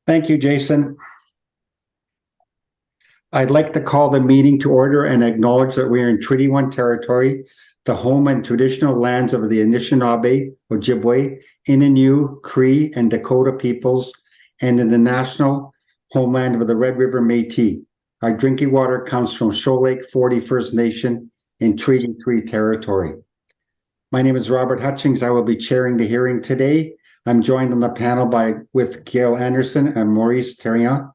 Thank you, Jason. I'd like to call the meeting to order and acknowledge that we are in Treaty 1 territory, the home and traditional lands of the Anishinaabe, Ojibwe, Innu, Cree, and Dakota peoples, and in the national homeland of the Red River Métis. Our drinking water comes from Shoal Lake 40 First Nation in Treaty 3 territory. My name is Robert Hutchings. I will be chairing the hearing today. I'm joined on the panel with Gail Anderson and Maurice Terrien.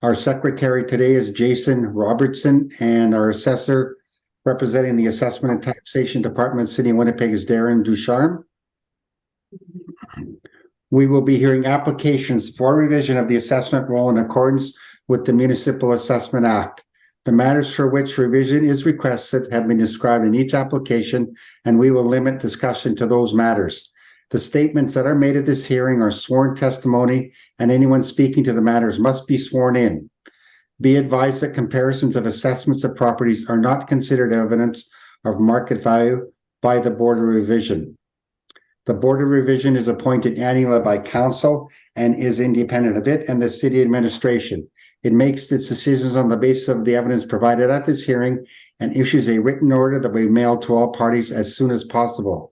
Our secretary today is Jason Robertson, and our assessor representing the Assessment and Taxation Department, City of Winnipeg, is Darren Ducharme. We will be hearing applications for revision of the assessment roll in accordance with the Municipal Assessment Act. The matters for which revision is requested have been described in each application, and we will limit discussion to those matters. The statements that are made at this hearing are sworn testimony, and anyone speaking to the matters must be sworn in. Be advised that comparisons of assessments of properties are not considered evidence of market value by the Board of Revision. The Board of Revision is appointed annually by Council and is independent of it and the City Administration. It makes its decisions on the basis of the evidence provided at this hearing and issues a written order that will be mailed to all parties as soon as possible.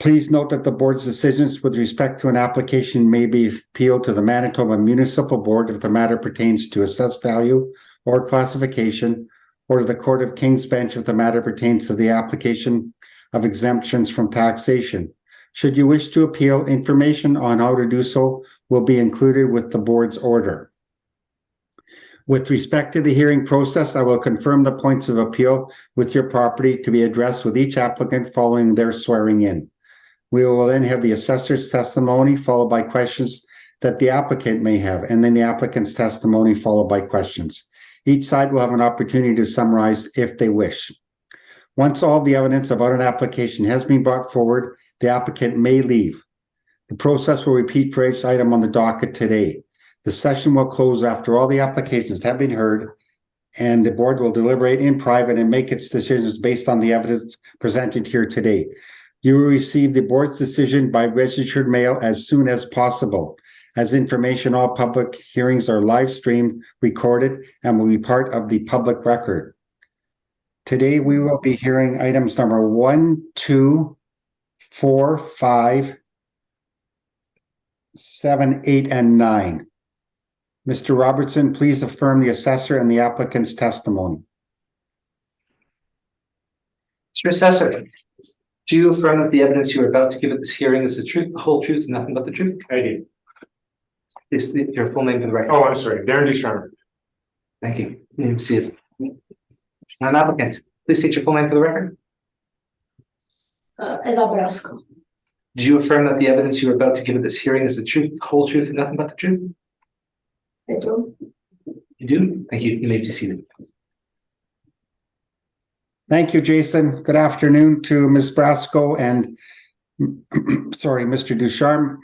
Please note that the board's decisions with respect to an application may be appealed to the Manitoba Municipal Board if the matter pertains to assessed value or classification, or to the Court of King's Bench if the matter pertains to the application of exemptions from taxation. Should you wish to appeal, information on how to do so will be included with the board's order. With respect to the hearing process, I will confirm the points of appeal with your property to be addressed with each applicant following their swearing in. We will then have the assessor's testimony followed by questions that the applicant may have, and then the applicant's testimony followed by questions. Each side will have an opportunity to summarize if they wish. Once all the evidence about an application has been brought forward, the applicant may leave. The process will repeat for each item on the docket today. The session will close after all the applications have been heard, and the board will deliberate in private and make its decisions based on the evidence presented here today. You will receive the board's decision by registered mail as soon as possible. As information, all public hearings are live streamed, recorded, and will be part of the public record. Today, we will be hearing items number 1, 2, 4, 5, 7, 8, and 9. Mr. Robertson, please affirm the assessor and the applicant's testimony. Mr. Assessor, do you affirm that the evidence you are about to give at this hearing is the truth, the whole truth, and nothing but the truth? I do. Is your full name for the record? Oh, I'm sorry. Darren Ducharme. Thank you. You can see it. An applicant, please state your full name for the record. Ella Brasco. Do you affirm that the evidence you are about to give at this hearing is the truth, the whole truth, and nothing but the truth? I do. You do? Thank you. You may be seated. Thank you, Jason. Good afternoon to Ms. Brasco and Mr. Ducharme.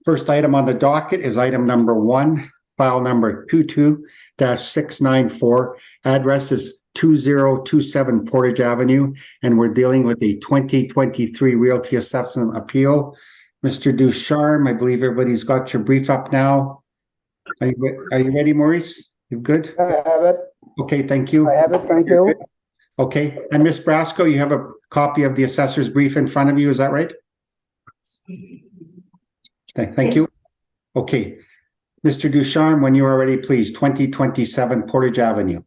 First item on the docket is item number 1, file number 22-694. Address is 2027 Portage Avenue, and we're dealing with the 2023 Realty Assessment Appeal. Mr. Ducharme, I believe everybody's got your brief up now. Are you ready, Maurice? You good? I have it. Okay, thank you. I have it, thank you. Okay, and Ms. Brasco, you have a copy of the assessor's brief in front of you, is that right? Okay, thank you. Okay, Mr. Ducharme, when you are ready, please, 2027 Portage Avenue.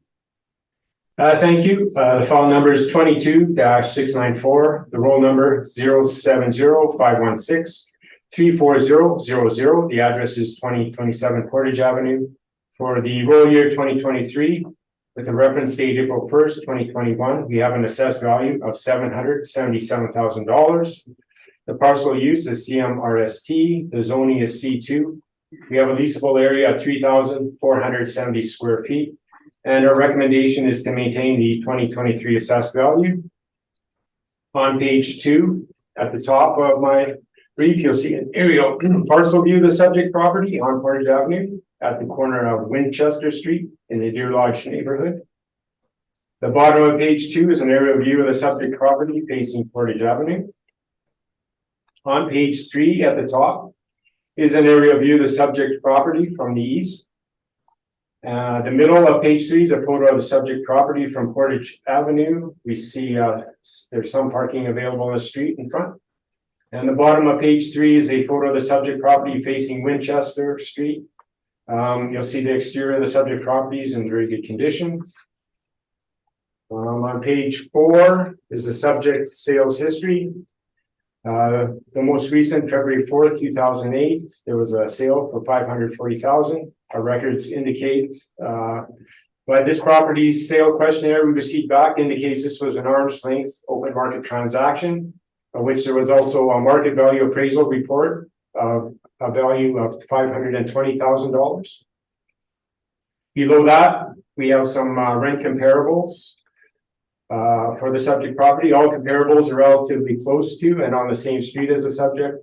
Thank you. The file number is 22-694. The roll number 070-516-34000. The address is 2027 Portage Avenue. For the roll year 2023, with a reference date April 1st, 2021, we have an assessed value of $777,000. The parcel use is CMRST. The zoning is C2. We have a leasable area of 3,470 square feet. And our recommendation is to maintain the 2023 assessed value. On page 2, at the top of my brief, you'll see an aerial parcel view of the subject property on Portage Avenue at the corner of Winchester Street in the Deer Lodge neighborhood. The bottom of page 2 is an aerial view of the subject property facing Portage Avenue. On page 3 at the top is an aerial view of the subject property from the east. The middle of page 3 is a photo of the subject property from Portage Avenue. We see there's some parking available on the street in front. And the bottom of page 3 is a photo of the subject property facing Winchester Street. You'll see the exterior of the subject property is in very good condition. On page 4 is the subject sales history. The most recent, February 4th, 2008, there was a sale for $540,000. Our records indicate, but this property's sale questionnaire we received back indicates this was an arm's length open market transaction, of which there was also a market value appraisal report of a value of $520,000. Below that, we have some rent comparables. For the subject property, all comparables are relatively close to and on the same street as the subject.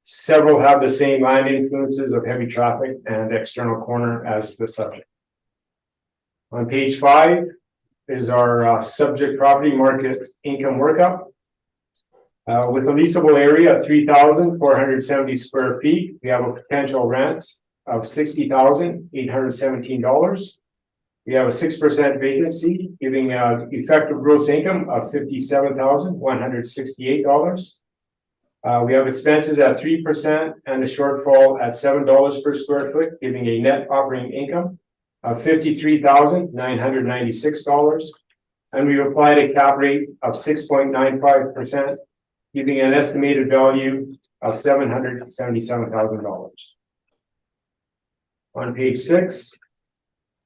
Several have the same land influences of heavy traffic and external corner as the subject. On page 5 is our subject property market income workup. With a leasable area of 3,470 square feet, we have a potential rent of $60,817. We have a 6% vacancy, giving effective gross income of $57,168. We have expenses at 3% and a shortfall at $7 per square foot, giving a net operating income of $53,996. And we've applied a cap rate of 6.95%, giving an estimated value of $777,000. On page 6,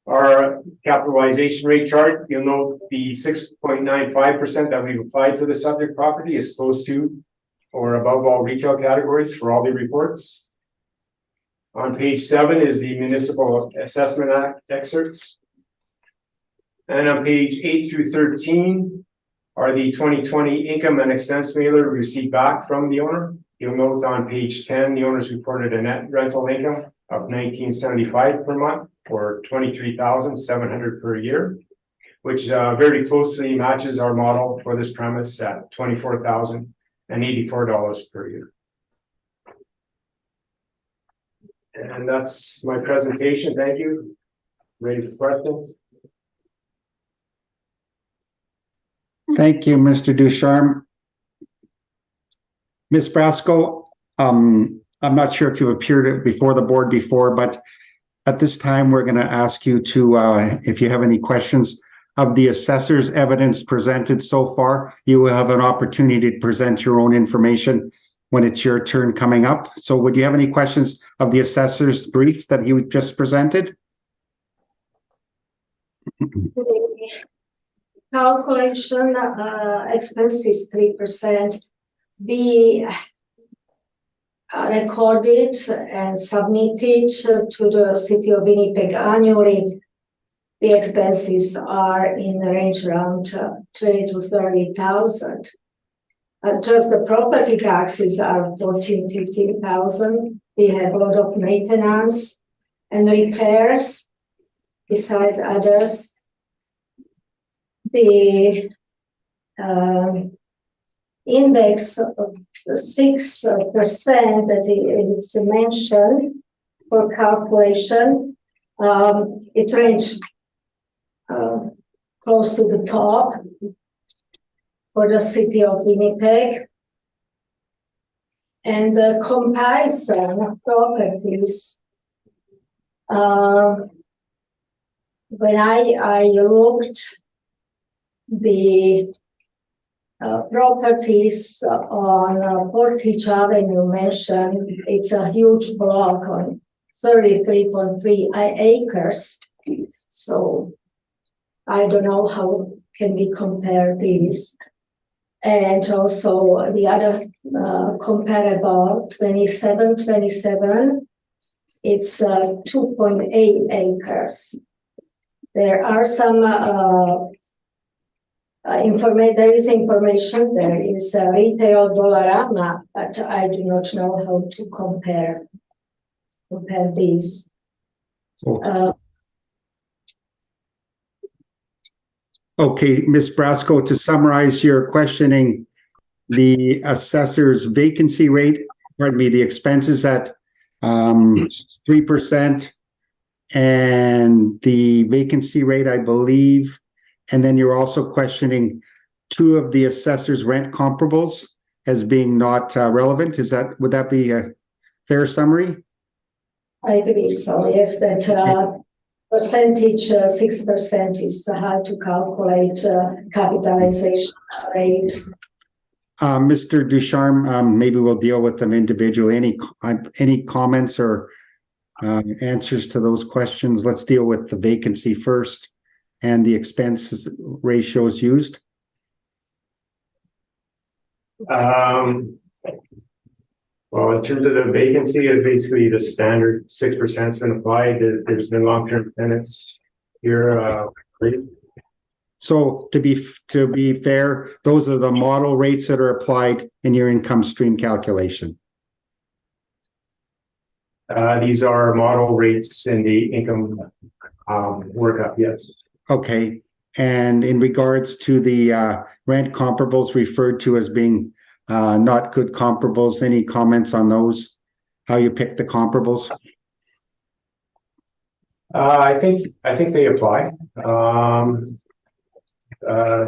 our capitalization rate chart, you'll note the 6.95% that we've applied to the subject property is close to or above all retail categories for all the reports. On page 7 is the Municipal Assessment Act excerpts. And on page 8 through 13 are the 2020 income and expense mailer we received back from the owner. You'll note on page 10, the owners reported a net rental income of $1,975 per month or $23,700 per year, which very closely matches our model for this premise at $24,084 per year. And that's my presentation. Thank you. Ready for questions? Thank you, Mr. Ducharme. Ms. Brasco, I'm not sure if you've appeared before the board before, but at this time, we're going to ask you to, if you have any questions of the assessor's evidence presented so far, you will have an opportunity to present your own information when it's your turn coming up. So would you have any questions of the assessor's brief that you just presented? The calculation expenses 3% be recorded and submitted to the City of Winnipeg annually. The expenses are in the range around 20,000 to 30,000. Just the property taxes are 14,000 to 15,000. We have a lot of maintenance and repairs besides others. The index of 6% that is mentioned for calculation, it ranges close to the top for the City of Winnipeg. And the comparison of properties, when I looked the properties on Portage Avenue mentioned, it's a huge block on 33.3 acres. So I don't know how can we compare these. And also the other comparable 27, it's 2.8 acres. There are some there is information, there is a retail Dollarama, but I do not know how to compare these. Okay, Ms. Brasco, to summarize your questioning, the assessor's vacancy rate, pardon me, the expenses at 3%, and the vacancy rate, I believe. And then you're also questioning two of the assessor's rent comparables as being not relevant. Would that be a fair summary? I believe so, yes, that percentage, 6% is how to calculate capitalization rate. Mr. Ducharme, maybe we'll deal with them individually. Any comments or answers to those questions? Let's deal with the vacancy first and the expenses ratios used. Well, in terms of the vacancy, basically the standard 6% has been applied. There's been long-term tenants here. So to be fair, those are the model rates that are applied in your income stream calculation. These are model rates in the income workup, yes. Okay. And in regards to the rent comparables referred to as being not good comparables, any comments on those? How you pick the comparables? I think they apply.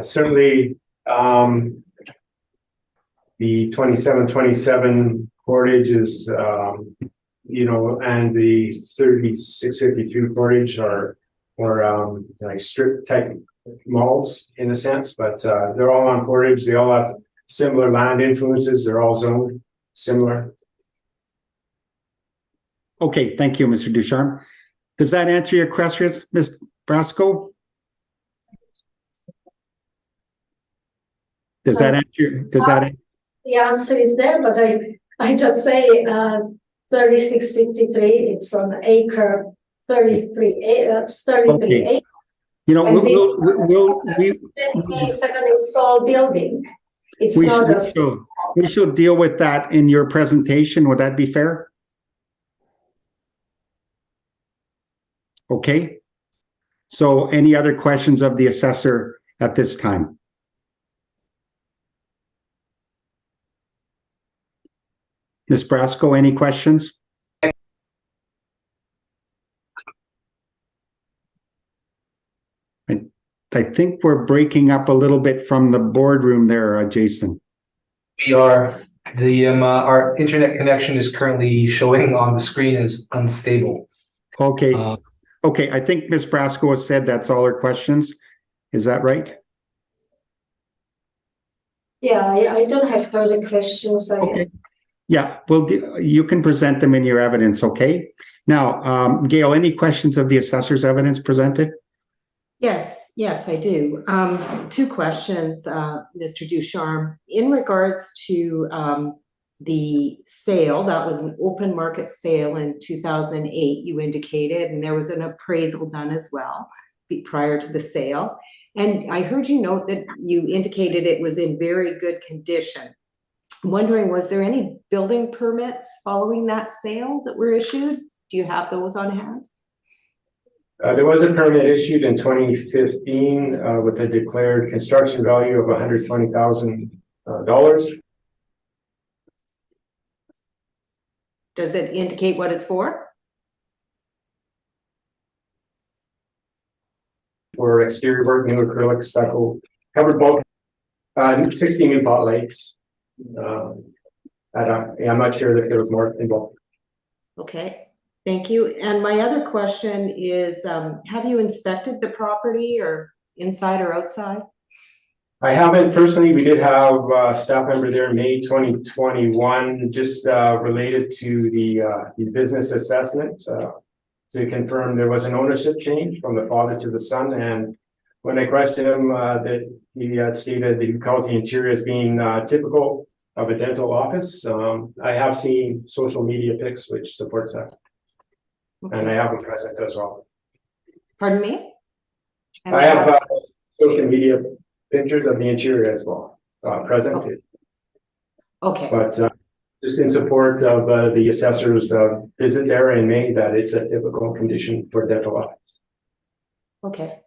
Certainly, the 2727 Portage is, and the 3653 Portage are like strip type malls in a sense, but they're all on Portage. They all have similar land influences. They're all zoned similar. Okay, thank you, Mr. Ducharme. Does that answer your questions, Ms. Brasco? Does that answer? The answer is there, but I just say 3653. It's on acre 33 Okay. acres. You know, And we'll 27 is all building. It's not a. We should deal with that in your presentation. Would that be fair? Okay. So any other questions of the assessor at this time? Ms. Brasco, any questions? I think we're breaking up a little bit from the boardroom there, Jason. We are. Our internet connection is currently showing on the screen as unstable. Okay. Okay. I think Ms. Brasco has said that's all her questions. Is that right? Yeah, I don't have further questions. Okay. Yeah, well, you can present them in your evidence, okay? Now, Gail, any questions of the assessor's evidence presented? Yes, I do. Two questions, Mr. Ducharme. In regards to the sale, that was an open market sale in 2008, you indicated, and there was an appraisal done as well prior to the sale. And I heard you note that you indicated it was in very good condition. I'm wondering, was there any building permits following that sale that were issued? Do you have those on hand? There was a permit issued in 2015 with a declared construction value of $120,000. Does it indicate what it's for? For exterior work, new acrylic, stucco, covered bulk, 16 new pot lights. I'm not sure if there was more involved. Okay, thank you. And my other question is, have you inspected the property or inside or outside? I haven't personally. We did have a staff member there in May 2021, just related to the business assessment to confirm there was an ownership change from the father to the son. And when I questioned him, that he had stated that he calls the interior as being typical of a dental office. I have seen social media pics which supports that. Okay. And I have them present as well. Pardon me? I have social media pictures of the interior as well present. Okay. But just in support of the assessor's visit there in May, that it's a typical condition for dental office. Okay.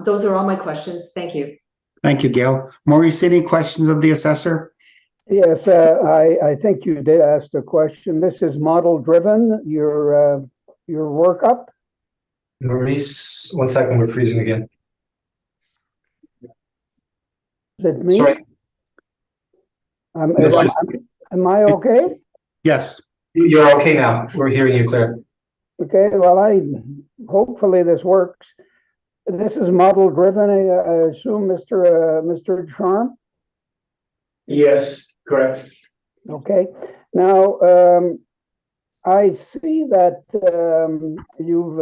Those are all my questions. Thank you. Thank you, Gail. Maurice, any questions of the assessor? Yes, I think you did ask the question. This is model driven, your workup. Maurice, 1 second, we're freezing again. Is it me? Sorry. Am I okay? Yes. You're okay now. We're hearing you clear. Okay, well, hopefully this works. This is model driven, I assume, Mr. Charm? Yes, correct. Okay, now, I see that, you've,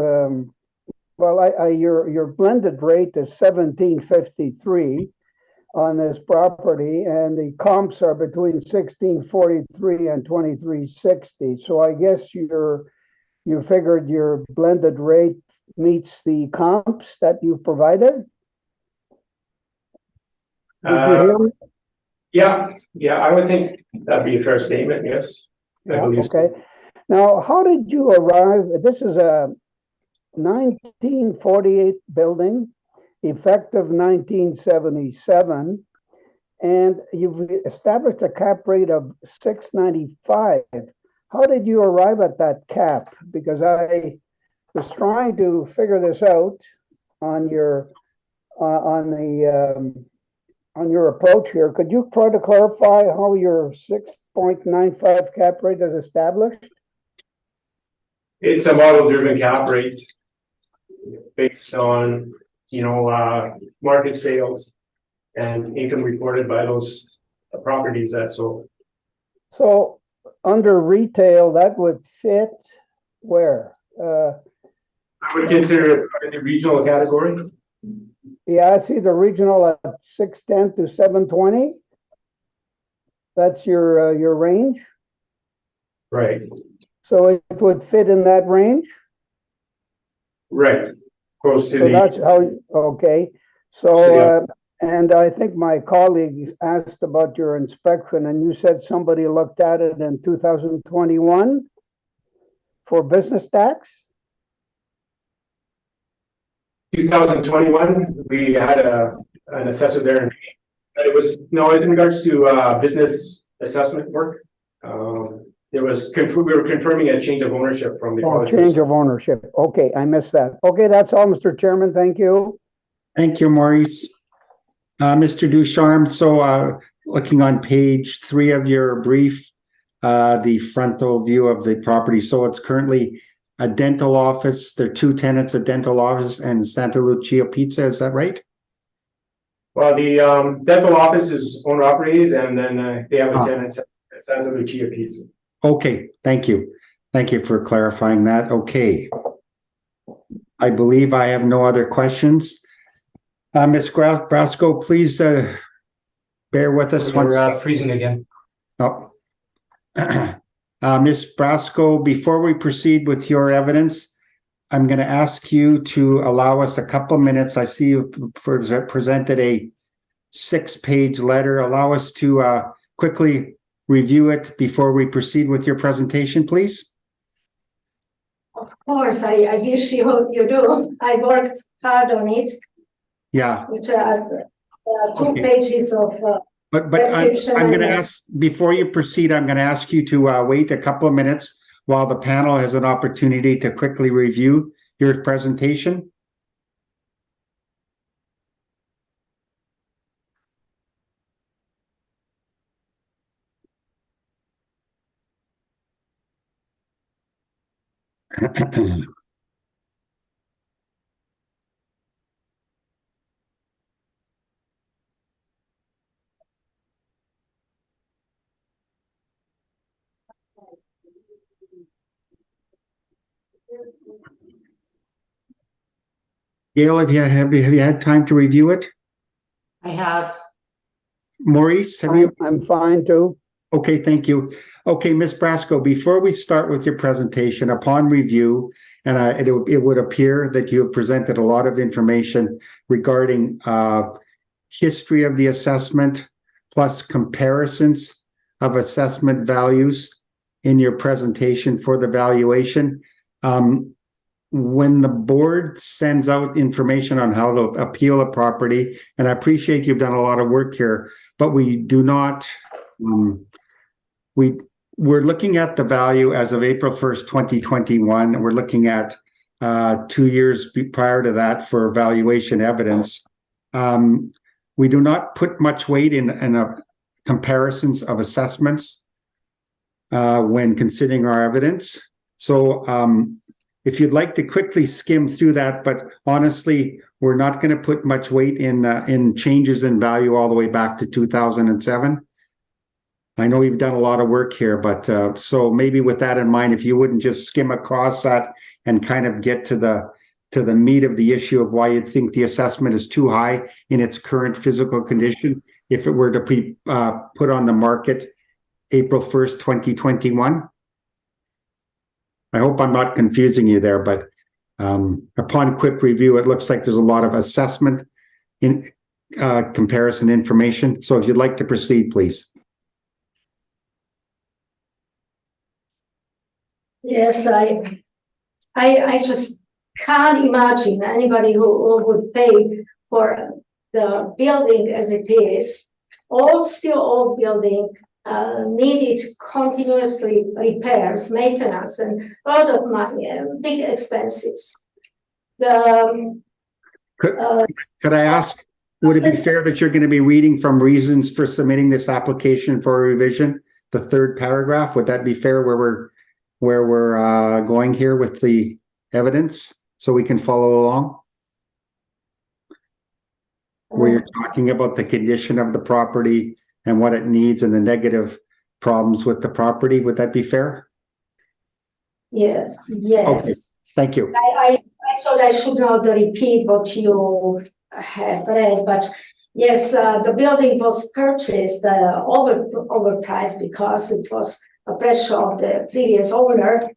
your blended rate is 1753 on this property, and the comps are between 1643 and 2360. So I guess you figured your blended rate meets the comps that you provided? Did you hear me? Yeah, I would think that'd be a fair statement, yes. I Yeah, believe so. okay. Now, how did you arrive? This is a 1948 building, effective 1977, and you've established a cap rate of 695. How did you arrive at that cap? Because I was trying to figure this out on your approach here. Could you try to clarify how your 6.95 cap rate is established? It's a model-driven cap rate based on, market sales and income reported by those properties that sold. So under retail, that would fit where? I would consider it in the regional category. Yeah, I see the regional at 610 to 720. That's your range. Right. So it would fit in that range. Right. Close to So that's how. Okay. So and I think my colleague asked about your inspection, and you said somebody looked at it in 2021 for business tax. 2021, we had an assessor there. It's in regards to business assessment work. We were confirming a change of ownership from the change of ownership. Okay, I missed that. Okay, that's all, Mr. Chairman. Thank you. Thank you, Maurice. Mr. Ducharme, so looking on page 3 of your brief, the frontal view of the property. So it's currently a dental office. There are 2 tenants, a dental office and Santa Lucia Pizza. Is that right? Well, the dental office is owner operated, and then they have a tenant at Santa Lucia Pizza. Okay, thank you. Thank you for clarifying that. Okay. I believe I have no other questions. Ms. Brasco, please bear with us. We're freezing again. Oh. Ms. Brasco, before we proceed with your evidence, I'm going to ask you to allow us a couple minutes. I see you've presented a 6-page letter. Allow us to quickly review it before we proceed with your presentation, please. Of course, I wish you do. I worked hard on it. Yeah. Which are 2 pages of But description. I'm going to ask, before you proceed, I'm going to ask you to wait a couple of minutes while the panel has an opportunity to quickly review your presentation. Gail, have you had time to review it? I have. Maurice, have you? I'm fine too. Okay, thank you. Okay, Ms. Brasco, before we start with your presentation, upon review, and it would appear that you have presented a lot of information regarding history of the assessment, plus comparisons of assessment values in your presentation for the valuation. When the board sends out information on how to appeal a property, and I appreciate you've done a lot of work here, but we do not We're looking at the value as of April 1st, 2021. We're looking at 2 years prior to that for valuation evidence. We do not put much weight in comparisons of assessments when considering our evidence. So if you'd like to quickly skim through that, but honestly, we're not going to put much weight in changes in value all the way back to 2007. I know you've done a lot of work here, but so maybe with that in mind, if you wouldn't just skim across that and kind of get to the meat of the issue of why you'd think the assessment is too high in its current physical condition, if it were to be put on the market April 1st, 2021. I hope I'm not confusing you there, but upon quick review, it looks like there's a lot of assessment in comparison information. So if you'd like to proceed, please. Yes, I just can't imagine anybody who would pay for the building as it is. Still old building needed continuously repairs, maintenance, and a lot of money, big expenses. Could I ask, would it be fair that you're going to be reading from reasons for submitting this application for a revision, the third paragraph? Would that be fair where we're going here with the evidence so we can follow along? Where you're talking about the condition of the property and what it needs and the negative problems with the property. Would that be fair? Yeah, yes. Okay, thank you. I thought I should not repeat what you have read, but yes, the building was purchased overpriced because it was a pressure of the previous owner.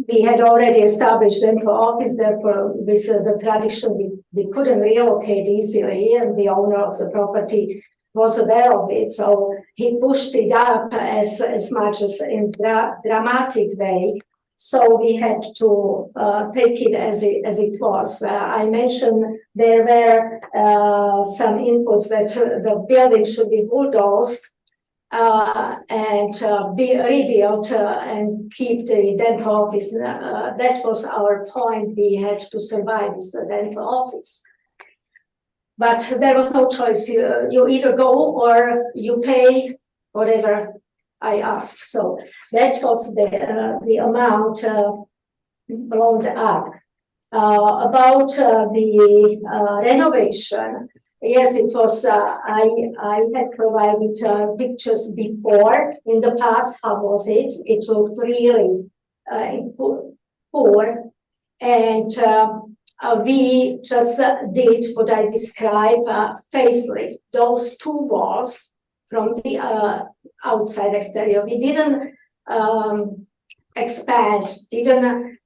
We had already established dental office, therefore with the tradition we couldn't relocate easily, and the owner of the property was aware of it, so he pushed it up as much as in dramatic way. So we had to take it as it was. I mentioned there were some inputs that the building should be bulldozed and be rebuilt and keep the dental office. That was our point. We had to survive with the dental office. But there was no choice. You either go or you pay whatever I asked. So that was the amount blown up. About the renovation, yes, it was. I had provided pictures before in the past. How was it? It looked really poor, and we just did what I described, facelift. Those two walls from the outside exterior. We didn't expand, didn't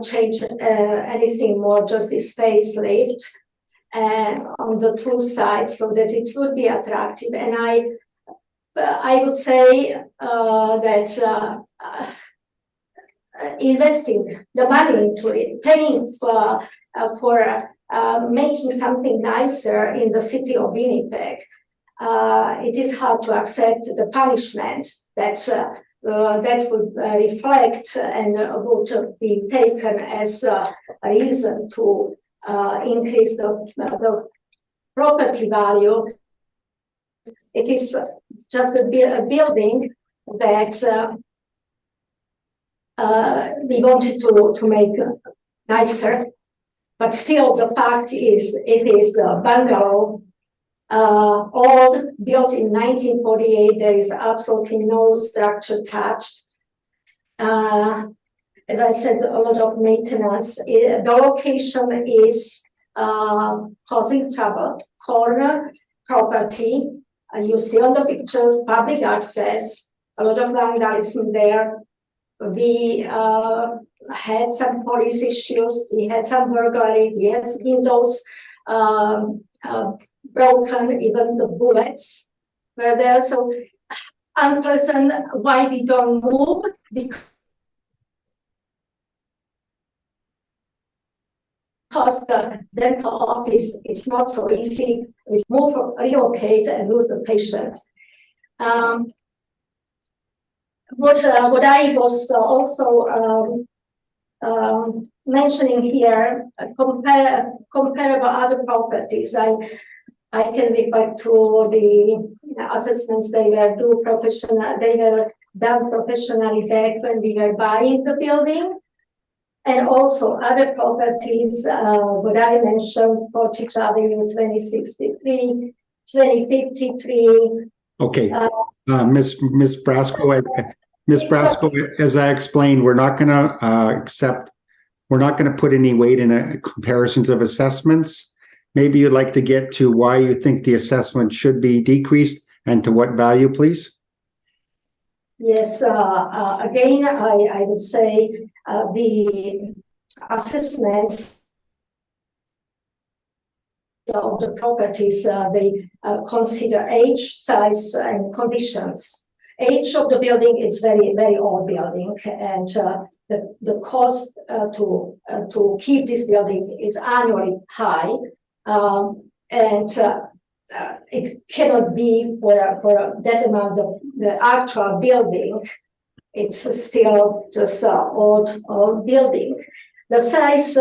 change anything more, just this facelift on the two sides so that it would be attractive. And I would say that investing the money into it, paying for making something nicer in the city of Winnipeg, it is hard to accept the punishment that would reflect and would be taken as a reason to increase the property value. It is just a building that we wanted to make nicer, but still the fact is it is a bungalow. Old, built in 1948. There is absolutely no structure touched. As I said, a lot of maintenance. The location is causing trouble. Corner property. You see on the pictures, public access. A lot of vandalism there. We had some police issues. We had some burglary. We had windows broken, even the bullets were there. So unpleasant. Why we don't move? Because the dental office is not so easy. We move, relocate, and lose the patients. What I was also mentioning here, comparable other properties. I can refer to the assessments they were done professionally back when we were buying the building. And also other properties, what I mentioned, Portage Avenue 2063, 2053. Okay, Miss Brasco, as I explained, we're not gonna we're not gonna put any weight in comparisons of assessments. Maybe you'd like to get to why you think the assessment should be decreased and to what value, please? Yes, again, I would say the assessments of the properties, they consider age, size, and conditions. Age of the building is very, very old building, and the cost to keep this building is annually high, and it cannot be for that amount of the actual building. It's still just old building. The size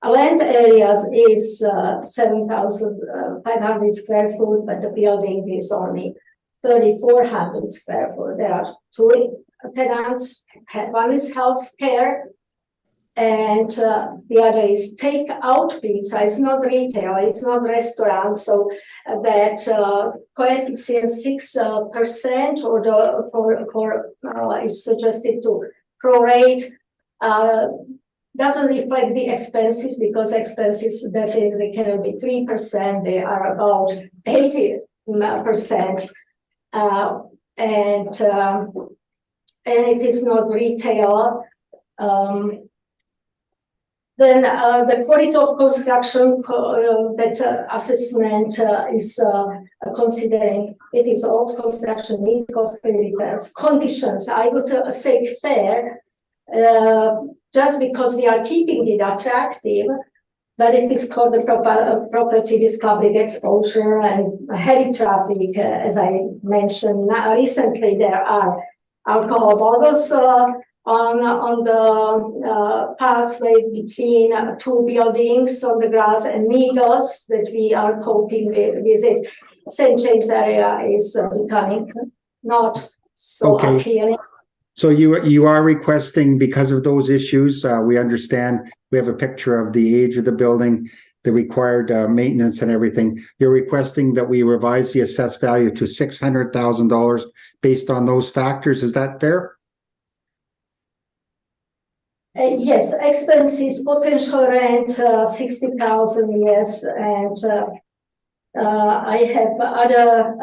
land areas is 7,500 square foot, but the building is only 3,400 square foot. There are two tenants. One is healthcare, and the other is take-out pizza. It's not retail, it's not restaurant, so that coefficient 6% or is suggested to prorate doesn't reflect the expenses, because expenses definitely cannot be 3%. They are about 80%, and it is not retail. Then the quality of construction that assessment is considering, it is old construction, needs costly repairs. Conditions, I would say fair, just because we are keeping it attractive, but it is called the property with public exposure and heavy traffic, as I mentioned. Recently, there are alcohol bottles on the pathway between two buildings on the grass, and needles that we are coping with it. St. James area is becoming not so appealing. So you are requesting, because of those issues, we understand, we have a picture of the age of the building, the required maintenance and everything. You're requesting that we revise the assessed value to $600,000 based on those factors. Is that fair? Yes, expenses, potential rent, 60,000, yes, and I have other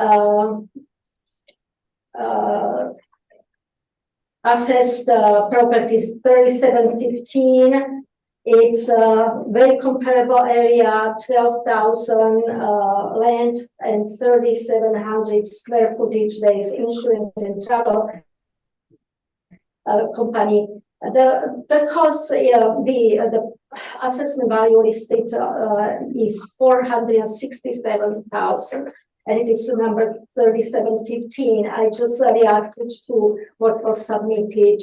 assessed properties, 3715. It's a very comparable area, 12,000 land and 3,700 square footage. There is insurance and travel company. The cost, the assessment value listed is 467,000, and it is number 3715. I just reacted to what was submitted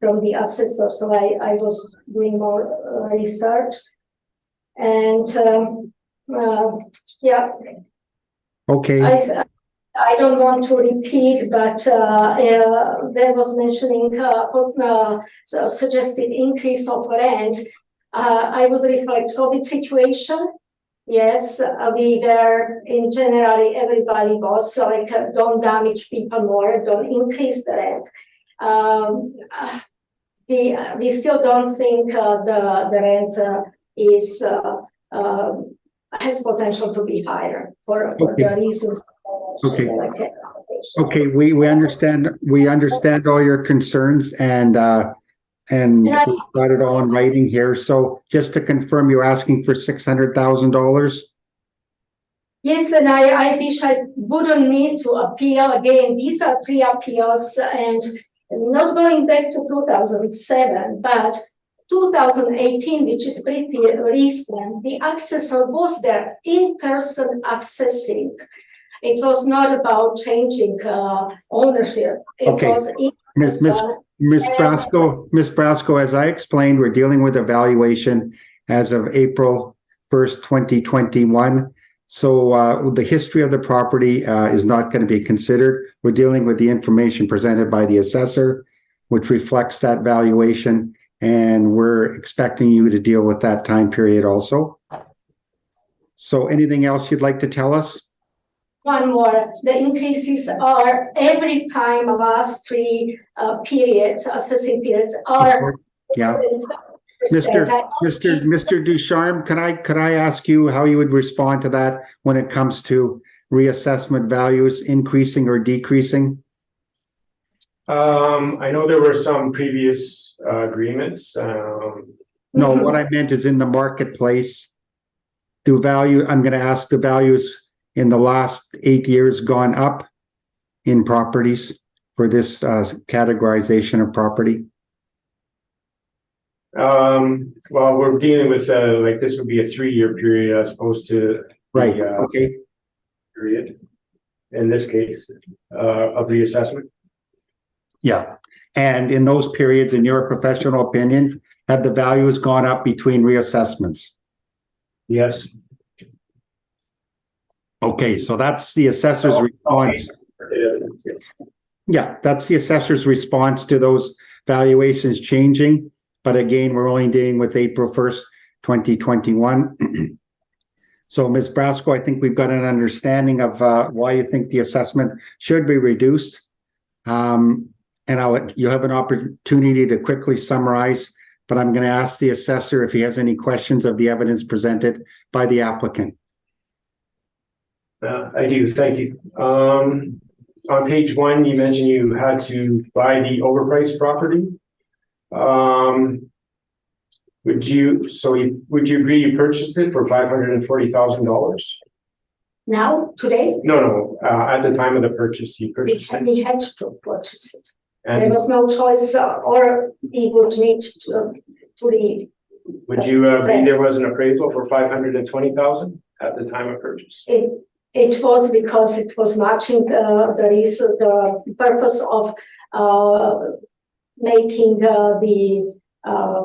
from the assessor, so I was doing more research, and yeah. Okay. I don't want to repeat, but there was mentioning suggested increase of rent. I would reflect COVID situation. Yes, we were in generally everybody was like don't damage people more, don't increase the rent. We still don't think the rent is has potential to be higher for the reasons. Okay. Okay, we understand all your concerns, and we've got it all in writing here. So just to confirm, you're asking for $600,000? Yes, and I wish I wouldn't need to appeal again. These are 3 appeals, and not going back to 2007, but 2018, which is pretty recent, the assessor was there in person accessing. It was not about changing ownership. It Okay. was Ms. Brasco, as I explained, we're dealing with a valuation as of April 1st, 2021. So the history of the property is not going to be considered. We're dealing with the information presented by the assessor, which reflects that valuation, and we're expecting you to deal with that time period also. So anything else you'd like to tell us? One more. The increases are every time the last three periods, assessing periods are. Yeah. Mr. Ducharme, could I ask you how you would respond to that when it comes to reassessment values increasing or decreasing? I know there were some previous agreements. No, what I meant is in the marketplace. I'm going to ask, the values in the last 8 years gone up in properties for this categorization of property? Well, we're dealing with like this would be a 3-year period as opposed to Right. the, Okay. period in this case of reassessment. Yeah. And in those periods, in your professional opinion, have the values gone up between reassessments? Yes. Okay, so that's the assessor's response. Yeah, that's the assessor's response to those valuations changing. But again, we're only dealing with April 1st, 2021. So Ms. Brasco, I think we've got an understanding of why you think the assessment should be reduced. And you'll have an opportunity to quickly summarize, but I'm going to ask the assessor if he has any questions of the evidence presented by the applicant. I do, thank you. On page 1, you mentioned you had to buy the overpriced property. Would you agree you purchased it for $540,000? Now, today, No, at the time of the purchase, you purchased it. we had to purchase it. There And was no choice, or we would reach to the. would you agree there was an appraisal for $520,000 at the time of purchase? It was because it was matching the purpose of making the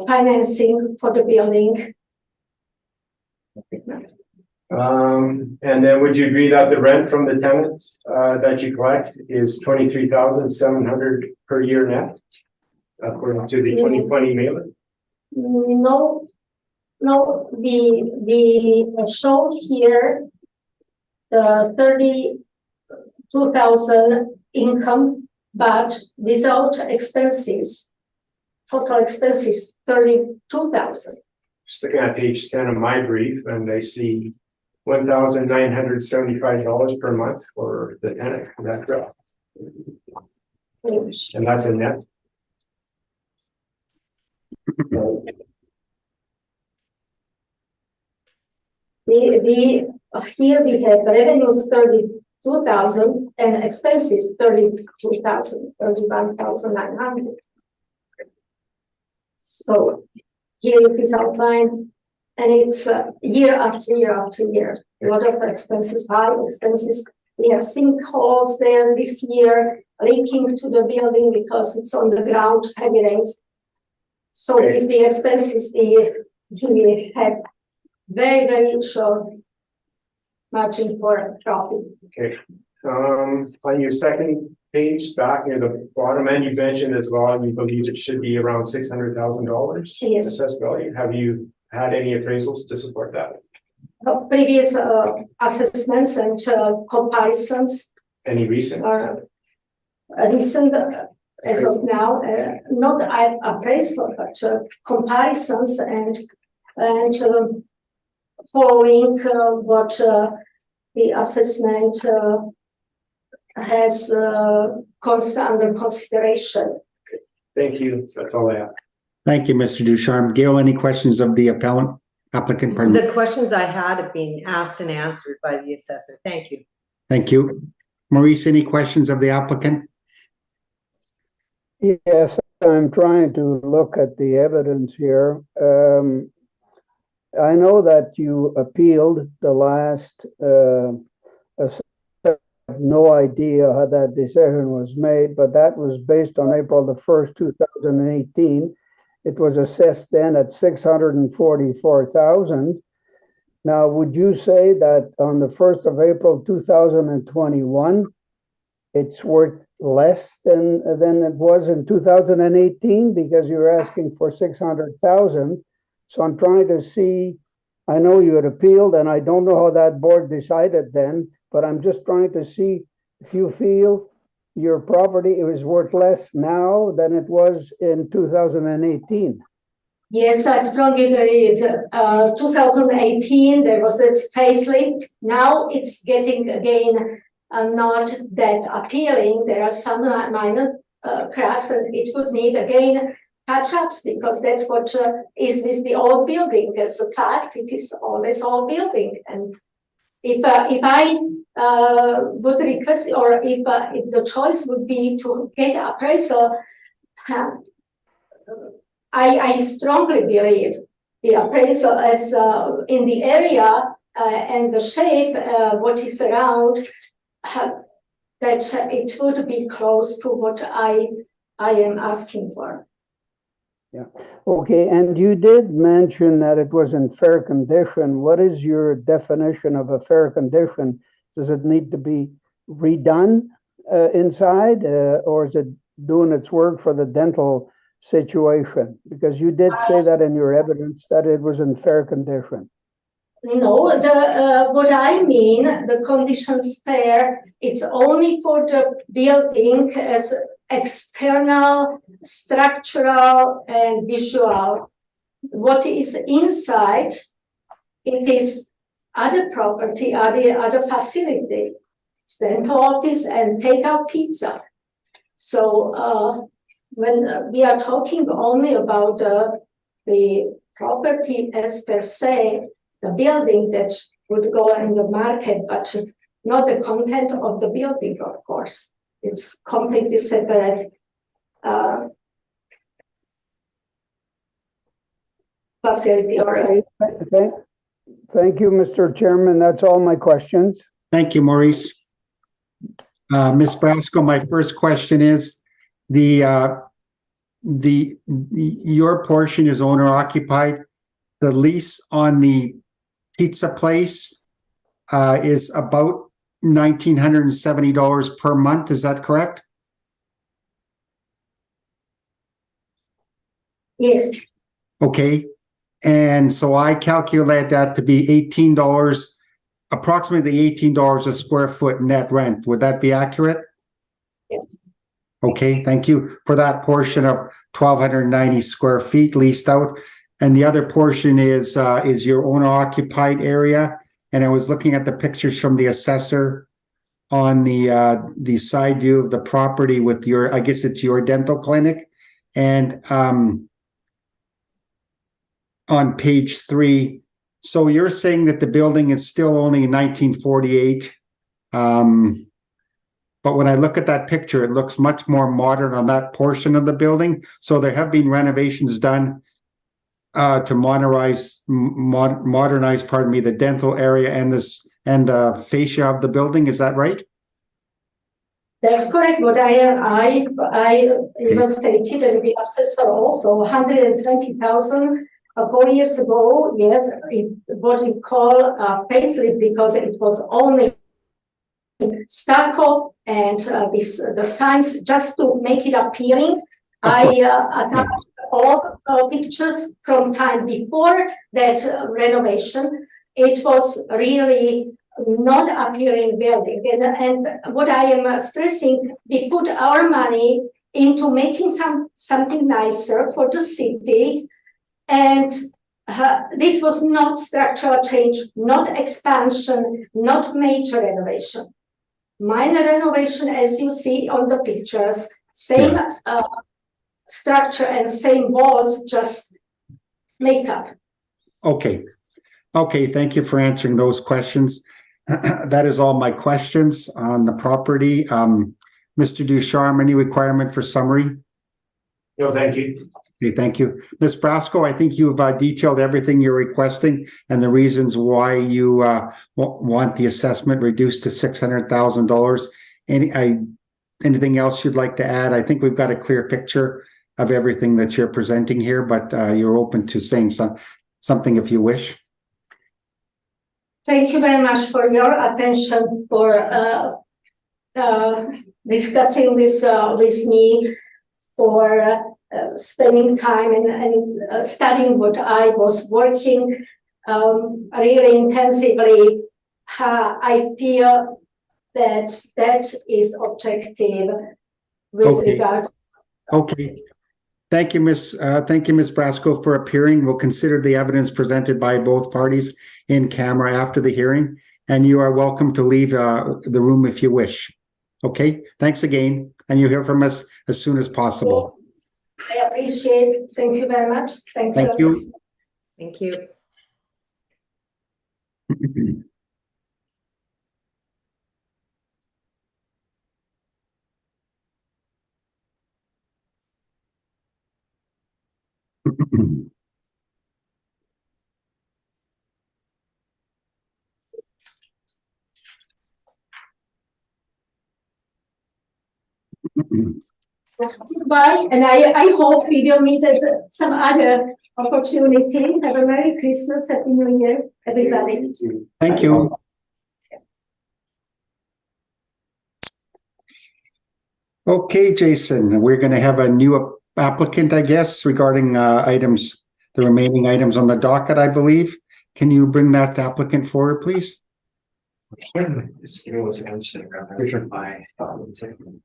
financing for the building. And then would you agree that the rent from the tenants that you collect is $23,700 per year net, according to the 2020 mailer? No, we showed here the 32,000 income, but without expenses, total expenses 32,000. Just looking at page 10 of my brief, and I see $1,975 per month for the tenant. Is that correct? And that's a net. Here we have revenues 32,000 and expenses 32,000, 31,900. So here it is outlined, and it's year after year after year. A lot of expenses, high expenses. We have sinkholes there this year, leaking to the building because it's on the ground, heavy rains. So with the expenses, we have very, very short margin for profit. Okay. On your second page, back near the bottom end, you mentioned as well, you believe it should be around $600,000. Yes. Assessed value. Have you had any appraisals to support that? Previous assessments and comparisons Any recent? are recent as of now, not appraisal, but comparisons and following what the assessment has under consideration. Thank you. That's all I have. Thank you, Mr. Ducharme. Gail, any questions of the applicant? Pardon me. The questions I had have been asked and answered by the assessor. Thank you. Thank you. Maurice, any questions of the applicant? Yes, I'm trying to look at the evidence here. I know that you appealed the last no idea how that decision was made, but that was based on April the 1st, 2018. It was assessed then at 644,000. Now, would you say that on the 1st of April, 2021, it's worth less than it was in 2018 because you're asking for 600,000? So I'm trying to see, I know you had appealed and I don't know how that board decided then, but I'm just trying to see if you feel your property is worth less now than it was in 2018. Yes, I strongly believe 2018 there was this facelift. Now it's getting again not that appealing. There are some minor cracks, and it would need again touch-ups because that's what is with the old building. As a fact, it is always old building, and if I would request, or if the choice would be to get appraisal. I strongly believe the appraisal as in the area and the shape, what is around, that it would be close to what I am asking for. Yeah. Okay. And you did mention that it was in fair condition. What is your definition of a fair condition? Does it need to be redone inside, or is it doing its work for the dental situation? Because you did say that in your evidence that it was in fair condition. No, what I mean, the conditions fair, it's only for the building as external, structural, and visual. What is inside, it is other property, other facility, dental office and takeout pizza. So when we are talking only about the property as per se, the building that would go in the market, but not the content of the building, of course. It's completely separate facility. Okay. Thank you, Mr. Chairman. That's all my questions. Thank you, Maurice. Ms. Brasco, my first question is your portion is owner occupied. The lease on the pizza place is about $1,970 per month. Is that correct? Yes. Okay. And so I calculate that to be $18, approximately $18 a square foot net rent. Would that be accurate? Yes. Okay, thank you for that portion of 1,290 square feet leased out. And the other portion is your owner occupied area. And I was looking at the pictures from the assessor on the side view of the property with your, I guess it's your dental clinic. And on page 3, so you're saying that the building is still only 1948. But when I look at that picture, it looks much more modern on that portion of the building. So there have been renovations done to modernize, pardon me, the dental area and the fascia of the building. Is that right? That's correct. What I even stated, and the assessor also 120,000 4 years ago. Yes, what we call facelift, because it was only stucco and the signs just to make it appealing. I attached all pictures from time before that renovation. It was really not appealing building. And what I am stressing, we put our money into making something nicer for the city. And this was not structural change, not expansion, not major renovation. Minor renovation, as you see on the pictures, same structure and same walls, just makeup. Okay. Okay, thank you for answering those questions. That is all my questions on the property. Mr. Ducharme, any requirement for summary? No, thank you. Okay, thank you. Ms. Brasco, I think you've detailed everything you're requesting and the reasons why you want the assessment reduced to $600,000. Anything else you'd like to add? I think we've got a clear picture of everything that you're presenting here, but you're open to saying something if you wish. Thank you very much for your attention, for discussing this with me, for spending time and studying what I was working really intensively. I feel that that is objective with Okay. regard. Okay. Thank you, Ms. Brasco, for appearing. We'll consider the evidence presented by both parties in camera after the hearing, and you are welcome to leave the room if you wish. Okay, thanks again, and you'll hear from us as soon as possible. I appreciate it. Thank you very much. Thank you. Thank you. Bye, and I hope we will meet at some other opportunity. Have a Merry Christmas, Happy New Year, everybody. Thank you. Okay, Jason, we're going to have a new applicant, I guess, regarding the remaining items on the docket, I believe. Can you bring that applicant forward, please? Just give me 1 second. I'm just gonna grab my 1 second.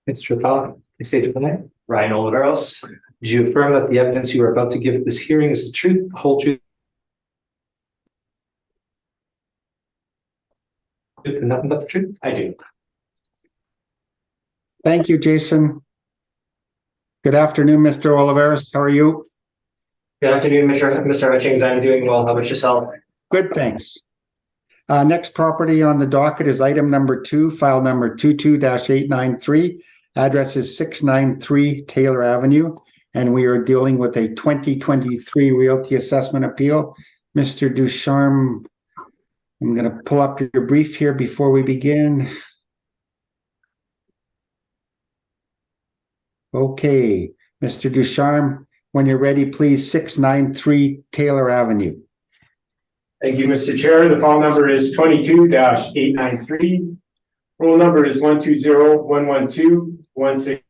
Mr. Appellant, please state your name. Ryan Oliveros. Do you affirm that the evidence you are about to give at this hearing is the truth, the whole truth, and nothing but the truth? I do. Thank you, Jason. Good afternoon, Mr. Oliveros. How are you? Good afternoon, Mr. Hutchings. I'm doing well. How about yourself? Good, thanks. Next property on the docket is item number 2, file number 22-893. Address is 693 Taylor Avenue, and we are dealing with a 2023 Realty Assessment Appeal. Mr. Ducharme, I'm going to pull up your brief here before we begin. Okay, Mr. Ducharme, when you're ready, please, 693 Taylor Avenue. Thank you, Mr. Chair. The file number is 22-893. Roll number is 120-112-16.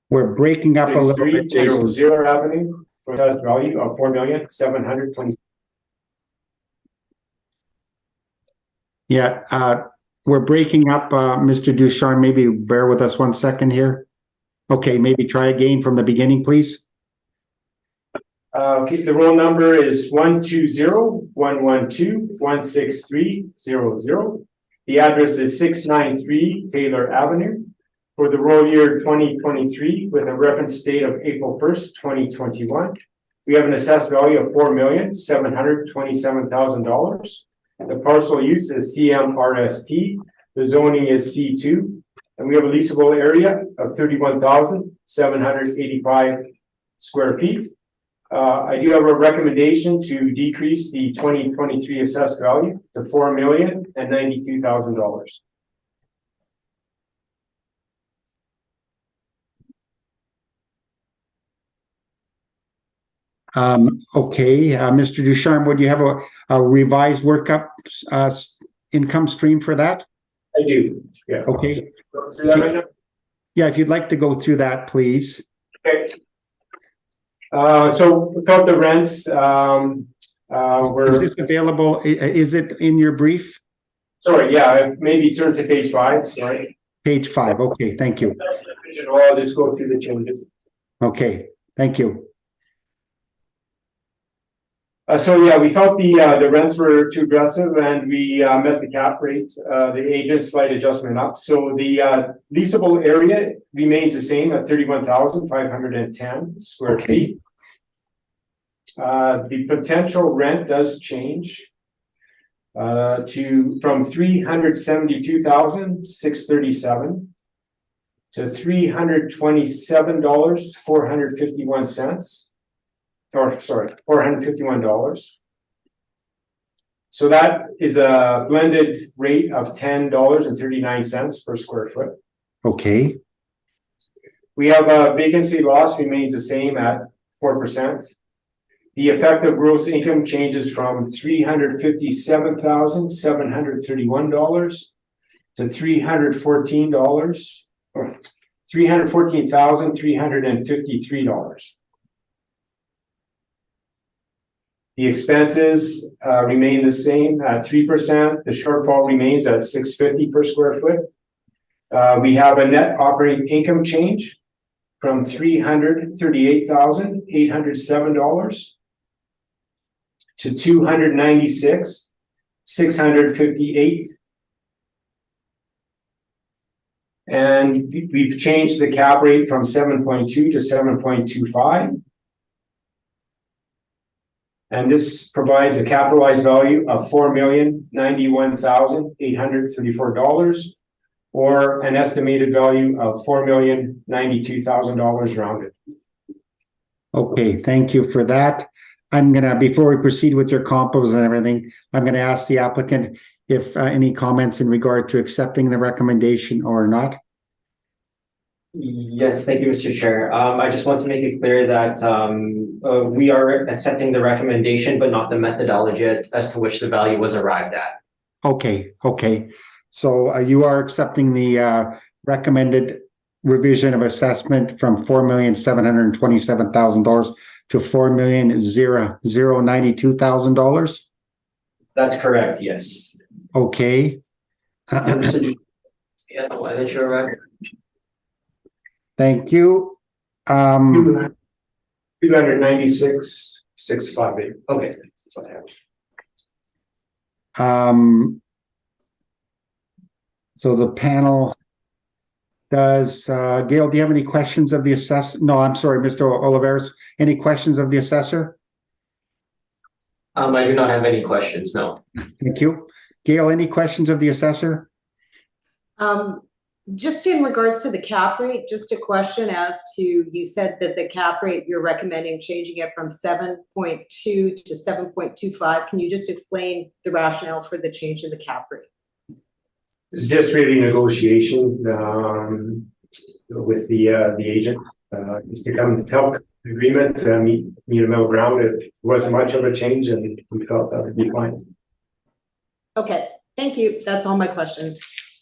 We're breaking up a little bit. 6300 Avenue for assessed value of $4,720,000. Yeah, we're breaking up, Mr. Ducharme. Maybe bear with us 1 second here. Okay, maybe try again from the beginning, please. Okay, the roll number is 120-112-16300. The address is 693 Taylor Avenue for the roll year 2023 with a reference date of April 1st, 2021. We have an assessed value of $4,727,000. The parcel use is CMRST. The zoning is C2. And we have a leasable area of 31,785 square feet. I do have a recommendation to decrease the 2023 assessed value to $4,092,000. Okay, Mr. Ducharme, would you have a revised workup income stream for that? I do, yeah. Okay. Go through that right now? Yeah, if you'd like to go through that, please. Okay. So without the rents, Is we're, this available? Is it in your brief? sorry, yeah, maybe turn to page 5, sorry. Page 5. Okay, thank you. I'll just go through the changes. Okay, thank you. So yeah, we felt the rents were too aggressive and we met the cap rate, the agent slight adjustment up. So the leasable area remains the same at 31,510 square Okay. feet. The potential rent does change from $372,637 to $327,451. Or sorry, $451. So that is a blended rate of $10.39 per square foot. Okay, We have a vacancy loss remains the same at 4%. The effective gross income changes from $357,731 to $314,353. The expenses remain the same at 3%. The shortfall remains at $650 per square foot. We have a net operating income change from $338,807 to $296,658. And we've changed the cap rate from 7.2 to 7.25. And this provides a capitalized value of $4,091,834, or an estimated value of $4,092,000 rounded. okay, thank you for that. Before we proceed with your compos and everything, I'm gonna ask the applicant if any comments in regard to accepting the recommendation or not. Yes, thank you, Mr. Chair. I just want to make it clear that we are accepting the recommendation, but not the methodology as to which the value was arrived at. Okay, okay. So you are accepting the recommended revision of assessment from $4,727,000 to $4,092,000? That's correct, yes. Okay. Yeah, why didn't you arrive? Thank you. 296,658. Okay, that's what I have. So the panel does, Gail, do you have any questions of the assessor? No, I'm sorry, Mr. Oliveros. Any questions of the assessor? I do not have any questions, no. Thank you. Gail, any questions of the assessor? Just in regards to the cap rate, just a question as to, you said that the cap rate, you're recommending changing it from 7.2 to 7.25. Can you just explain the rationale for the change in the cap rate? It's just really negotiation with the agent, just to come help the agreement, meet a middle ground. It wasn't much of a change, and we felt that would be fine. Okay, thank you. That's all my questions.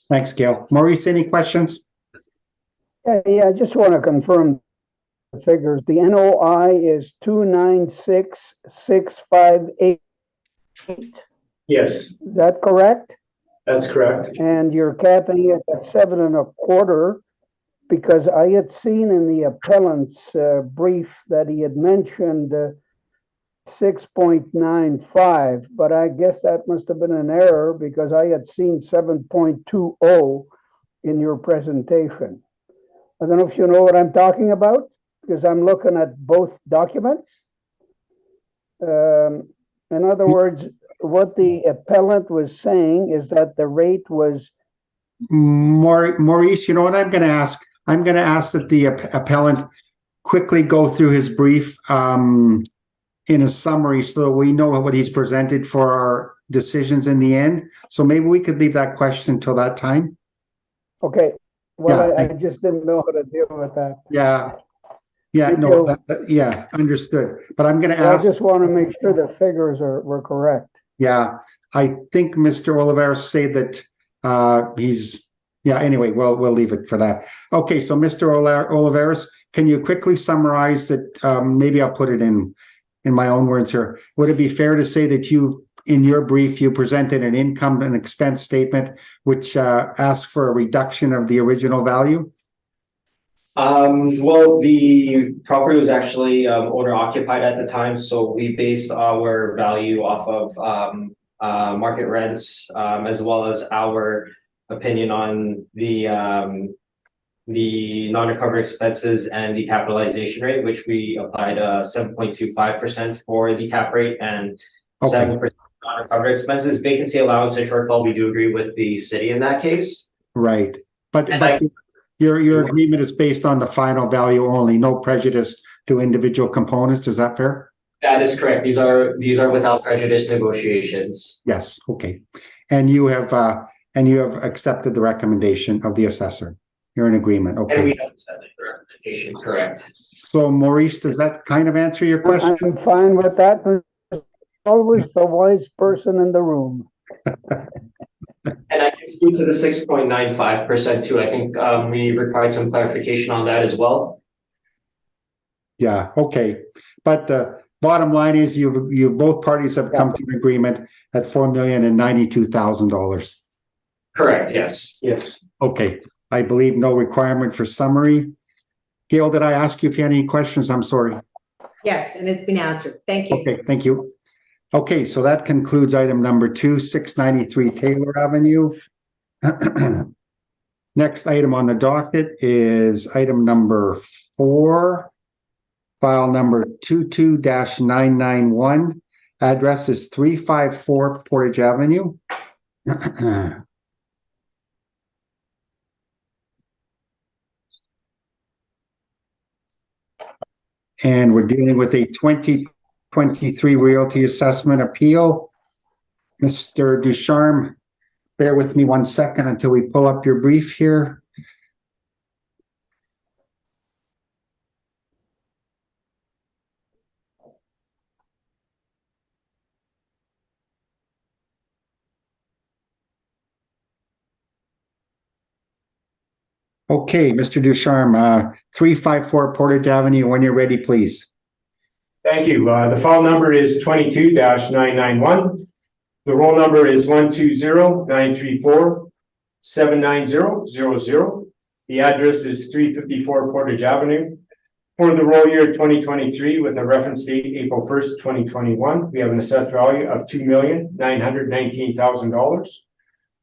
Thanks, Gail. Maurice, any questions? Yeah, I just want to confirm the figures. The NOI is 296,658. Yes, Is that correct? that's correct. And you're capping it at 7.25, because I had seen in the appellant's brief that he had mentioned 6.95, but I guess that must have been an error because I had seen 7.20 in your presentation. I don't know if you know what I'm talking about, because I'm looking at both documents. In other words, what the appellant was saying is that the rate was... Maurice, you know what I'm going to ask? I'm going to ask that the appellant quickly go through his brief in a summary so that we know what he's presented for our decisions in the end. So maybe we could leave that question until that time. Okay. Well, yeah. I just didn't know how to deal with that. Yeah. Yeah, no, yeah, understood. But I'm going to ask... I just want to make sure the figures were correct. Yeah, I think Mr. Oliveros said that Anyway, we'll leave it for that. Okay, so Mr. Oliveris, can you quickly summarize that? Maybe I'll put it in my own words here. Would it be fair to say that in your brief, you presented an income and expense statement which asked for a reduction of the original value? Well, the property was actually owner occupied at the time, so we based our value off of market rents, as well as our opinion on the non-recovered expenses and the capitalization rate, which we applied 7.25% for the cap rate and 7% non-recovered expenses. Vacancy allowance and shortfall, we do agree with the city in that case. Right, but your agreement is based on the final value only, no prejudice to individual components. Is that fair? That is correct. These are without prejudice negotiations. Yes. Okay, and you have accepted the recommendation of the assessor. You're in agreement. Okay. And we have accepted the recommendation. Correct. So, Maurice, does that kind of answer your question? I'm fine with that. There's always the wise person in the room. And I can speak to the 6.95% too. I think we required some clarification on that as well. Yeah. Okay. But the bottom line is you both parties have come to an agreement at $4,092,000. Correct. Yes. Yes. Okay. I believe no requirement for summary. Gail, did I ask you if you had any questions? I'm sorry. Yes, and it's been answered. Thank you. Okay, thank you. Okay, so that concludes item number 2, 693 Taylor Avenue. Next item on the docket is item number 4, file number 22-991. Address is 354 Portage Avenue. And we're dealing with a 2023 Realty Assessment Appeal. Mr. Ducharme, bear with me 1 second until we pull up your brief here. Okay, Mr. Ducharme, 354 Portage Avenue, when you're ready, please. Thank you. The file number is 22-991. The roll number is 120-934-79000. The address is 354 Portage Avenue. For the roll year 2023, with a reference date April 1st, 2021, we have an assessed value of $2,919,000.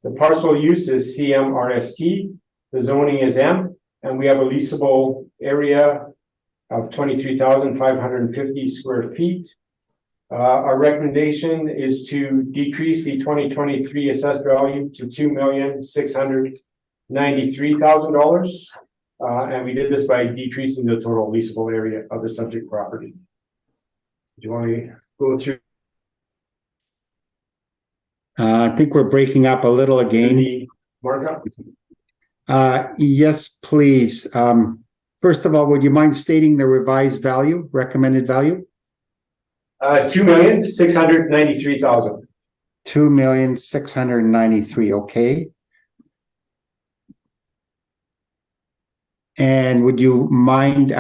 The parcel use is CMRST. The zoning is M, and we have a leasable area of 23,550 square feet. Our recommendation is to decrease the 2023 assessed value to $2,693,000. And we did this by decreasing the total leasable area of the subject property. Do you want to go through? I think we're breaking up a little again. The markup? Yes, please. First of all, would you mind stating the revised value, recommended value? $2,693,000. $2,693,000. Okay. And would you mind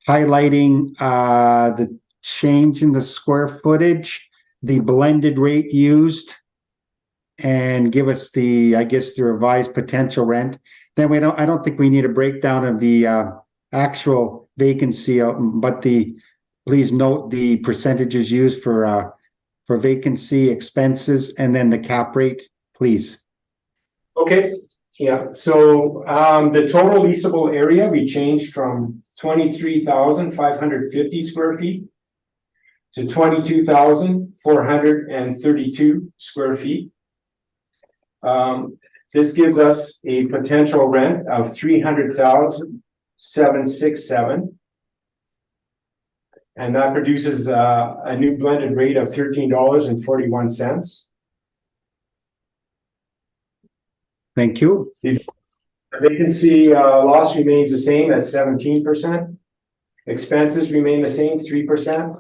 highlighting the change in the square footage, the blended rate used, and give us the revised potential rent? Then I don't think we need a breakdown of the actual vacancy, but please note the percentages used for vacancy, expenses, and then the cap rate, please. Okay. Yeah. So the total leasable area we changed from 23,550 square feet to 22,432 square feet. This gives us a potential rent of $300,767, and that produces a new blended rate of $13.41. Thank you. The vacancy loss remains the same at 17%. Expenses remain the same, 3%,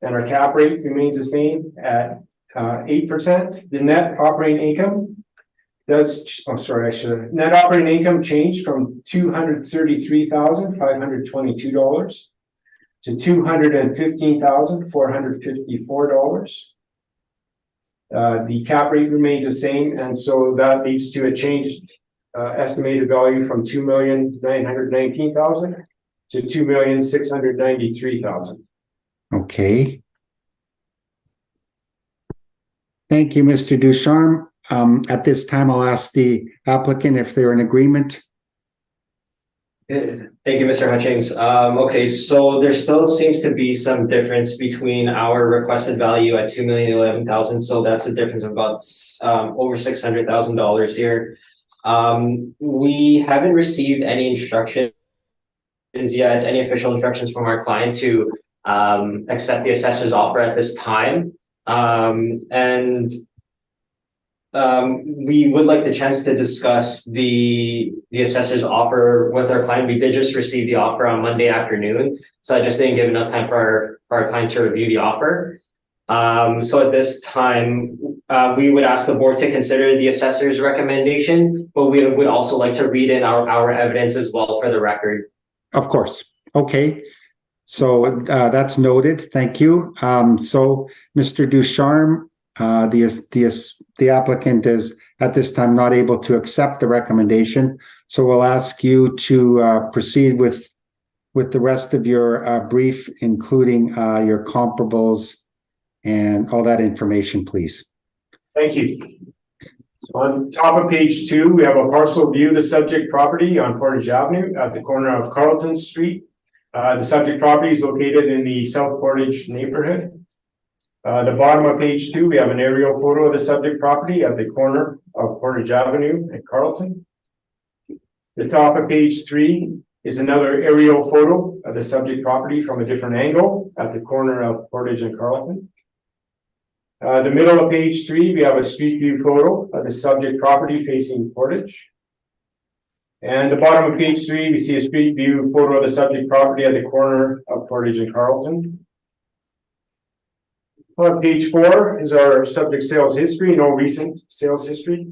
and our cap rate remains the same at 8%. The net operating income net operating income changed from $233,522 to $215,454. The cap rate remains the same, and so that leads to a changed estimated value from $2,919,000 to $2,693,000. Okay. Thank you, Mr. Ducharme. At this time, I'll ask the applicant if they're in agreement. Thank you, Mr. Hutchings. Okay, so there still seems to be some difference between our requested value at $2,011,000. So that's a difference of about over $600,000 here. We haven't received any instructions yet, any official instructions from our client to accept the assessor's offer at this time. We would like the chance to discuss the assessor's offer with our client. We did just receive the offer on Monday afternoon, so I just didn't give enough time for our client to review the offer. So at this time, we would ask the board to consider the assessor's recommendation, but we would also like to read in our evidence as well for the record. Of course. Okay. So that's noted. Thank you. So Mr. Ducharme, the applicant is at this time not able to accept the recommendation. So we'll ask you to proceed with the rest of your brief, including your comparables and all that information, please. Thank you. So on top of page 2, we have a parcel view of the subject property on Portage Avenue at the corner of Carleton Street. The subject property is located in the South Portage neighborhood. The bottom of page 2, we have an aerial photo of the subject property at the corner of Portage Avenue and Carleton. The top of page 3 is another aerial photo of the subject property from a different angle at the corner of Portage and Carleton. The middle of page 3, we have a street view photo of the subject property facing Portage. And the bottom of page 3, we see a street view photo of the subject property at the corner of Portage and Carleton. On page 4 is our subject sales history, no recent sales history.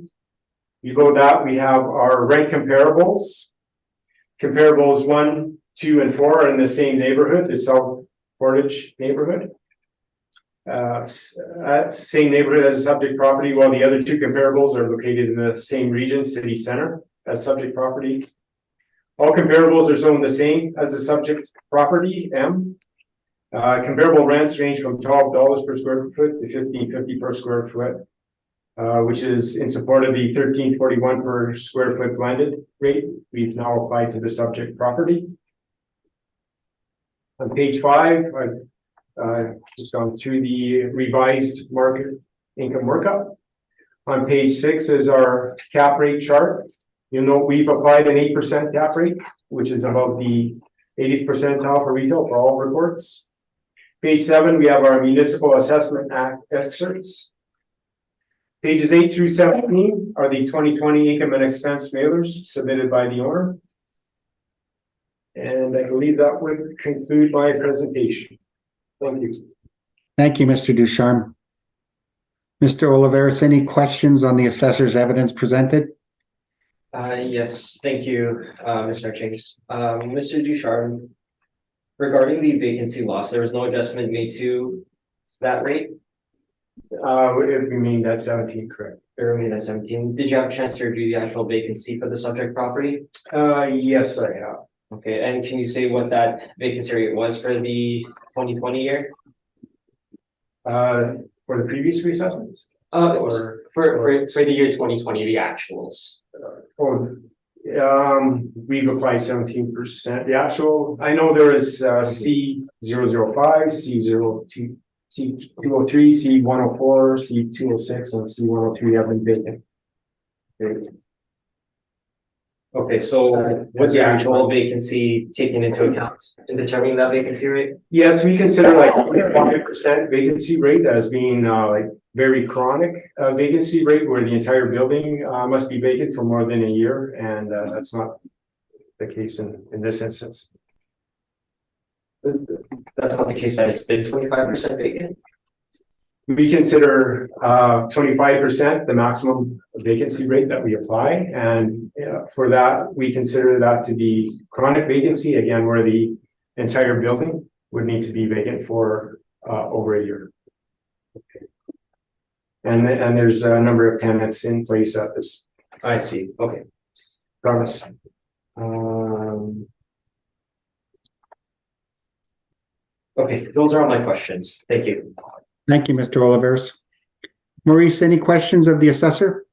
Below that, we have our rent comparables. Comparables 1, 2, and 4 are in the same neighborhood, the South Portage neighborhood. Same neighborhood as the subject property, while the other 2 comparables are located in the same region, city center, as subject property. All comparables are shown the same as the subject property, M. Comparable rents range from $12 per square foot to $15.50 per square foot, which is in support of the $13.41 per square foot blended rate we've now applied to the subject property. On page 5, I've just gone through the revised market income workup. On page 6 is our cap rate chart. You'll note we've applied an 8% cap rate, which is above the 80th percentile for retail for all reports. Page 7, we have our Municipal Assessment Act excerpts. Pages 8 through 17 are the 2020 income and expense mailers submitted by the owner. And I believe that would conclude my presentation. Thank you. Thank you, Mr. Ducharme. Mr. Oliveris, any questions on the assessor's evidence presented? Yes, thank you, Mr. Hutchings. Mr. Ducharme, regarding the vacancy loss, there was no adjustment made to that rate? It remained at 17, correct? It remained at 17. Did you have a chance to review the actual vacancy for the subject property? Yes, I have. Okay, and can you say what that vacancy rate was for the 2020 year? For the previous reassessment? For the year 2020, the actuals. We've applied 17%. The actual, I know there is C005, C02, C203, C104, C206, and C103 have been vacant. Okay, so was the actual vacancy taken into account in determining that vacancy rate? Yes, we consider like 5% vacancy rate as being like very chronic vacancy rate where the entire building must be vacant for more than a year, and that's not the case in this instance. That's not the case that it's been 25% vacant? we consider 25% the maximum vacancy rate that we apply. And for that, we consider that to be chronic vacancy, again, where the entire building would need to be vacant for over a year. Okay. And there's a number of tenants in place at this. I see, okay. Promise. Okay, those are all my questions. Thank you. Thank you, Mr. Oliveris. Maurice, any questions of the assessor?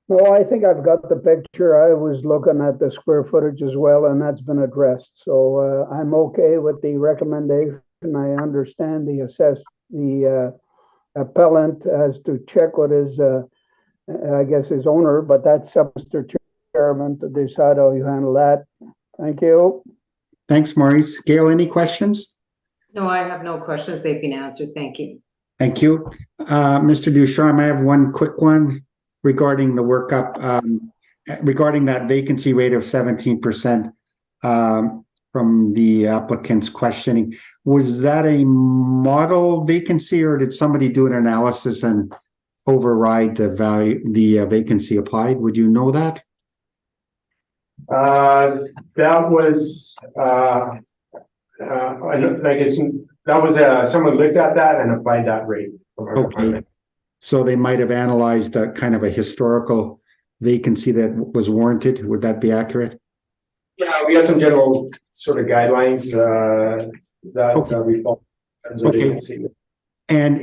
No, I think I've got the picture. I was looking at the square footage as well, and that's been addressed. So I'm okay with the recommendation. I understand the appellant has to check with his, I guess, his owner, but that's up to Mr. Chairman to decide how you handle that. Thank you. Thanks, Maurice. Gail, any questions? No, I have no questions. They've been answered. Thank you. Thank you. Mr. Ducharme, I have one quick one regarding the workup, regarding that vacancy rate of 17% from the applicant's questioning. Was that a model vacancy, or did somebody do an analysis and override the value, the vacancy applied? Would you know that? That was someone looked at that and applied that rate from our department. So they might have analyzed a kind of a historical vacancy that was warranted. Would that be accurate? Yeah, we have some general sort of guidelines that we follow. Okay. And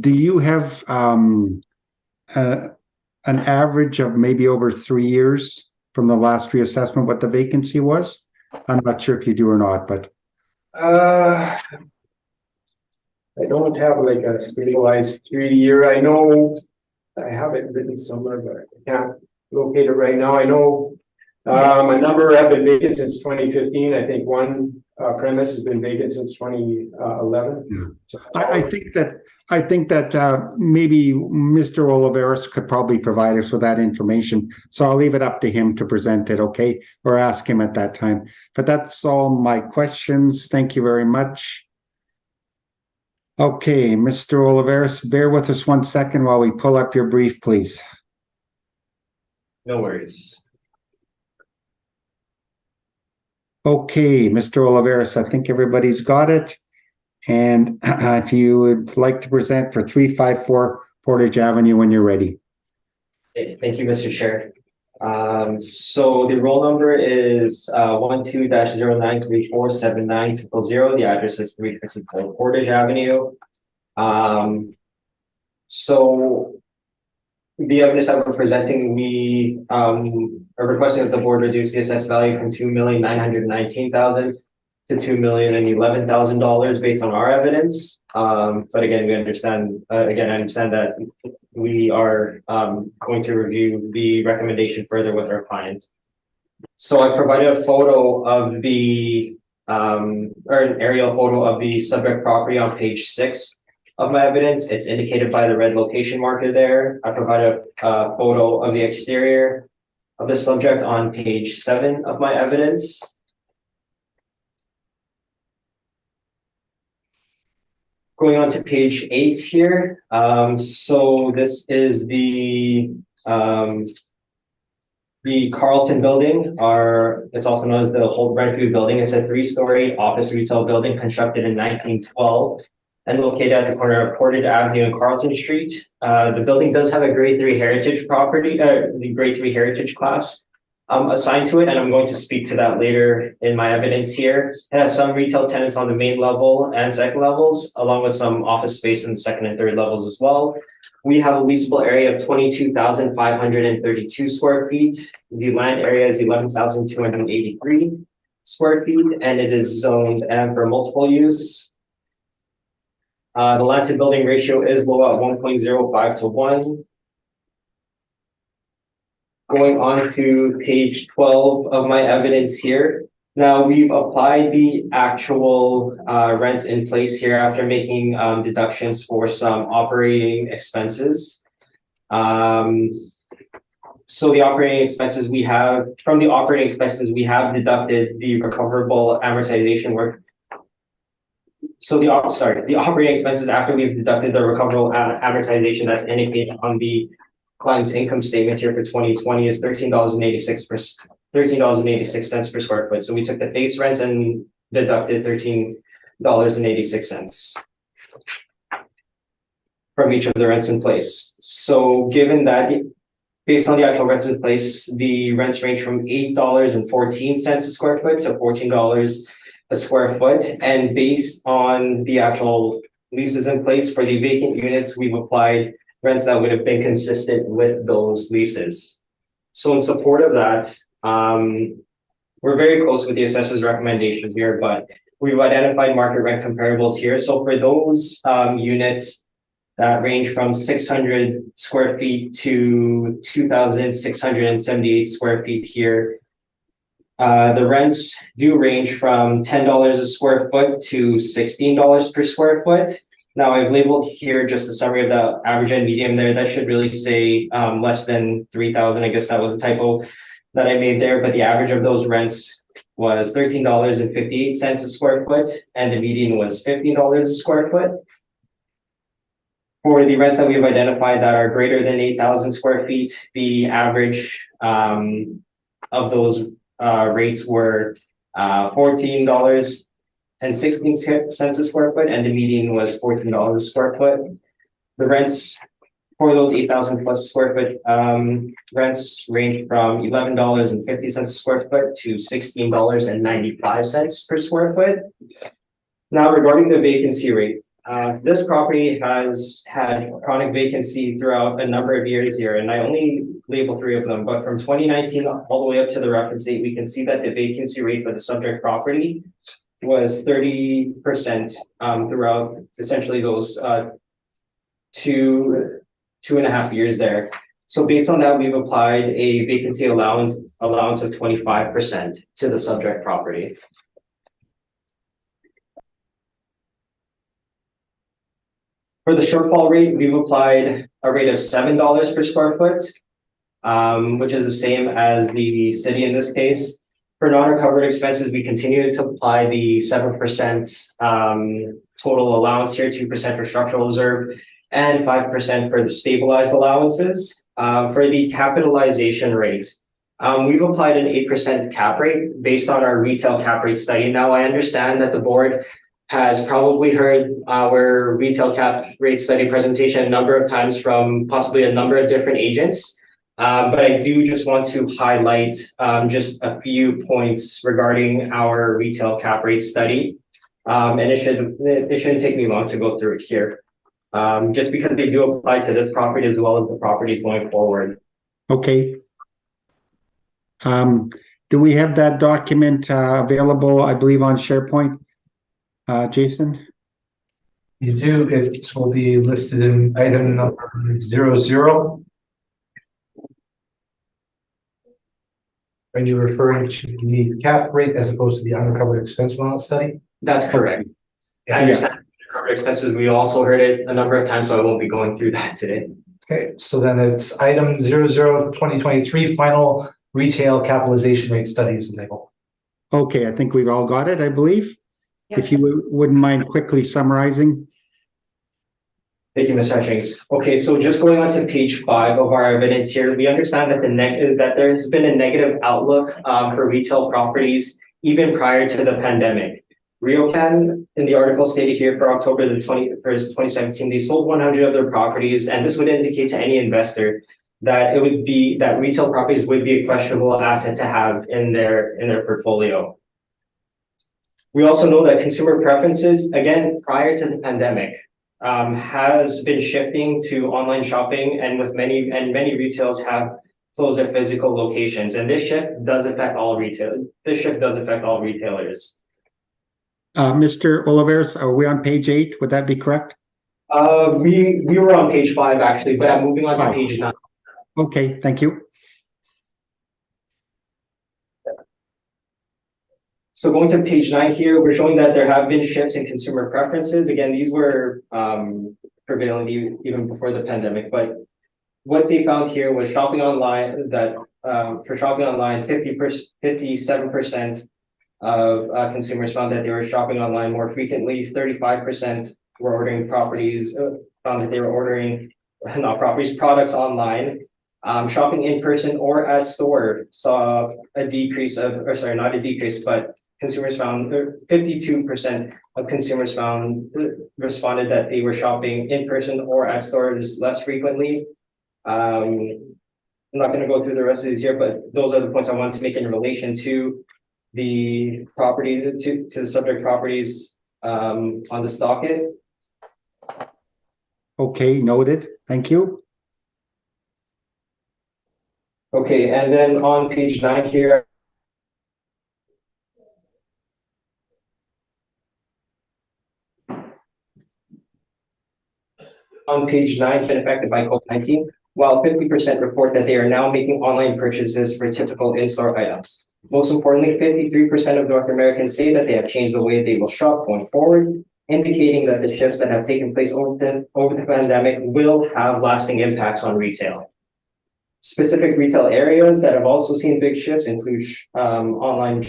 do you have an average of maybe over 3 years from the last reassessment what the vacancy was? I'm not sure if you do or not, but I don't have like a stabilized 3-year. I know I have it written somewhere, but I can't locate it right now. I know a number have been vacant since 2015. I think one premise has been vacant since 2011. Yeah. So, I think that maybe Mr. Oliveris could probably provide us with that information. So I'll leave it up to him to present it, okay? Or ask him at that time. But that's all my questions. Thank you very much. Okay, Mr. Oliveris, bear with us 1 second while we pull up your brief, please. No worries. Okay, Mr. Oliveris, I think everybody's got it. And if you would like to present for 354 Portage Avenue when you're ready. Thank you, Mr. Chair. So the roll number is 12-09347900. The address is 354 Portage Avenue. So the evidence that we're presenting, we are requesting that the board reduce the assessed value from $2,919,000 to $2,011,000 based on our evidence. But again, we understand. I understand that we are going to review the recommendation further with our client. So I provided a photo of the or an aerial photo of the subject property on page 6 of my evidence. It's indicated by the red location marker there. I provided a photo of the exterior of the subject on page 7 of my evidence. Going on to page 8 here. So this is the Carlton building, it's also known as the Holt Renfrew building. It's a 3-story office retail building constructed in 1912 and located at the corner of Portage Avenue and Carlton Street. The building does have a grade 3 heritage property, the grade 3 heritage class assigned to it, and I'm going to speak to that later in my evidence here. It has some retail tenants on the main level and second levels, along with some office space in the second and third levels as well. We have a leasable area of 22,532 square feet. The land area is 11,283 square feet, and it is zoned M for multiple use. The land to building ratio is low at 1.05 to 1. Going on to page 12 of my evidence here. Now we've applied the actual rents in place here after making deductions for some operating expenses. So the operating expenses we have, from the operating expenses, we have deducted the recoverable amortization work. the operating expenses after we've deducted the recoverable amortization that's indicated on the client's income statement here for 2020 is $13.86 per square foot. So we took the base rents and deducted $13.86 from each of the rents in place. So given that, based on the actual rents in place, the rents range from $8.14 a square foot to $14 a square foot. And based on the actual leases in place for the vacant units, we've applied rents that would have been consistent with those leases. So in support of that, we're very close with the assessor's recommendation here, but we've identified market rent comparables here. So for those units that range from 600 square feet to 2,678 square feet here, the rents do range from $10 a square foot to $16 per square foot. Now I've labeled here just a summary of the average and median there. That should really say less than 3,000. I guess that was a typo that I made there, but the average of those rents was $13.58 a square foot, and the median was $15 a square foot. For the rents that we've identified that are greater than 8,000 square feet, the average of those rates were $14.16 a square foot, and the median was $14 a square foot. The rents for those 8,000 plus square foot rents range from $11.50 a square foot to $16.95 per square foot. Now, regarding the vacancy rate, this property has had chronic vacancy throughout a number of years here, and I only label 3 of them, but from 2019 all the way up to the reference date, we can see that the vacancy rate for the subject property was 30% throughout essentially those 2.5 years there. So based on that, we've applied a vacancy allowance of 25% to the subject property. For the shortfall rate, we've applied a rate of $7 per square foot, which is the same as the city in this case. For non-recovered expenses, we continue to apply the 7% total allowance here, 2% for structural reserve, and 5% for the stabilized allowances. For the capitalization rate, we've applied an 8% cap rate based on our retail cap rate study. Now, I understand that the board has probably heard our retail cap rate study presentation a number of times from possibly a number of different agents. But I do just want to highlight just a few points regarding our retail cap rate study. And it shouldn't take me long to go through it here. Just because they do apply to this property as well as the properties going forward. Okay. Do we have that document available, I believe, on SharePoint? Jason? You do. It will be listed in item number 00. Are you referring to the cap rate as opposed to the unrecovered expense allowance study? That's correct. I understand unrecovered expenses. We also heard it a number of times, so I won't be going through that today. Okay, so then it's item 00-2023 final retail capitalization rate study is the label. Okay, I think we've all got it, I believe. Yes. If you wouldn't mind quickly summarizing. Thank you, Mr. Hutchings. Okay, so just going on to page 5 of our evidence here, we understand that that there's been a negative outlook for retail properties even prior to the pandemic. RioCan, in the article stated here for October the 21st, 2017, they sold 100 of their properties, and this would indicate to any investor that that retail properties would be a questionable asset to have in their portfolio. We also know that consumer preferences, again, prior to the pandemic, has been shifting to online shopping, and many retailers have closed their physical locations, and this shift does affect all retailers. Mr. Oliveros, are we on page 8? Would that be correct? We were on page 5 actually, but I'm moving on to page 9. Okay, thank you. So going to page 9 here, we're showing that there have been shifts in consumer preferences. Again, these were prevalent even before the pandemic, but what they found here was shopping online, that for shopping online, 57% of consumers found that they were shopping online more frequently. 35% were ordering found that they were ordering products online. Shopping in person or at store saw a decrease not a decrease, but consumers found 52% of consumers responded that they were shopping in person or at stores less frequently. I'm not going to go through the rest of these here, but those are the points I wanted to make in relation to the property, to the subject properties on the docket. Okay, noted. Thank you. Okay, and then on page 9 here, been affected by COVID-19, while 50% report that they are now making online purchases for typical in-store items. Most importantly, 53% of North Americans say that they have changed the way they will shop going forward, indicating that the shifts that have taken place over the pandemic will have lasting impacts on retail. Specific retail areas that have also seen big shifts include online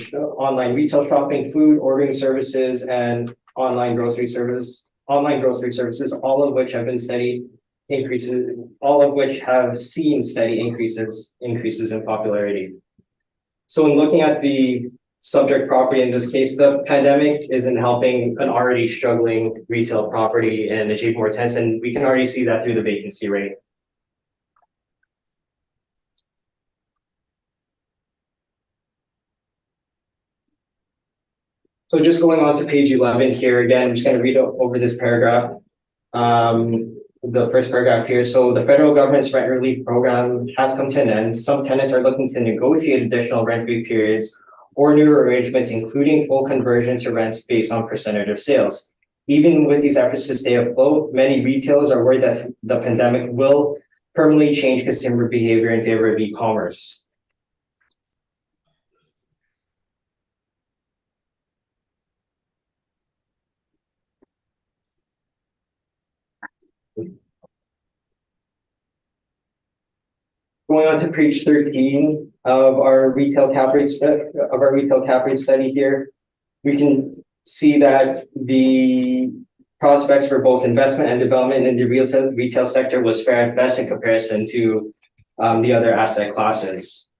retail shopping, food ordering services, and online grocery services, all of which have been steady increases, all of which have seen steady increases in popularity. So in looking at the subject property in this case, the pandemic isn't helping an already struggling retail property and achieve more tenants, and we can already see that through the vacancy rate. So just going on to page 11 here, again, I'm just going to read over this paragraph. The first paragraph here. So the federal government's rent relief program has come to an end. Some tenants are looking to negotiate additional rent-free periods or new arrangements, including full conversion to rents based on percentage of sales. Even with these efforts to stay afloat, many retailers are worried that the pandemic will permanently change consumer behavior in favor of e-commerce. Going on to page 13 of our retail cap rate study here, we can see that the prospects for both investment and development in the retail sector was fair at best in comparison to the other asset classes.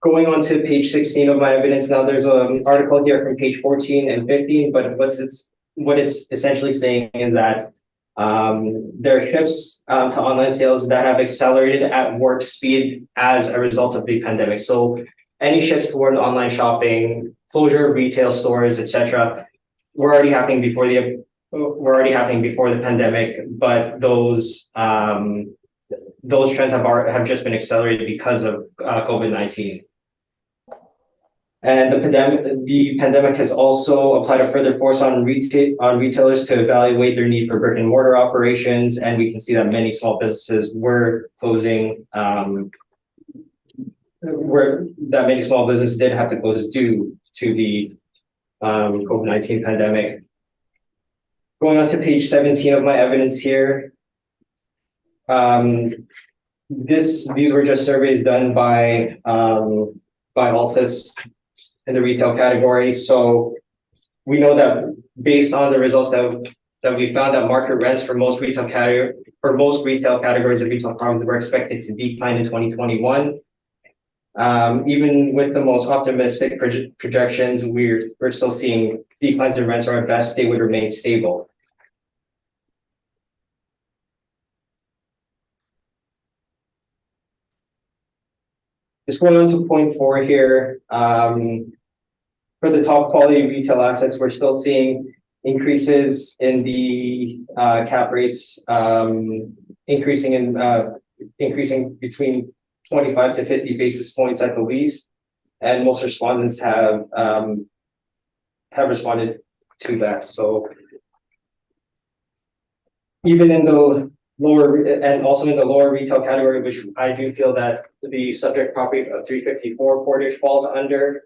Going on to page 16 of my evidence, now there's an article here from page 14 and 15, but what it's essentially saying is that there are shifts to online sales that have accelerated at warp speed as a result of the pandemic. So any shifts toward online shopping, closure of retail stores, etc., were already happening before the pandemic, but those trends have just been accelerated because of COVID-19. And the pandemic has also applied a further force on retailers to evaluate their need for brick and mortar operations, and we can see that many small businesses were closing. Many small businesses did have to close due to the COVID-19 pandemic. Going on to page 17 of my evidence here. These were just surveys done by Altus in the retail category. So we know that based on the results that we found, that market rents for most retail categories of retail properties were expected to decline in 2021. Even with the most optimistic projections, we're still seeing declines in rents, or at best they would remain stable. Just going on to point 4 here, for the top quality retail assets, we're still seeing increases in the cap rates, increasing between 25 to 50 basis points at the least, and most respondents have responded to that. So even in the lower retail category, which I do feel that the subject property of 354 Portage falls under.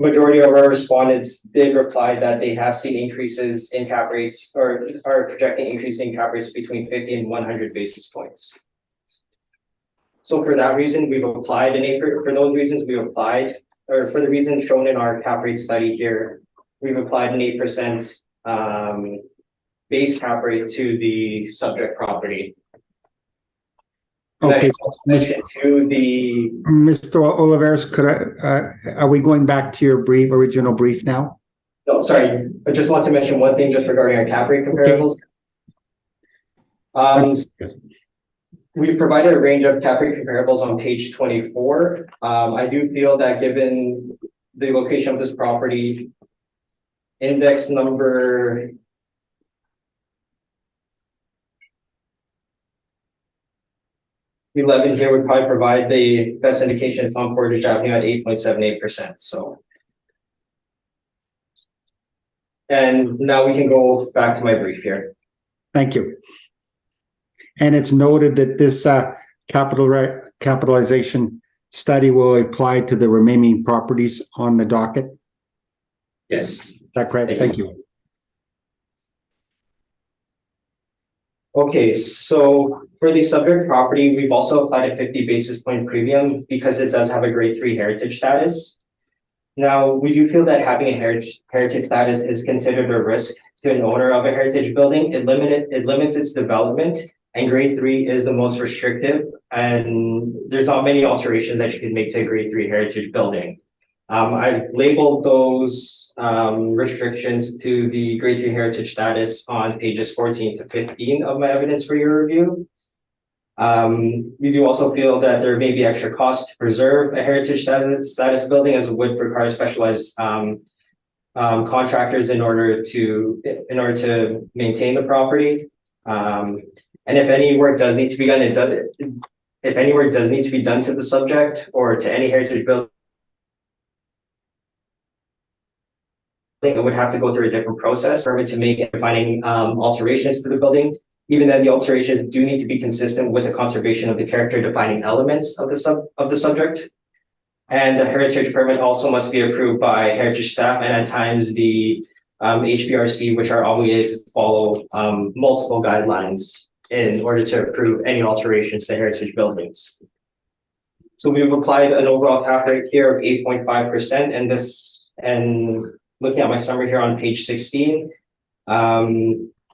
majority of our respondents did reply that they have seen increases in cap rates or are projecting increasing cap rates between 50 and 100 basis points. So for that reason, we've applied for those reasons we've applied, or for the reasons shown in our cap rate study here, we've applied an 8% base cap rate to the subject property. And I Okay, should also mention to the Mr. Oliveris, are we going back to your original brief now? Oh, sorry. I just want to mention one thing just regarding our cap rate comparables. We've provided a range of cap rate comparables on page 24. I do feel that given the location of this property, index number 11 here would probably provide the best indication. It's on Portage Avenue at 8.78%. So, and now we can go back to my brief here. Thank you. And it's noted that this capitalization study will apply to the remaining properties on the docket. Yes. Is that correct? Thank you. Okay, so for the subject property, we've also applied a 50 basis point premium because it does have a grade 3 heritage status. Now, we do feel that having a heritage status is considered a risk to an owner of a heritage building. It limits its development, and grade 3 is the most restrictive, and there's not many alterations that you can make to a grade 3 heritage building. I labeled those restrictions to the grade 3 heritage status on pages 14 to 15 of my evidence for your review. We do also feel that there may be extra costs to preserve a heritage status building, as it would require specialized contractors in order to maintain the property. And if any work does need to be done, if any work does need to be done to the subject or to any heritage building, it would have to go through a different process for it to make defining alterations to the building. Even then, the alterations do need to be consistent with the conservation of the character defining elements of the subject. And the heritage permit also must be approved by heritage staff and at times the HBRC, which are obligated to follow multiple guidelines in order to approve any alterations to heritage buildings. So we've applied an overall cap rate here of 8.5%, and looking at my summary here on page 16,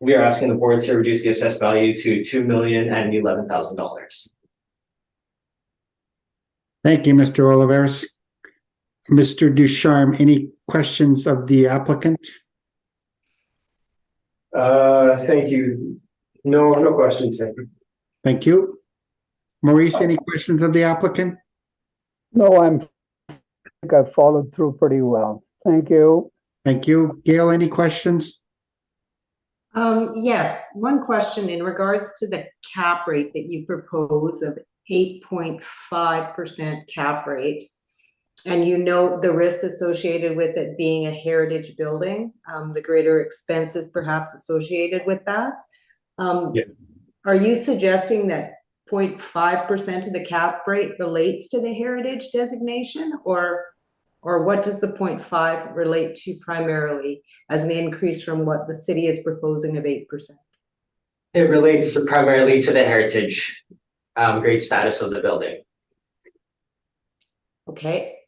we are asking the board to reduce the assessed value to $2,011,000. Thank you, Mr. Oliveris. Mr. Ducharme, any questions of the applicant? Thank you. No questions. Thank you. Thank you. Maurice, any questions of the applicant? No, I think I've followed through pretty well. Thank you. Thank you. Gail, any questions? Yes, one question in regards to the cap rate that you propose of 8.5% cap rate. And you note the risks associated with it being a heritage building, the greater expenses perhaps associated with that. Yeah. Are you suggesting that 0.5% of the cap rate relates to the heritage designation, or what does the 0.5 relate to primarily as an increase from what the city is proposing of 8%? It relates primarily to the heritage grade status of the building. Okay.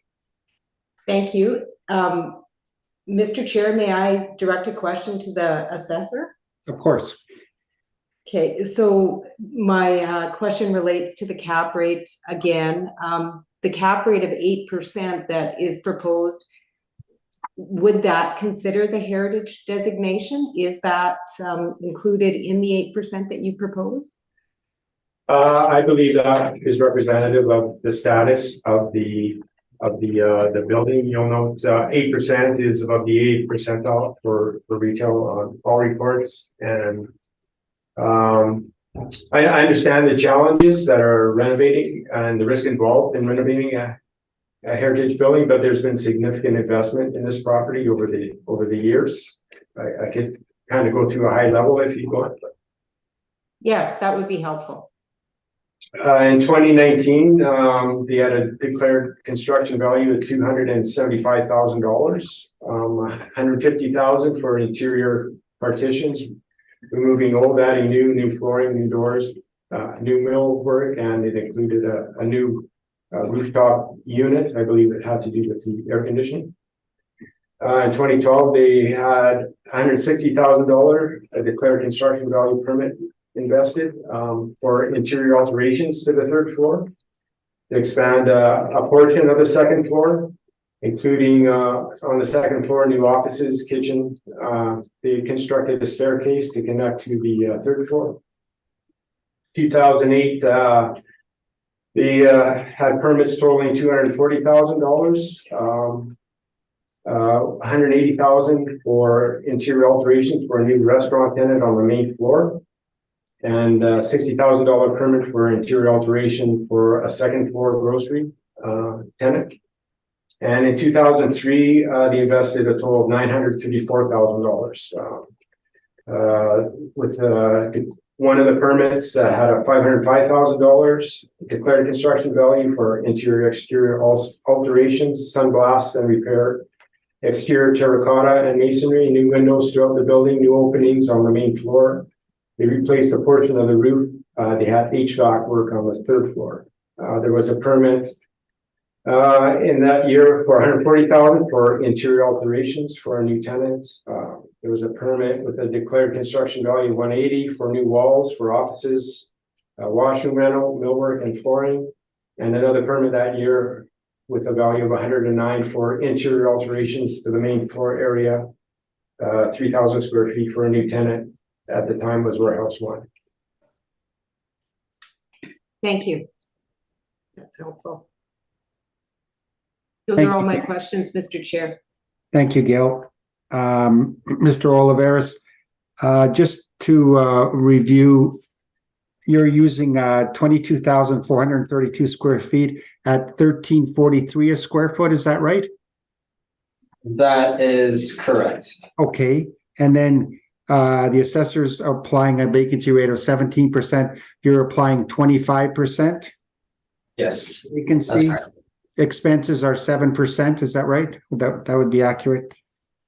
Thank you. Mr. Chair, may I direct a question to the assessor? Of course. Okay, so my question relates to the cap rate again. The cap rate of 8% that is proposed, would that consider the heritage designation? Is that included in the 8% that you propose? I believe that is representative of the status of the building. You'll note 8% is above the 80th percentile for retail on all reports, and I understand the challenges that are renovating and the risk involved in renovating a heritage building, but there's been significant investment in this property over the years. I could kind of go through a high level if you want. Yes, that would be helpful. In 2019, they had a declared construction value of $275,000, $150,000 for interior partitions, removing old, adding new flooring, new doors, new mill work, and it included a new rooftop unit. I believe it had to do with the air conditioning. In 2012, they had $160,000 a declared construction value permit invested for interior alterations to the third floor to expand a portion of the second floor, including on the second floor, new offices, kitchen. They constructed a staircase to connect to the third floor. 2008, they had permits totaling $240,000, $180,000 for interior alterations for a new restaurant tenant on the main floor, and $60,000 permit for interior alteration for a second floor grocery tenant. And in 2003, they invested a total of $934,000 with one of the permits had a $505,000 declared construction value for interior exterior alterations, sunblast and repair, exterior terracotta and masonry, new windows throughout the building, new openings on the main floor. They replaced a portion of the roof. They had HVAC work on the third floor. There was a permit in that year for $140,000 for interior alterations for a new tenant. There was a permit with a declared construction value of $180,000 for new walls for offices, washroom rental, millwork, and flooring, and another permit that year with a value of $109,000 for interior alterations to the main floor area, 3,000 square feet for a new tenant. At the time was Warehouse One. Thank you. That's helpful. Those Thank are all you. my questions, Mr. Chair. Thank you, Gail. Mr. Oliveris, just to review, you're using 22,432 square feet at $13.43 a square foot. Is that right? That is correct. Okay. And then the assessors are applying a vacancy rate of 17%. You're applying 25%. Yes, You can that's see correct. expenses are 7%. Is that right? That would be accurate.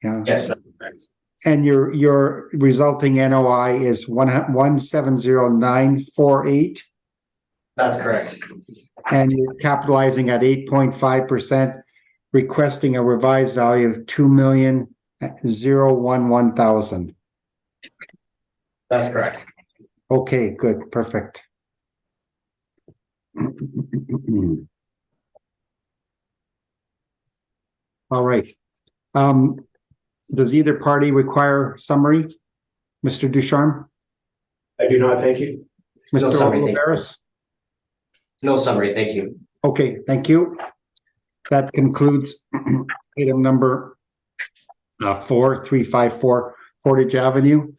Yeah. Yes, that's correct. And your resulting NOI is 170,948, That's correct. and you're capitalizing at 8.5%, requesting a revised value of $2,011,000. That's correct. Okay, good, perfect. All right. Does either party require summary? Mr. Ducharme? I do not, thank you. Mr. summary, thank you. Oliveris? No summary, thank you. Okay, thank you. That concludes item number 4354 Portage Avenue.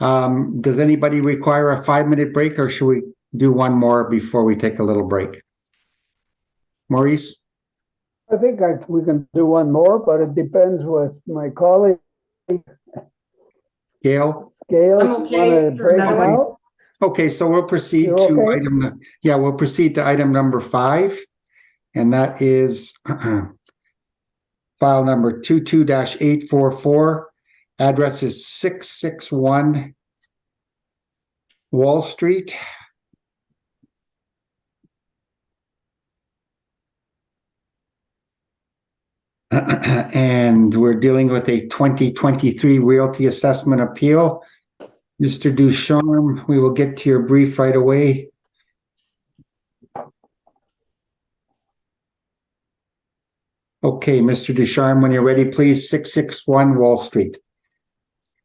Does anybody require a 5-minute break, or should we do one more before we take a little break? Maurice? I think we can do one more, but it depends with my colleague, Gail? Gail. I'm You okay wanna for break another now? one. Okay, so we'll proceed You're to okay? we'll proceed to item number 5, and that is file number 22-844. Address is 661 Wall Street. And we're dealing with a 2023 Realty Assessment Appeal. Mr. Ducharme, we will get to your brief right away. Okay, Mr. Ducharme, when you're ready, please, 661 Wall Street.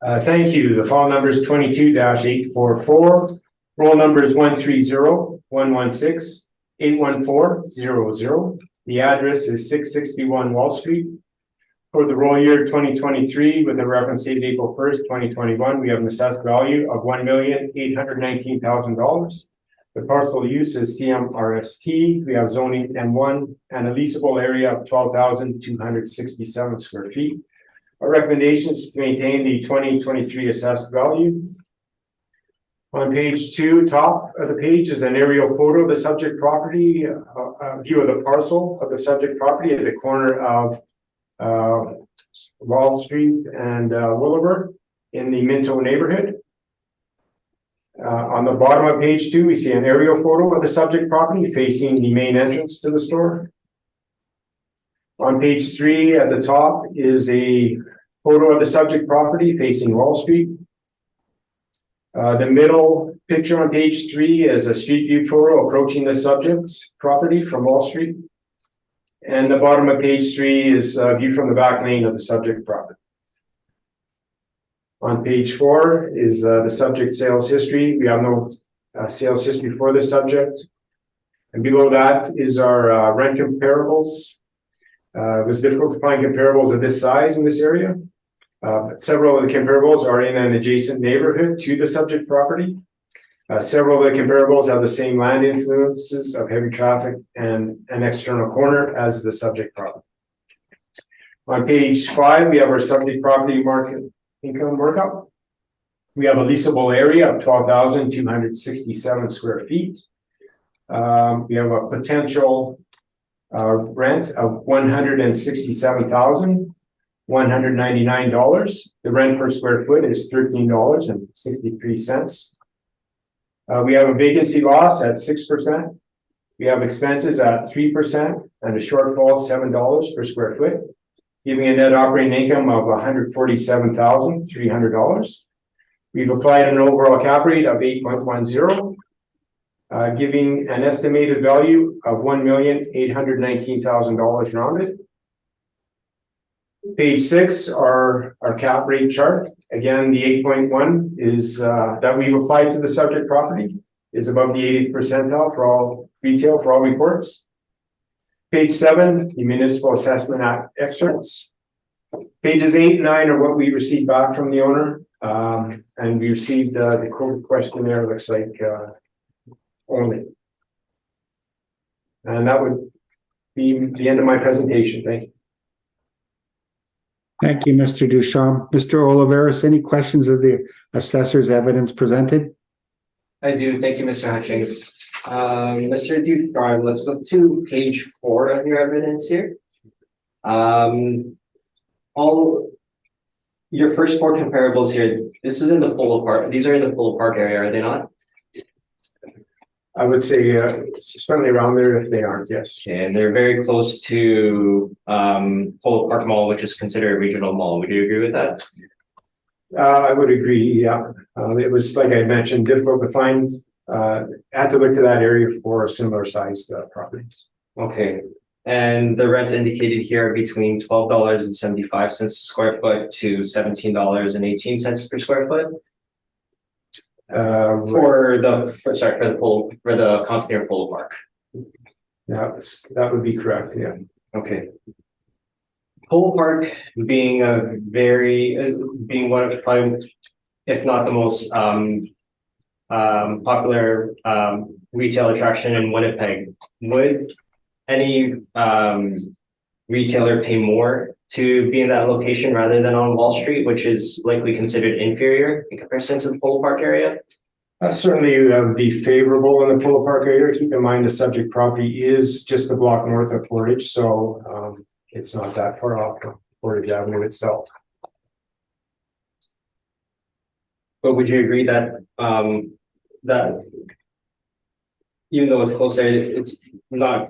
Thank you. The file number is 22-844. Roll number is 130-116-814-00. The address is 661 Wall Street. For the roll year 2023, with a reference date April 1st, 2021, we have an assessed value of $1,819,000. The parcel use is CMRST. We have zoning M1 and a leasable area of 12,267 square feet. Our recommendation is to maintain the 2023 assessed value. On page 2, top of the page is an aerial photo of the subject property, a view of the parcel of the subject property at the corner of Wall Street and Williver in the Minto neighborhood. On the bottom of page 2, we see an aerial photo of the subject property facing the main entrance to the store. On page 3 at the top is a photo of the subject property facing Wall Street. The middle picture on page 3 is a street view photo approaching the subject property from Wall Street. And the bottom of page 3 is a view from the back lane of the subject property. On page 4 is the subject sales history. We have no sales history for the subject. And below that is our rent comparables. It was difficult to find comparables of this size in this area. But several of the comparables are in an adjacent neighborhood to the subject property. Several of the comparables have the same land influences of heavy traffic and an external corner as the subject property. On page 5, we have our subject property market income workup. We have a leasable area of 12,267 square feet. We have a potential rent of $167,199. The rent per square foot is $13.63. We have a vacancy loss at 6%. We have expenses at 3% and a shortfall of $7 per square foot, giving a net operating income of $147,300. We've applied an overall cap rate of 8.10, giving an estimated value of $1,819,000 rounded. Page 6 are our cap rate chart. Again, the 8.1 is that we've applied to the subject property is above the 80th percentile for all retail, for all reports. Page 7, the Municipal Assessment Act excerpts. Pages 8 and 9 are what we received back from the owner. And we received the code questionnaire, looks like only. And that would be the end of my presentation. Thank you. Thank you, Mr. Duchamp. Mr. Oliveris, any questions of the assessor's evidence presented? I do. Thank you, Mr. Hutchings. Mr. Ducharme, let's go to page 4 of your evidence here. All your first 4 comparables here, this is in the Polo Park. These are in the Polo Park area, are they not? I would say certainly around there if they aren't, yes. Okay, and they're very close to Polo Park Mall, which is considered a regional mall. Would you agree with that? I would agree, yeah. It was, like I mentioned, difficult to find. Had to look to that area for similar sized properties. Okay, and the rents indicated here are between $12.75 a square foot to $17.18 per square foot. For the Continental Polo Park. Yeah, that would be correct. Yeah. Okay. Polo Park being being one of probably, if not the most popular retail attraction in Winnipeg, would any retailer pay more to be in that location rather than on Wall Street, which is likely considered inferior in comparison to the Polo Park area? Certainly that would be favorable in the Polo Park area. Keep in mind the subject property is just a block north of Portage, so it's not that far off from Portage Avenue itself. But would you agree that that even though it's closer, it's not,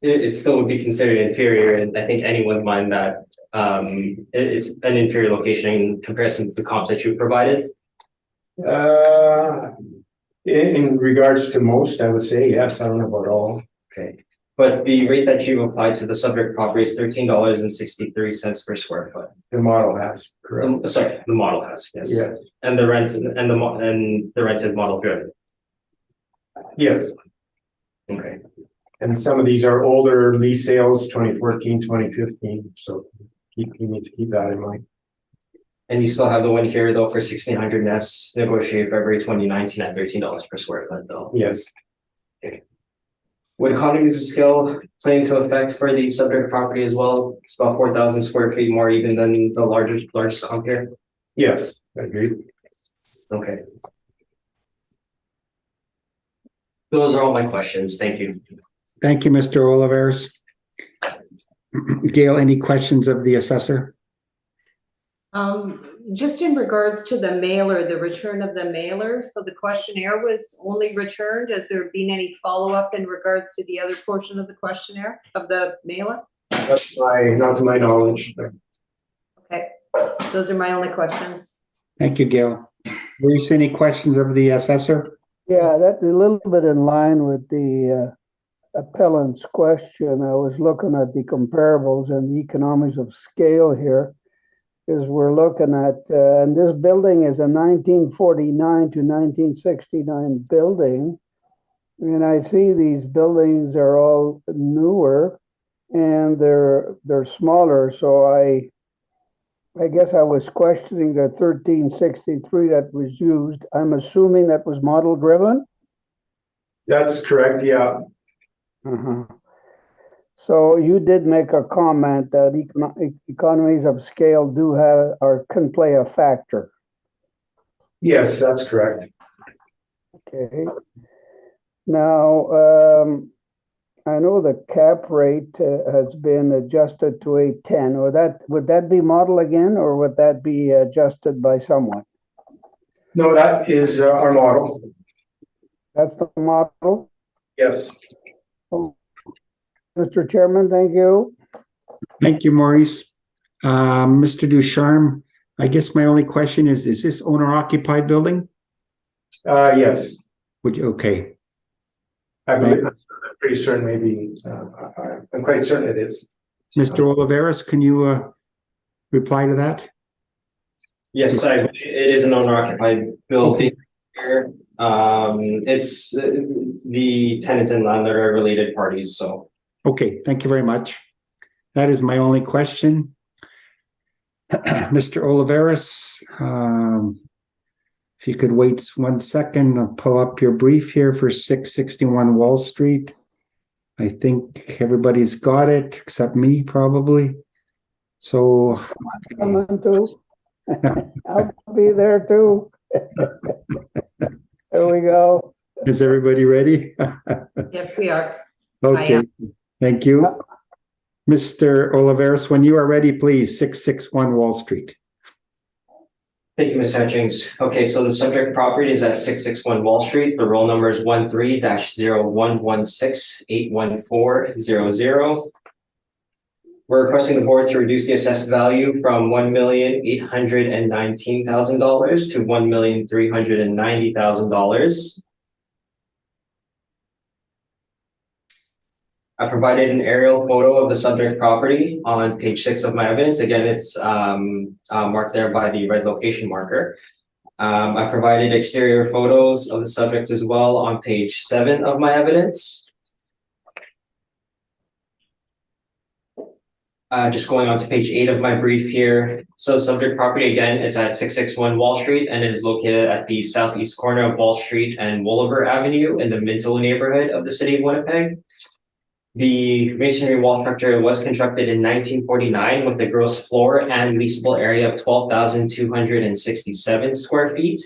it still would be considered inferior, and I think anyone's mind that it's an inferior location in comparison to the comps that you provided? In regards to most, I would say yes. I don't know about all. Okay, but the rate that you applied to the subject property is $13.63 per square foot. The model has, correct. Sorry, the model has, yes. Yes. And the rent and the rent is model driven. Yes. Okay. And some of these are older lease sales, 2014, 2015. So you need to keep that in mind. And you still have the one here though for 1600 Nest negotiated February 2019 at $13 per square foot though. Yes. Okay. Would economies of scale play into effect for the subject property as well? It's about 4,000 square feet more even than the largest comp here. Yes, I agree. Okay. Those are all my questions. Thank you. Thank you, Mr. Oliveris. Gail, any questions of the assessor? Just in regards to the mailer, the return of the mailer, so the questionnaire was only returned. Has there been any follow-up in regards to the other portion of the questionnaire of the mailer? Not to my knowledge. Okay, those are my only questions. Thank you, Gail. Bruce, any questions of the assessor? Yeah, that's a little bit in line with the appellant's question. I was looking at the comparables and the economies of scale here. Because we're looking at, and this building is a 1949 to 1969 building. And I see these buildings are all newer and they're smaller. So I guess I was questioning the 1363 that was used. I'm assuming that was model driven. That's correct, yeah. Uh-huh. So you did make a comment that economies of scale do have or can play a factor. Yes, that's correct. Okay. Now, I know the cap rate has been adjusted to 810. Would that be model again, or would that be adjusted by someone? No, that is our model. That's the model? Yes. Oh. Mr. Chairman, thank you. Thank you, Maurice. Mr. Ducharme, I guess my only question is this owner-occupied building? Yes. Would you, okay. I believe, I'm pretty certain, maybe, I'm quite certain it is. Mr. Oliveris, can you reply to that? Yes, it is an owner-occupied building here. It's the tenants and landlord are related parties, so. Okay, thank you very much. That is my only question. Mr. Oliveris, if you could wait 1 second, I'll pull up your brief here for 661 Wall Street. I think everybody's got it except me, probably. So Coming too. I'll be there too. There we go. is everybody ready? Yes, we are. Okay, thank you. Mr. Oliveris, when you are ready, please, 661 Wall Street. Thank you, Ms. Hutchings. Okay, so the subject property is at 661 Wall Street. The roll number is 13-0116814000. We're requesting the board to reduce the assessed value from $1,819,000 to $1,390,000. I provided an aerial photo of the subject property on page 6 of my evidence. Again, it's marked there by the red location marker. I provided exterior photos of the subject as well on page 7 of my evidence. Just going on to page 8 of my brief here. So subject property, again, it's at 661 Wall Street and is located at the southeast corner of Wall Street and Wolliver Avenue in the Minto neighborhood of the city of Winnipeg. The masonry wall structure was constructed in 1949 with a gross floor and leasable area of 12,267 square feet.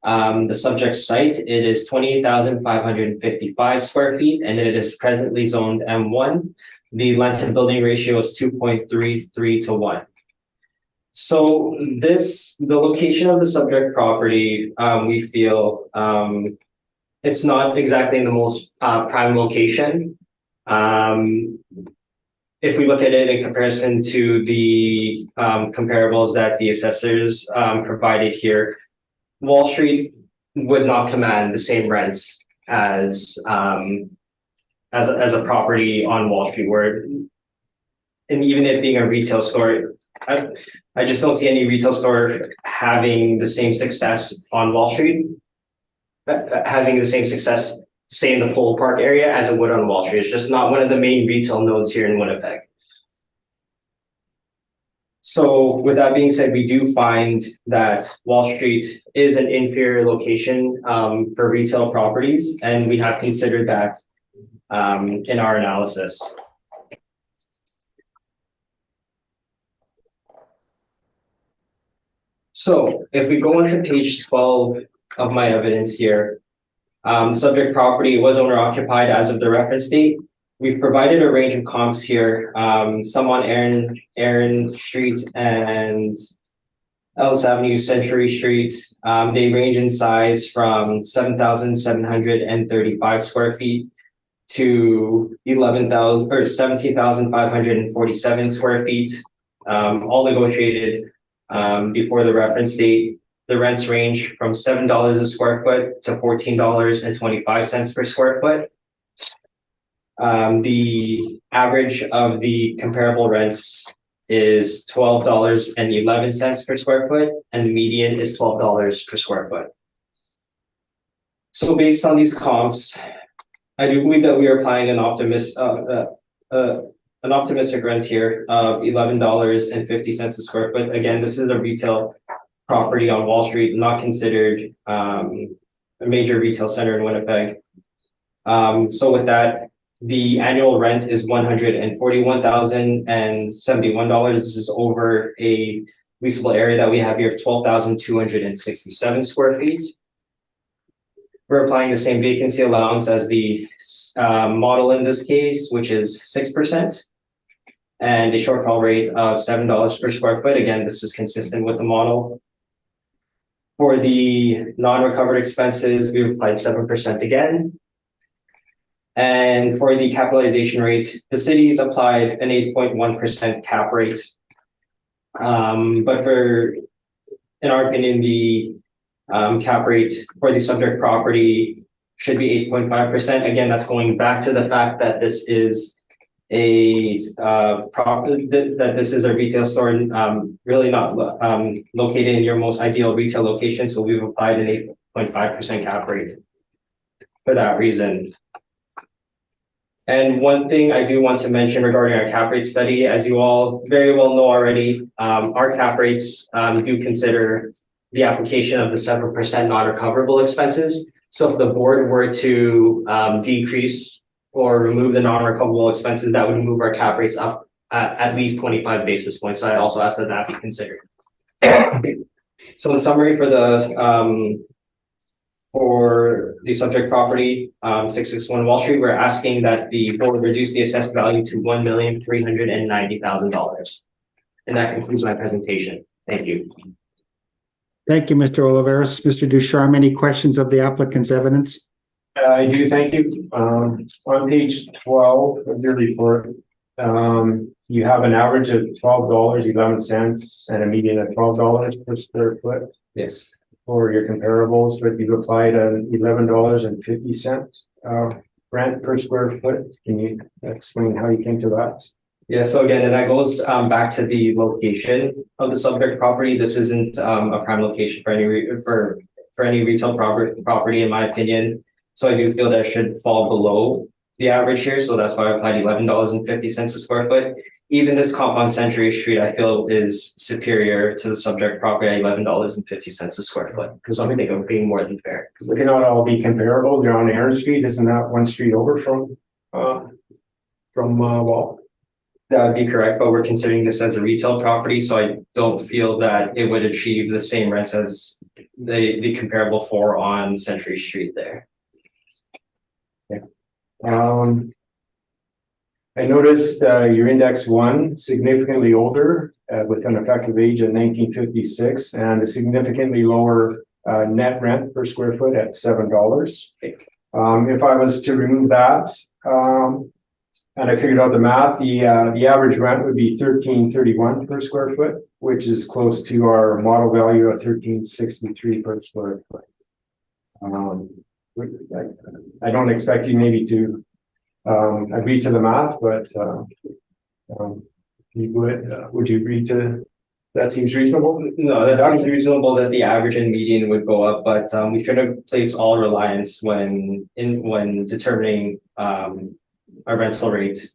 The subject site, it is 28,555 square feet and it is presently zoned M1. The land to building ratio is 2.33 to 1. So the location of the subject property, we feel it's not exactly in the most prime location. If we look at it in comparison to the comparables that the assessors provided here, Wall Street would not command the same rents as a property on Wall Street, where, and even it being a retail store, I just don't see any retail store having the same success on Wall Street, having the same success, say, in the Polo Park area as it would on Wall Street. It's just not one of the main retail nodes here in Winnipeg. So with that being said, we do find that Wall Street is an inferior location for retail properties, and we have considered that in our analysis. So if we go into page 12 of my evidence here, The subject property was owner occupied as of the reference date. We've provided a range of comps here, some on Aaron Street and Ellis Avenue, Century Street. They range in size from 7,735 square feet to 11,000 or 17,547 square feet, all negotiated before the reference date. The rents range from $7 a square foot to $14.25 per square foot. The average of the comparable rents is $12.11 per square foot, and the median is $12 per square foot. So based on these comps, I do believe that we are applying an optimistic rent here of $11.50 a square foot. Again, this is a retail property on Wall Street, not considered a major retail center in Winnipeg. So with that, the annual rent is $141,071. This is over a leasable area that we have here of 12,267 square feet. We're applying the same vacancy allowance as the model in this case, which is 6%, and a shortfall rate of $7 per square foot. Again, this is consistent with the model. For the non-recovered expenses, we've applied 7% again. And for the capitalization rate, the city's applied an 8.1% cap rate. But in our opinion, the cap rate for the subject property should be 8.5%. Again, that's going back to the fact that this is a that this is a retail store, really not located in your most ideal retail location. So we've applied an 8.5% cap rate for that reason. And one thing I do want to mention regarding our cap rate study, as you all very well know already, our cap rates do consider the application of the 7% non-recoverable expenses. So if the board were to decrease or remove the non-recoverable expenses, that would move our cap rates up at least 25 basis points. So I also ask that that be considered. So in summary, for the subject property, 661 Wall Street, we're asking that the board reduce the assessed value to $1,390,000. And that concludes my presentation. Thank you. Thank you, Mr. Oliveros. Mr. Ducharme, any questions of the applicant's evidence? I do, thank you. On page 12 of your report, you have an average of $12.11 and a median of $12 per square foot. Yes. For your comparables, but you've applied an $11.50 rent per square foot. Can you explain how you came to that? Yeah, so again, and that goes back to the location of the subject property. This isn't a prime location for any retail property, in my opinion. So I do feel that it should fall below the average here. So that's why I applied $11.50 a square foot. Even this comp on Century Street, I feel is superior to the subject property at $11.50 a square foot, because I think I'm being more than fair. Because looking at all the comparables, you're on Aaron Street. Isn't that one street over from Wall? That would be correct, but we're considering this as a retail property, so I don't feel that it would achieve the same rents as the comparable four on Century Street there. Yeah. I noticed your index 1 significantly older with an effective age of 1956 and a significantly lower net rent per square foot at $7. If I was to remove that, and I figured out the math, the average rent would be $13.31 per square foot, which is close to our model value of $13.63 per square foot. I don't expect you maybe to agree to the math, but you would you agree to that? Seems reasonable? No, that seems reasonable that the average and median would go up, but we shouldn't place all reliance when determining a rental rate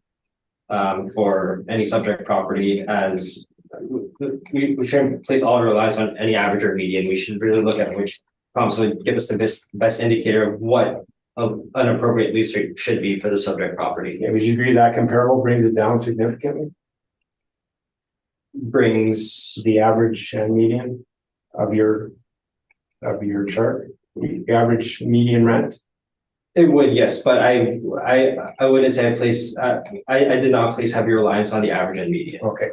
for any subject property, as we shouldn't place all reliance on any average or median. We should really look at which comps would give us the best indicator of what an appropriate lease rate should be for the subject property. Yeah, would you agree that comparable brings it down significantly? Brings the average and median of your chart, the average median rent It would, yes, but I wouldn't say I did not place heavy reliance on the average and median. Okay.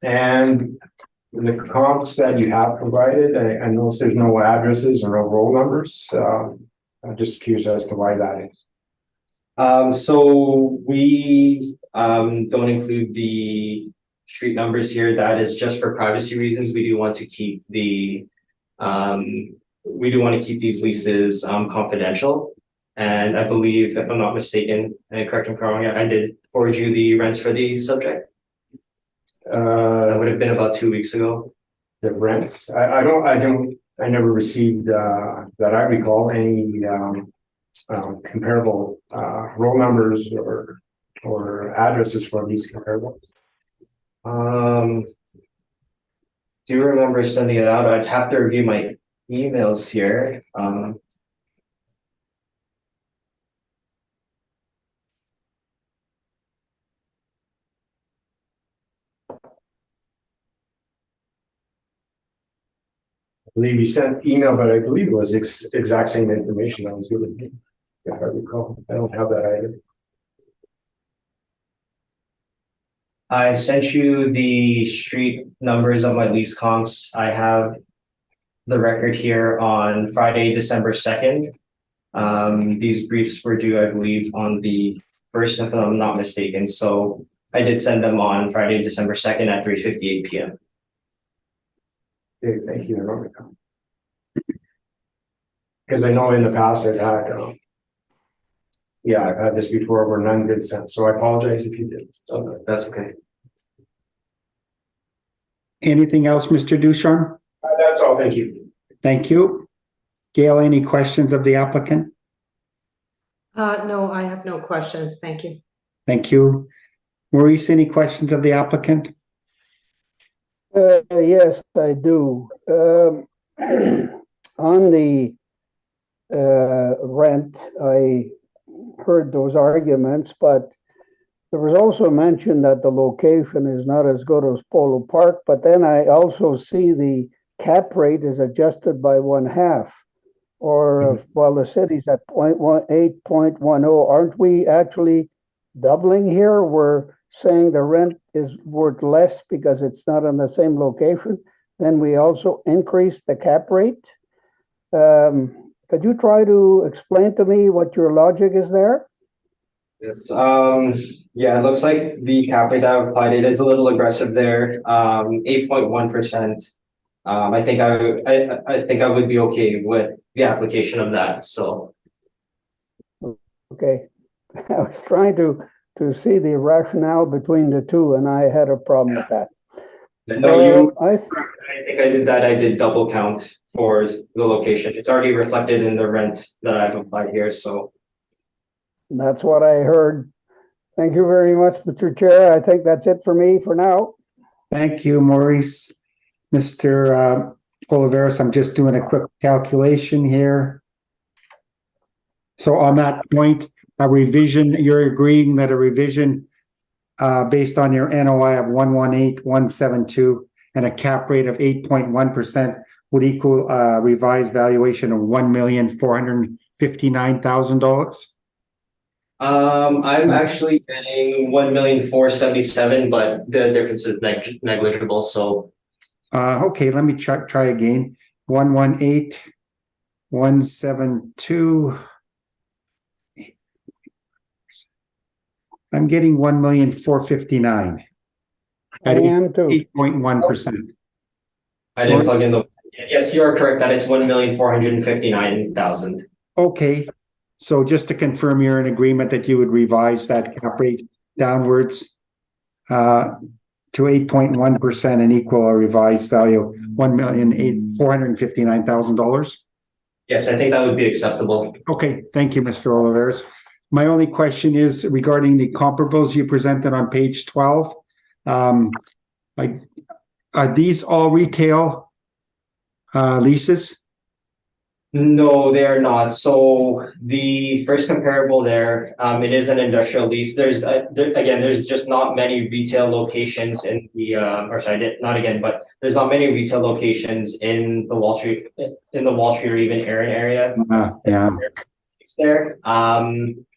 And the comps that you have provided, I notice there's no addresses or no roll numbers. I'm just curious as to why that is. So we don't include the street numbers here. That is just for privacy reasons. We do want to keep these leases confidential. And I believe, if I'm not mistaken, and correct me if I'm wrong, I did forward you the rents for the subject. That would have been about 2 weeks ago. The rents, I never received, that I recall, any comparable roll numbers or addresses for these comparables. Do you remember sending it out? I'd have to review my emails here. I believe you sent email, but I believe it was exact same information that was given. If I recall, I don't have that either. I sent you the street numbers of my lease comps. I have the record here on Friday, December 2nd. These briefs were due, I believe, on the 1st, if I'm not mistaken. So I did send them on Friday, December 2nd at 3:58 p.m. Okay, thank you, Veronica. Because I know in the past I've had, I've had this before where none did sent, so I apologize if you did. So that's okay. Anything else, Mr. Ducharme? That's all, thank you. Thank you. Gail, any questions of the applicant? No, I have no questions. Thank you. Thank you. Maurice, any questions of the applicant? Yes, I do. On the rent, I heard those arguments, but there was also mention that the location is not as good as Polo Park, but then I also see the cap rate is adjusted by 1/2, or while the city's at 8.10, aren't we actually doubling here? We're saying the rent is worth less because it's not in the same location. Then we also increase the cap rate. Could you try to explain to me what your logic is there? Yes. Yeah, it looks like the cap rate that I've applied it is a little aggressive there. 8.1%. I think I would be okay with the application of that. So okay. I was trying to see the rationale between the two, and I had a problem with that. No, I think I did that. I did double count for the location. It's already reflected in the rent that I've applied here. So that's what I heard. Thank you very much, Mr. Chair. I think that's it for me for now. Thank you, Maurice. Mr. Oliveros, I'm just doing a quick calculation here. So on that point, a revision, you're agreeing that a revision based on your NOI of 118,172 and a cap rate of 8.1% would equal a revised valuation of $1,459,000. I'm actually getting 1,477,000, but the difference is negligible. So okay, let me try again. 118,172. I'm getting 1,459,000 at 8.1%. I didn't plug in the. Yes, you are correct. That is 1,459,000. Okay, so just to confirm, you're in agreement that you would revise that cap rate downwards to 8.1% and equal a revised value of $1,459,000. Yes, I think that would be acceptable. Okay, thank you, Mr. Oliveros. My only question is regarding the comparables you presented on page 12. Are these all retail leases? No, they are not. So the first comparable there, it is an industrial lease. There's just not many retail locations in the but there's not many retail locations in the Wall Street or even Erin area. Yeah. there.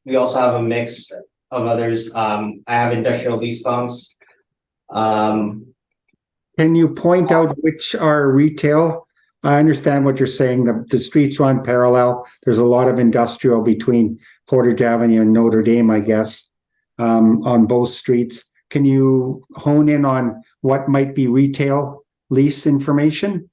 We also have a mix of others. I have industrial lease bumps. Can you point out which are retail? I understand what you're saying. The streets run parallel. There's a lot of industrial between Portage Avenue and Notre Dame, I guess, on both streets. Can you hone in on what might be retail lease information?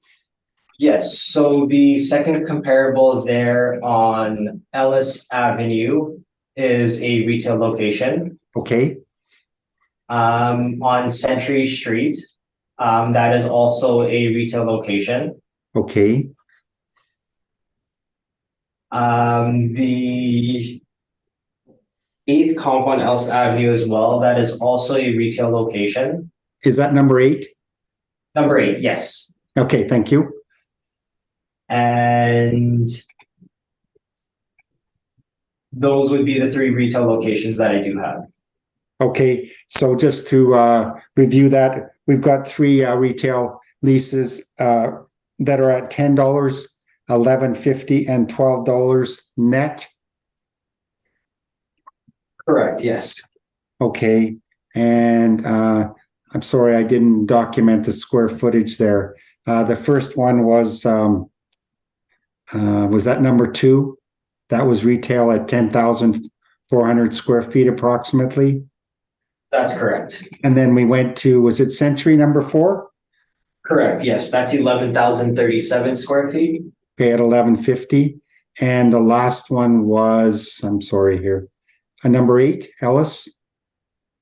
Yes, so the second comparable there on Ellis Avenue is a retail location. Okay, On Century Street, that is also a retail location. okay, The eighth comp on Ellis Avenue as well, that is also a retail location. is that number 8? Number 8, yes. Okay, thank you. And those would be the 3 retail locations that I do have. Okay, so just to review that, we've got 3 retail leases that are at $10, $11.50, and $12 net. Correct, yes. Okay, and I'm sorry I didn't document the square footage there. The first one was that number 2? That was retail at 10,400 square feet approximately. That's correct. And then we went to, was it Century number 4? Correct, yes. That's 11,037 square feet. Okay, at 11.50. And the last one was, I'm sorry here, a number 8, Ellis,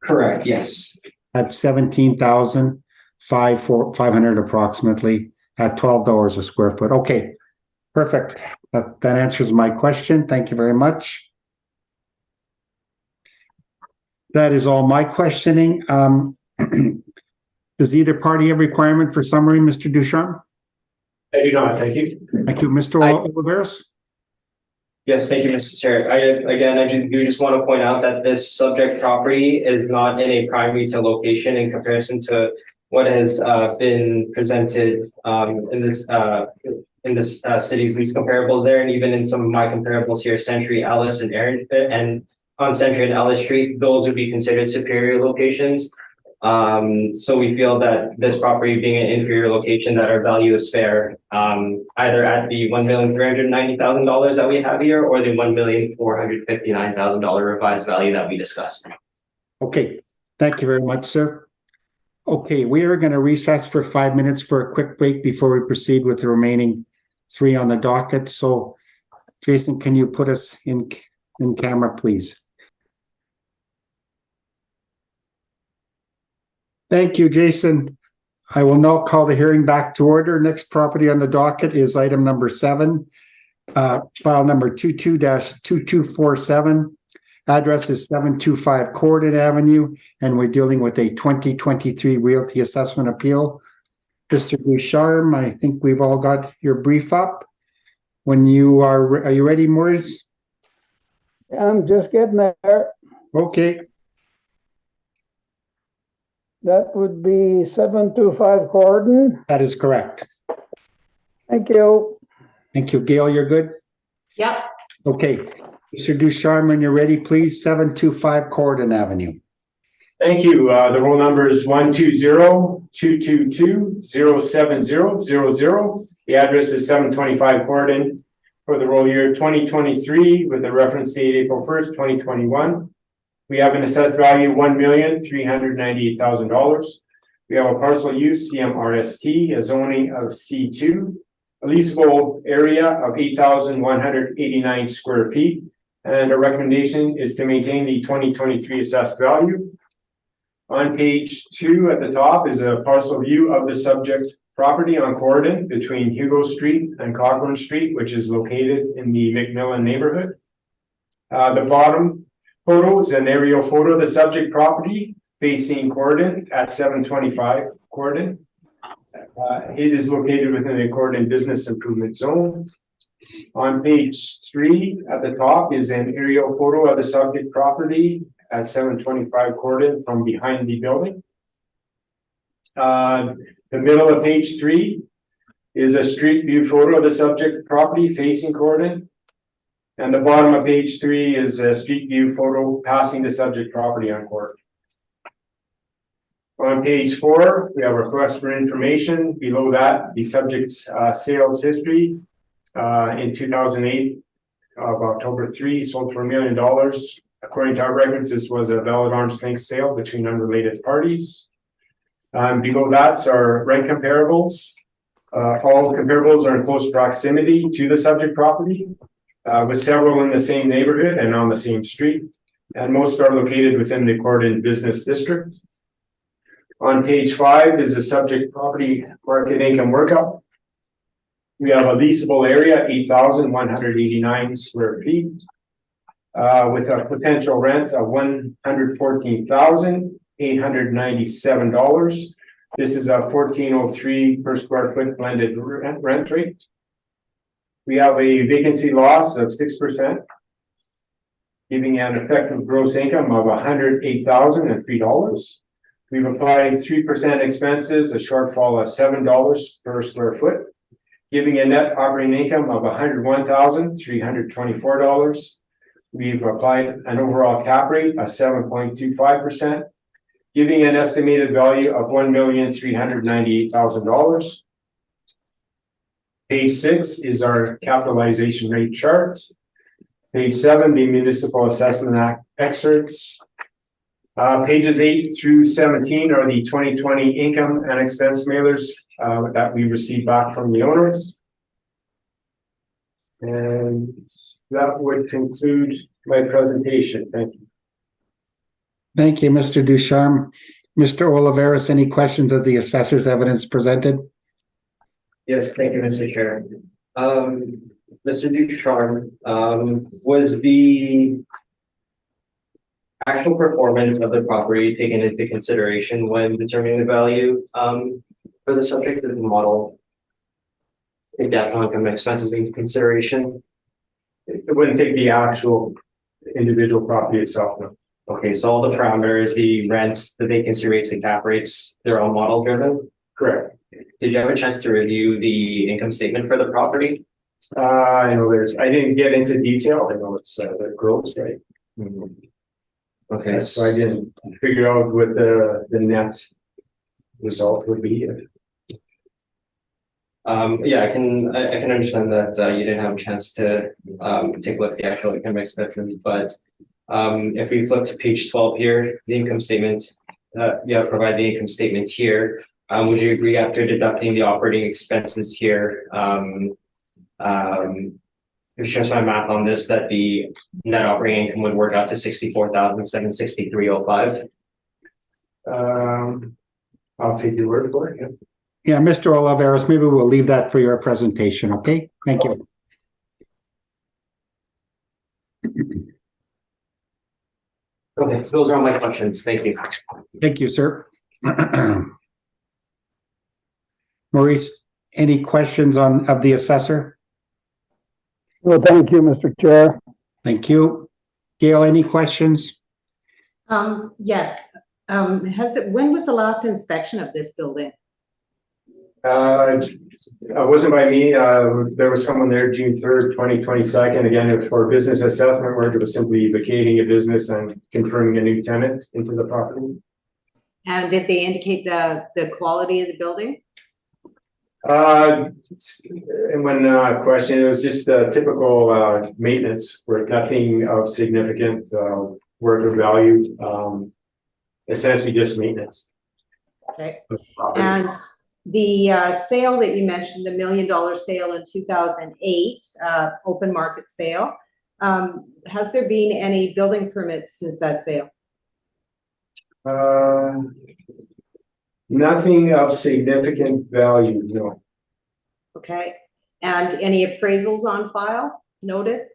Correct, yes. at 17,500 approximately at $12 a square foot. Okay, perfect. That answers my question. Thank you very much. That is all my questioning. Does either party have requirement for summary, Mr. Ducharme? I do not, thank you. Thank you, Mr. Oliveros. Yes, thank you, Mr. Chair. I do just want to point out that this subject property is not in a prime retail location in comparison to what has been presented in this city's lease comparables there, and even in some of my comparables here, Century, Ellis, and Aaron, and on Century and Ellis Street, those would be considered superior locations. So we feel that this property being an inferior location, that our value is fair, either at the $1,390,000 that we have here, or the $1,459,000 revised value that we discussed. Okay, thank you very much, sir. Okay, we are going to recess for 5 minutes for a quick break before we proceed with the remaining 3 on the docket. So, Jason, can you put us in camera, please? Thank you, Jason. I will now call the hearing back to order. Next property on the docket is item number 7, file number 22-2247. Address is 725 Corden Avenue, and we're dealing with a 2023 Realty Assessment Appeal. Mr. Ducharme, I think we've all got your brief up. When you are you ready, Maurice? I'm just getting there. Okay. That would be 725 Corden. That is correct. Thank you. Thank you. Gail, you're good? Yep. Okay. Mr. Ducharme, when you're ready, please, 725 Corden Avenue. Thank you. The roll number is 120-222-07000. The address is 725 Corden for the roll year 2023 with a reference date April 1st, 2021. We have an assessed value of $1,398,000. We have a parcel use CMRST, a zoning of C2, a leasable area of 8,189 square feet, and a recommendation is to maintain the 2023 assessed value. On page 2 at the top is a parcel view of the subject property on Corden between Hugo Street and Cogburn Street, which is located in the McMillan neighborhood. The bottom photo is an aerial photo of the subject property facing Corden at 725 Corden. It is located within the Corden Business Improvement Zone. On page 3 at the top is an aerial photo of the subject property at 725 Corden from behind the building. The middle of page 3 is a street view photo of the subject property facing Corden. And the bottom of page 3 is a street view photo passing the subject property on court. On page 4, we have a request for information. Below that, the subject's sales history. In 2008, of October 3, sold for $1 million. According to our records, this was a valid arm's length sale between unrelated parties. Below that's our rent comparables. All comparables are in close proximity to the subject property, with several in the same neighborhood and on the same street, and most are located within the Corydon Business District. On page 5 is the subject property market income workup. We have a leasable area, 8,189 square feet, with a potential rent of $114,897. This is a $1,403 per square foot blended rent rate. We have a vacancy loss of 6%, giving an effective gross income of $108,003. We've applied 3% expenses, a shortfall of $7 per square foot, giving a net operating income of $101,324. We've applied an overall cap rate of 7.25%, giving an estimated value of $1,398,000. Page 6 is our capitalization rate chart. Page 7, the Municipal Assessment Act excerpts. Pages 8 through 17 are the 2020 income and expense mailers that we received back from the owners. And that would conclude my presentation. Thank you. Thank you, Mr. Ducharme. Mr. Oliveris, any questions of the assessor's evidence presented? Yes, thank you, Mr. Chair. Mr. Ducharme, was the actual performance of the property taken into consideration when determining the value for the subject of the model? Take that income and expenses into consideration. It wouldn't take the actual individual property itself. No. Okay, so all the parameters, the rents, the vacancy rates, and cap rates, they're all model driven? Correct. Did you have a chance to review the income statement for the property? I know I didn't get into detail. I know it's the gross, right? Mm-hmm. Okay. So I didn't figure out what the net result would be. Yeah, I can understand that you didn't have a chance to take a look at the actual income expenses, but if we flip to page 12 here, the income statement, provide the income statement here. Would you agree after deducting the operating expenses here, if you trust my math on this, that the net operating income would work out to $64,763.05? I'll take your word for it. Yeah. Yeah, Mr. Oliveris, maybe we'll leave that for your presentation, okay? Thank you. Okay, so those are all my questions. Thank you. Thank you, sir. Maurice, any questions of the assessor? Well, thank you, Mr. Chair. Thank you. Gail, any questions? Yes. When was the last inspection of this building? It wasn't by me. There was someone there June 3rd, 2022. Again, it was for business assessment work. It was simply vacating a business and confirming a new tenant into the property. And did they indicate the quality of the building? And when questioned, it was just typical maintenance work, nothing of significant work of value. Essentially just maintenance. Okay. And the sale that you mentioned, the $1 million sale in 2008, open market sale, has there been any building permits since that sale? Nothing of significant value, no. Okay. And any appraisals on file noted?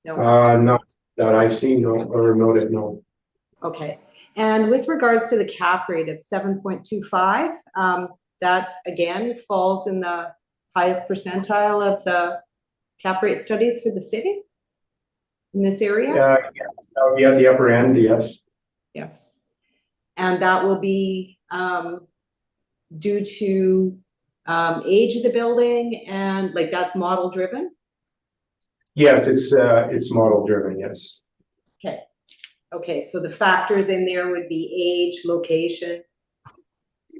No. Not that I've seen or noted, no. Okay. And with regards to the cap rate of 7.25, that again falls in the highest percentile of the cap rate studies for the city in this area? Yes. That would be at the upper end, yes. Yes. And that will be due to age of the building and like that's model driven? Yes, it's model driven, yes. Okay, so the factors in there would be age, location.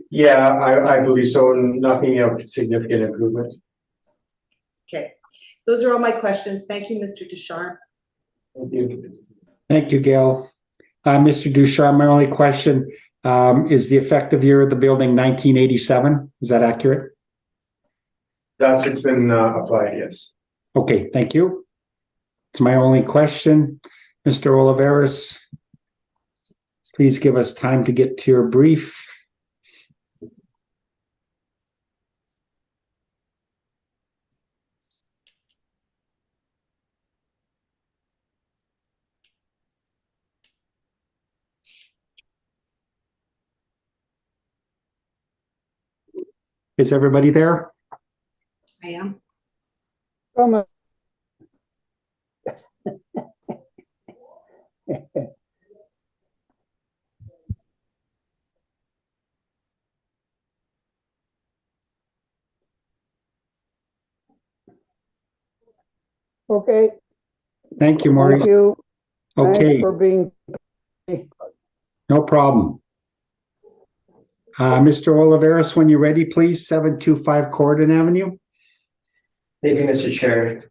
Yeah, I believe so. Nothing of significant improvement. Okay, those are all my questions. Thank you, Mr. Ducharme. Thank you. Thank you, Gail. Mr. Ducharme, my only question, is the effective year of the building 1987? Is that accurate? That's what's been applied, yes. Okay, thank you. It's my only question. Mr. Oliveris, please give us time to get to your brief. Is everybody there? I am. Come Okay, Thank you, thank Maurice. you. Thanks Okay, for being. no problem. Mr. Oliveris, when you're ready, please, 725 Corridon Avenue. Thank you, Mr. Chair.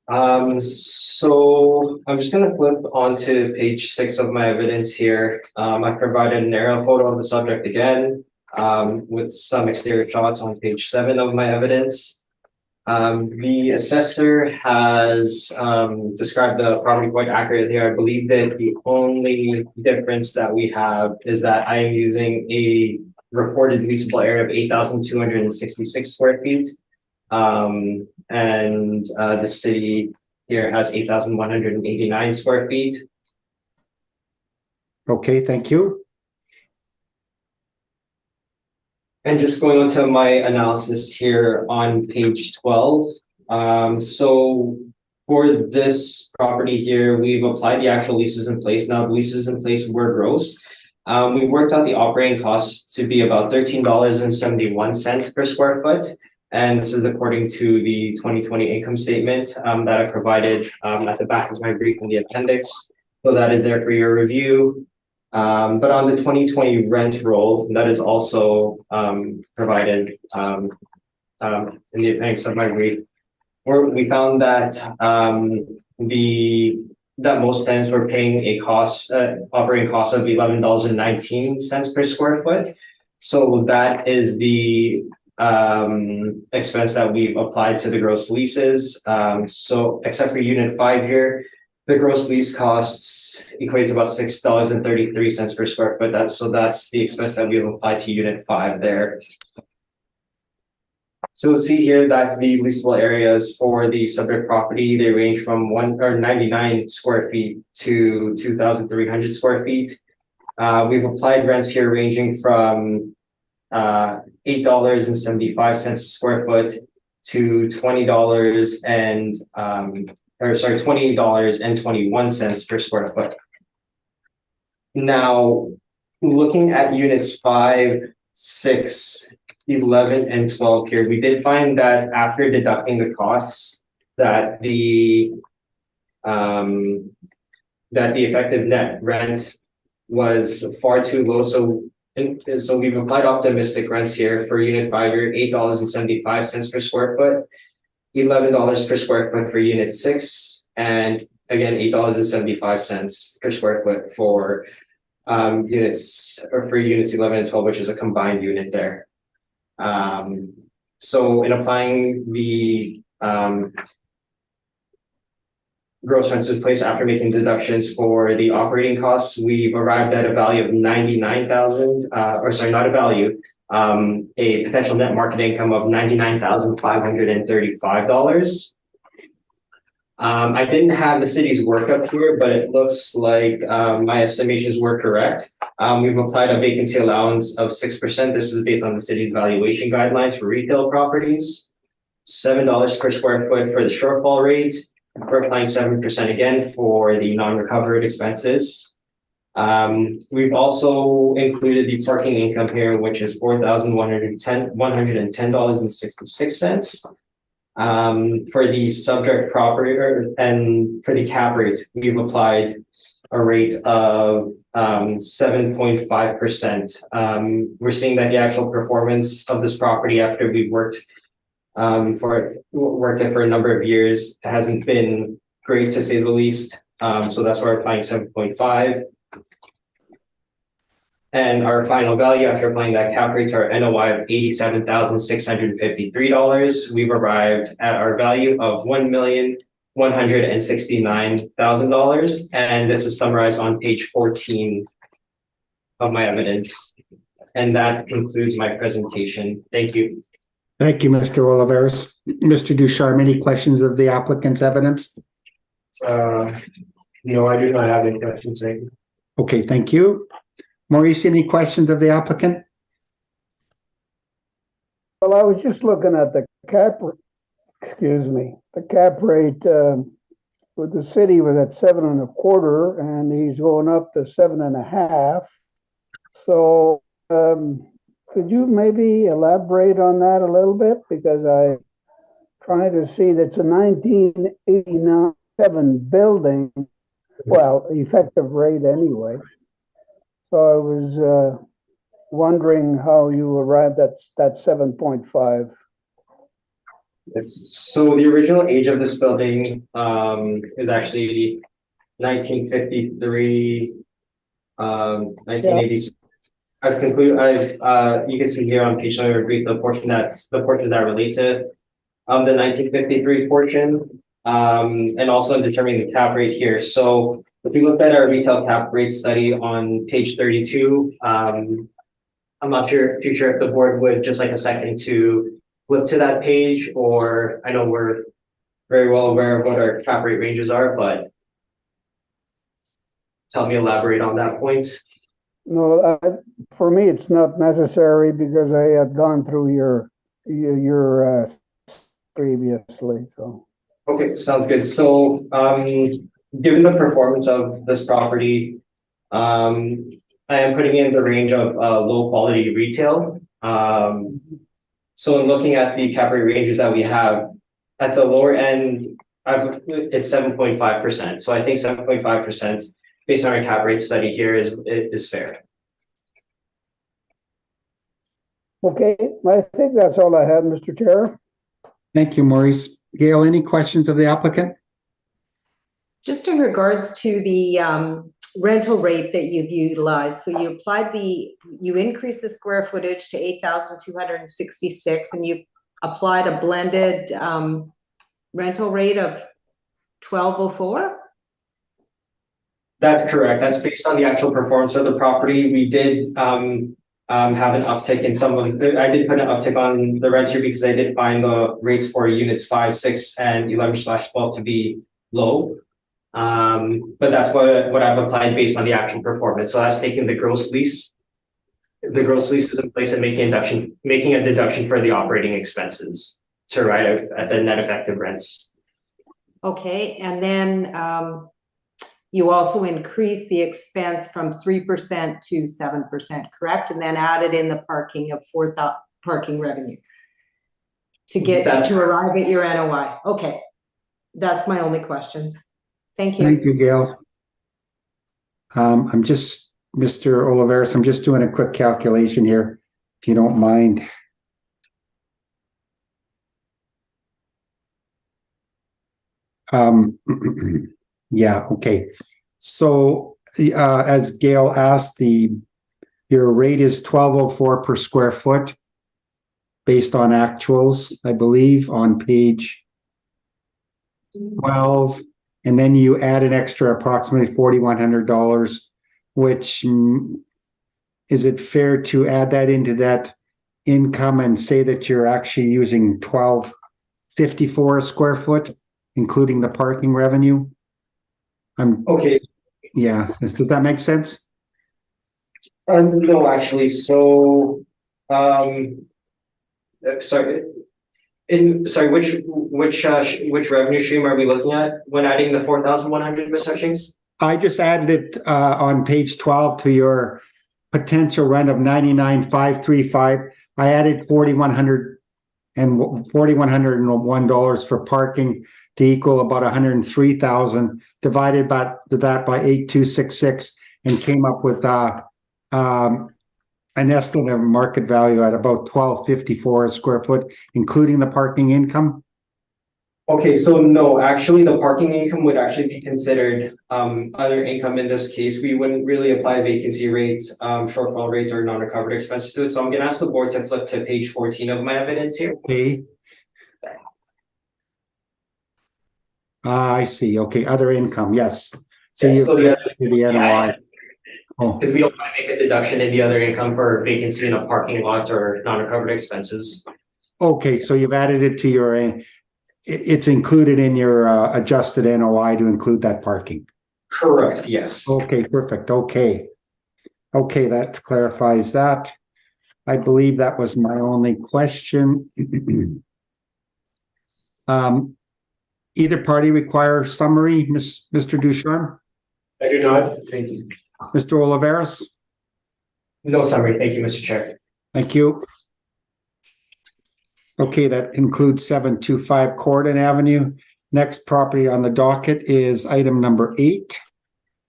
So I'm just gonna flip onto page 6 of my evidence here. I provided an aerial photo of the subject again, with some exterior shots on page 7 of my evidence. The assessor has described the property quite accurately. I believe that the only difference that we have is that I am using a reported leasable area of 8,266 square feet. And the city here has 8,189 square feet. Okay, thank you. And just going on to my analysis here on page 12. So for this property here, we've applied the actual leases in place. Now the leases in place were gross. We worked out the operating costs to be about $13.71 per square foot. And this is according to the 2020 income statement that I provided at the back of my brief in the appendix. So that is there for your review. But on the 2020 rent roll, that is also provided in the appendix of my brief, where we found that most tenants were paying a operating cost of $11.19 per square foot. So that is the expense that we've applied to the gross leases. So except for unit 5 here, the gross lease costs equates about $6.33 per square foot. That's the expense that we've applied to unit 5 there. So we'll see here that the leasable areas for the subject property, they range from 99 square feet to 2,300 square feet. We've applied rents here ranging from $8.75 a square foot to $20.21 per square foot. Now, looking at units 5, 6, 11, and 12 here, we did find that after deducting the costs, that the effective net rent was far too low. So we've applied optimistic rents here for unit 5 here, $8.75 per square foot, $11 per square foot for unit 6, and again $8.75 per square foot for units 11 and 12, which is a combined unit there. So in applying the gross rents in place after making deductions for the operating costs, we've arrived at a value of 99,000, not a value, a potential net market income of $99,535. I didn't have the city's work up here, but it looks like my estimations were correct. We've applied a vacancy allowance of 6%. This is based on the city's valuation guidelines for retail properties. $7 per square foot for the shortfall rate. We're applying 7% again for the non-recovered expenses. We've also included the parking income here, which is $4,110.66. For the subject property and for the cap rate, we've applied a rate of 7.5%. We're seeing that the actual performance of this property after we've worked it for a number of years hasn't been great, to say the least. So that's why we're applying 7.5. And our final value after applying that cap rate to our NOI of $87,653, we've arrived at our value of $1,169,000. And this is summarized on page 14 of my evidence. And that concludes my presentation. Thank you. Thank you, Mr. Oliveris. Mr. Ducharme, any questions of the applicant's evidence? No, I do not have any questions. Thank you. Okay, thank you. Maurice, any questions of the applicant? Well, I was just looking at the cap rate with the city was at 7.25, and he's going up to 7.5. So could you maybe elaborate on that a little bit? Because I'm trying to see that's a 1987 building, well, effective rate anyway. So I was wondering how you arrived at that 7.5. So the original age of this building is actually 1953, 1986. I've concluded. You can see here on page 9 brief the portion that relate to the 1953 portion, and also in determining the cap rate here. So if you look at our retail cap rate study on page 32, I'm not sure if the board would just like a second to flip to that page, or I know we're very well aware of what our cap rate ranges are, but tell me elaborate on that point. No, for me, it's not necessary because I had gone through your previously. So okay, sounds good. So given the performance of this property, I am putting in the range of low quality retail. So in looking at the cap rate ranges that we have, at the lower end, it's 7.5%. So I think 7.5% based on our cap rate study here is fair. okay, I think that's all I have, Mr. Chair. Thank you, Maurice. Gail, any questions of the applicant? Just in regards to the rental rate that you've utilized, so you increased the square footage to 8,266, and you applied a blended rental rate of 1,204? That's correct. That's based on the actual performance of the property. We did have an uptick in I did put an uptick on the rents here because I did find the rates for units 5, 6, and 11/12 to be low. But that's what I've applied based on the actual performance. So that's taking the gross lease. The gross lease is in place and making a deduction for the operating expenses to arrive at the net effective rents. Okay, and then you also increased the expense from 3% to 7%, correct? And then added in the parking of parking revenue to arrive at your NOI. Okay, that's my only questions. Thank you. Thank you, Gail. Mr. Oliveris, I'm just doing a quick calculation here, if you don't mind. Yeah, okay. So as Gail asked, your rate is $1,204 per square foot based on actuals, I believe, on page 12. And then you add an extra approximately $4,100, which is it fair to add that into that income and say that you're actually using $1,254 a square foot, including the parking revenue? Okay. Yeah, does that make sense? No, actually. So, sorry. Which revenue stream are we looking at when adding the 4,100, Ms. Hutchings? I just added it on page 12 to your potential rent of $99,535. I added $4,100 and $4,101 for parking to equal about $103,000, divided by that by 8,266, and came up with an estimate of market value at about $1,254 a square foot, including the parking income. Okay, so no, actually, the parking income would actually be considered other income in this case. We wouldn't really apply vacancy rates, shortfall rates, or non-recovered expenses to it. So I'm gonna ask the board to flip to page 14 of my evidence here. Okay. I see. Okay, other income, yes. So Yes, you so the NOI. Oh, Because we don't want to make a deduction in the other income for vacancy in a parking lot or non-recovered expenses. okay, so you've added it to your, it's included in your adjusted NOI to include that parking. Correct, yes. Okay, perfect. Okay. Okay, that clarifies that. I believe that was my only question. Either party require summary, Mr. Ducharme? I do not, thank you. Mr. Oliveros? No summary, thank you, Mr. Chair. Thank you. Okay, that concludes 725 Corydon Avenue. Next property on the docket is item number 8.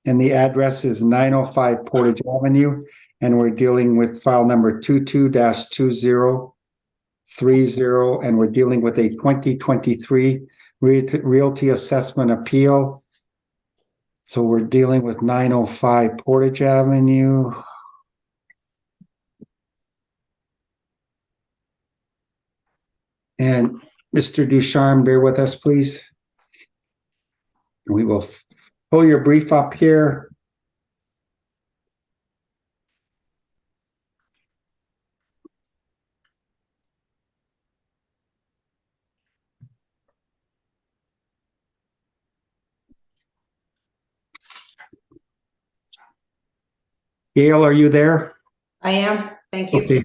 And the address is 905 Portage Avenue. And we're dealing with file number 22-2030. And we're dealing with a 2023 Realty Assessment Appeal. So we're dealing with 905 Portage Avenue. And Mr. Ducharme, bear with us, please. We will pull your brief up here. Gail, are you there? I am, thank you. Okay.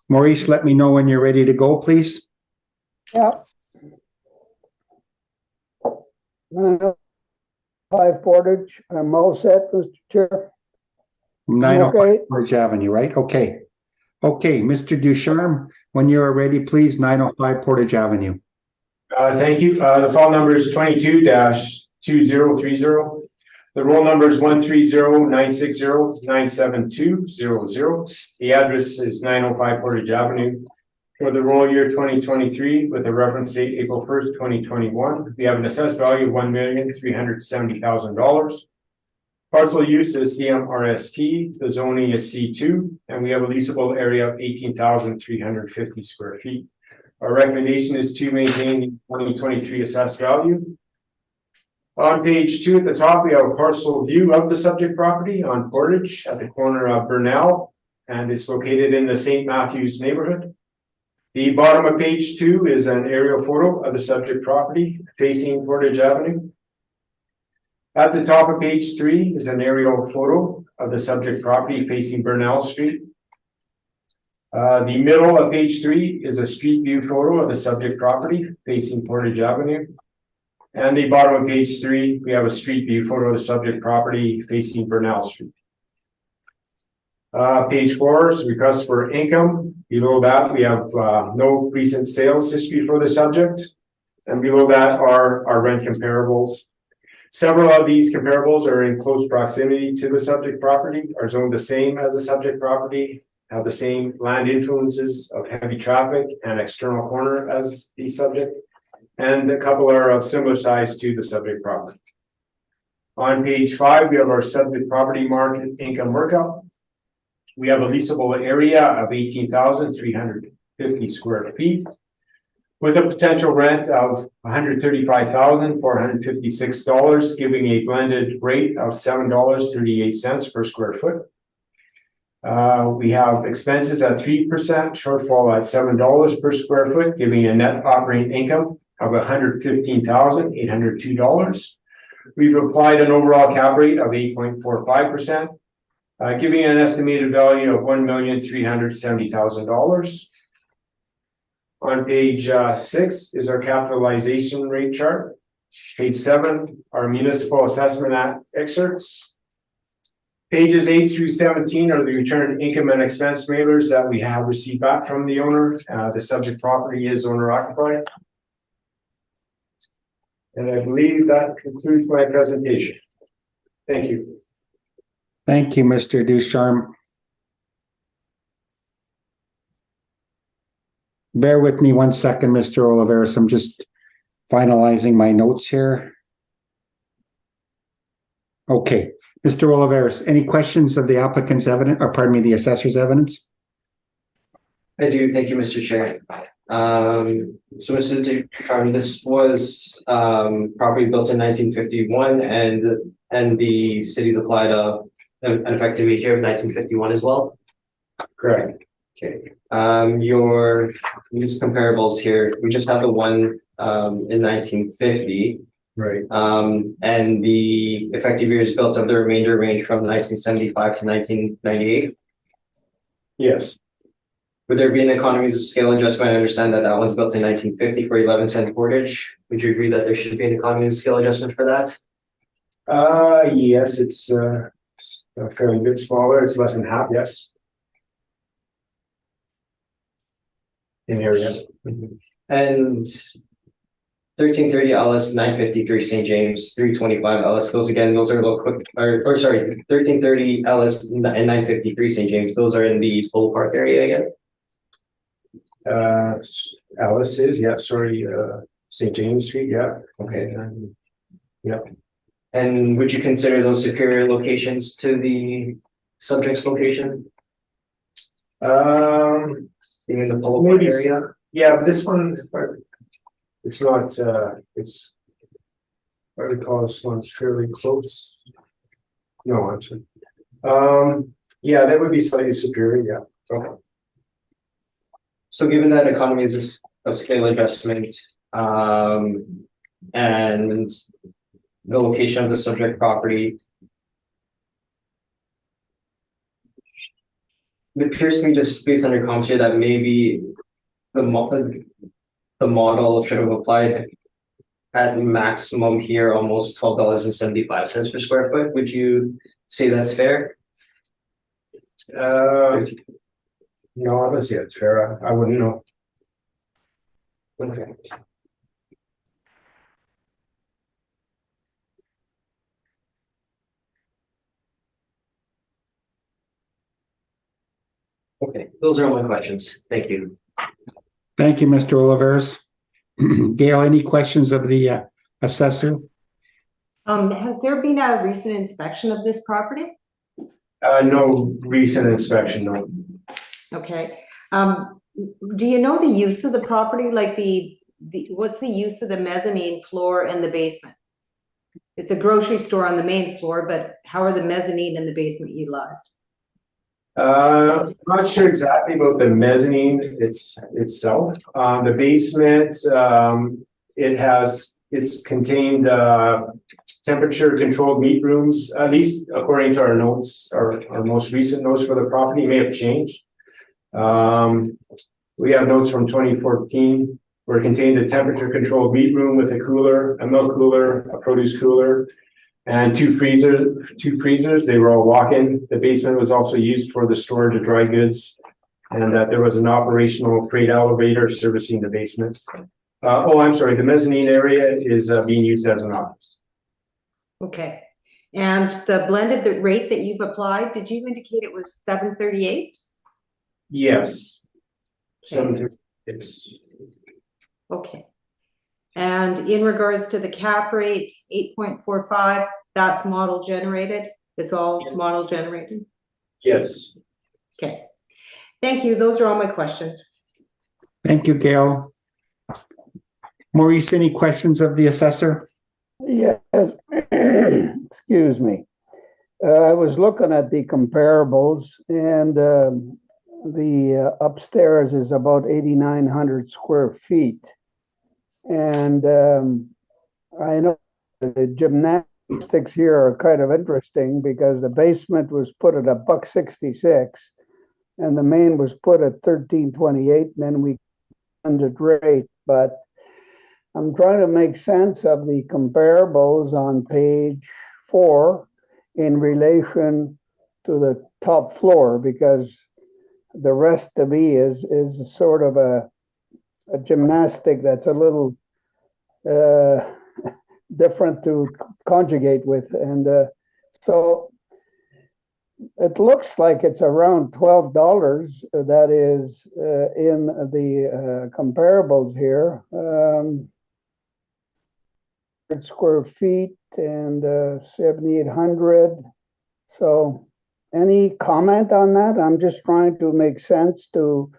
Maurice, let me know when you're ready to go, please. Yeah. 905 Portage, I'm all set, Mr. Chair. 905 Okay. Portage Avenue, right? Okay. Okay, Mr. Ducharme, when you're ready, please, 905 Portage Avenue. Thank you. The file number is 22-2030. The roll number is 130-960-97200. The address is 905 Portage Avenue. For the roll year 2023, with a reference date April 1st, 2021, we have an assessed value of $1,370,000. Parcel use is CMRST, the zoning is C2, and we have a leasable area of 18,350 square feet. Our recommendation is to maintain the 2023 assessed value. On page 2 at the top, we have a parcel view of the subject property on Portage at the corner of Burnell, and it's located in the St. Matthews neighborhood. The bottom of page 2 is an aerial photo of the subject property facing Portage Avenue. At the top of page 3 is an aerial photo of the subject property facing Burnell Street. The middle of page 3 is a street view photo of the subject property facing Portage Avenue. And the bottom of page 3, we have a street view photo of the subject property facing Burnell Street. Page 4 is request for income. Below that, we have no recent sales history for the subject. And below that are our rent comparables. Several of these comparables are in close proximity to the subject property, are zoned the same as the subject property, have the same land influences of heavy traffic and external corner as the subject. And a couple are of similar size to the subject property. On page 5, we have our subject property market income workout. We have a leasable area of 18,350 square feet with a potential rent of $135,456, giving a blended rate of $7.38 per square foot. We have expenses at 3%, shortfall at $7 per square foot, giving a net operating income of $115,802. We've applied an overall cap rate of 8.45%. Giving an estimated value of $1,370,000. On page 6 is our capitalization rate chart. Page 7, our municipal assessment act excerpts. Pages 8 through 17 are the return income and expense mailers that we have received back from the owner. The subject property is owner occupied. And I believe that concludes my presentation. Thank you. Thank you, Mr. Ducharme. Bear with me 1 second, Mr. Oliveris. I'm just finalizing my notes here. Okay, Mr. Oliveris, any questions of the applicant's evidence, or pardon me, the assessor's evidence? I do, thank you, Mr. Chair. So Mr. Ducharme, this was property built in 1951, and the city's applied an effective age year of 1951 as well. Correct. Okay. Your use comparables here, we just have the one in 1950. Right. And the effective years built of the remainder range from 1975 to 1998. Yes. Would there be an economies of scale adjustment? I understand that that one's built in 1950 for 1110 Portage. Would you agree that there should be an economies of scale adjustment for that? Yes, it's a fairly bit smaller. It's less than half, yes. In area. And 1330 Ellis, 953 St. James, 325 Ellis. Those again, those are low quick, or sorry, 1330 Ellis and 953 St. James. Those are in the Polo Park area again. Alice is, yeah, sorry, St. James Street, yeah. Okay. Yep. And would you consider those superior locations to the subject's location? In the Polo Park area? Yeah, but this one, it's not, it's, what do we call this one's fairly close. No, actually. Yeah, that would be slightly superior, yeah. Okay. So given that economies of scale adjustment, and the location of the subject property, it appears to me, just based on your comments here, that maybe the model should have applied at maximum here, almost $12.75 per square foot. Would you say that's fair? No, I don't see it's fair. I wouldn't know. Okay. Okay, those are all my questions. Thank you. Thank you, Mr. Oliveris. Gail, any questions of the assessor? Has there been a recent inspection of this property? No recent inspection, no. Okay. Do you know the use of the property, like what's the use of the mezzanine floor and the basement? It's a grocery store on the main floor, but how are the mezzanine and the basement utilized? I'm not sure exactly about the mezzanine itself. The basement, it's contained temperature controlled meat rooms, at least according to our notes, our most recent notes for the property may have changed. We have notes from 2014 where it contained a temperature controlled meat room with a cooler, a milk cooler, a produce cooler, and two freezers. They were all walk-in. The basement was also used for the storage of dry goods, and that there was an operational freight elevator servicing the basement. I'm sorry, the mezzanine area is being used as an office. Okay. And the blended rate that you've applied, did you indicate it was 738? Yes. Okay. 736. Okay. And in regards to the cap rate, 8.45, that's model generated? It's all model generated? Yes. Okay. Thank you. Those are all my questions. Thank you, Gail. Maurice, any questions of the assessor? Yes, excuse me. I was looking at the comparables, and the upstairs is about 8,900 square feet. And I know the gymnastics here are kind of interesting because the basement was put at $1.66 and the main was put at $13.28, and then we under rate. But I'm trying to make sense of the comparables on page 4 in relation to the top floor, because the rest to me is sort of a gymnastic that's a little different to conjugate with. And so it looks like it's around $12. That is in the comparables here. Square feet and 7,800. So any comment on that? I'm just trying to make sense to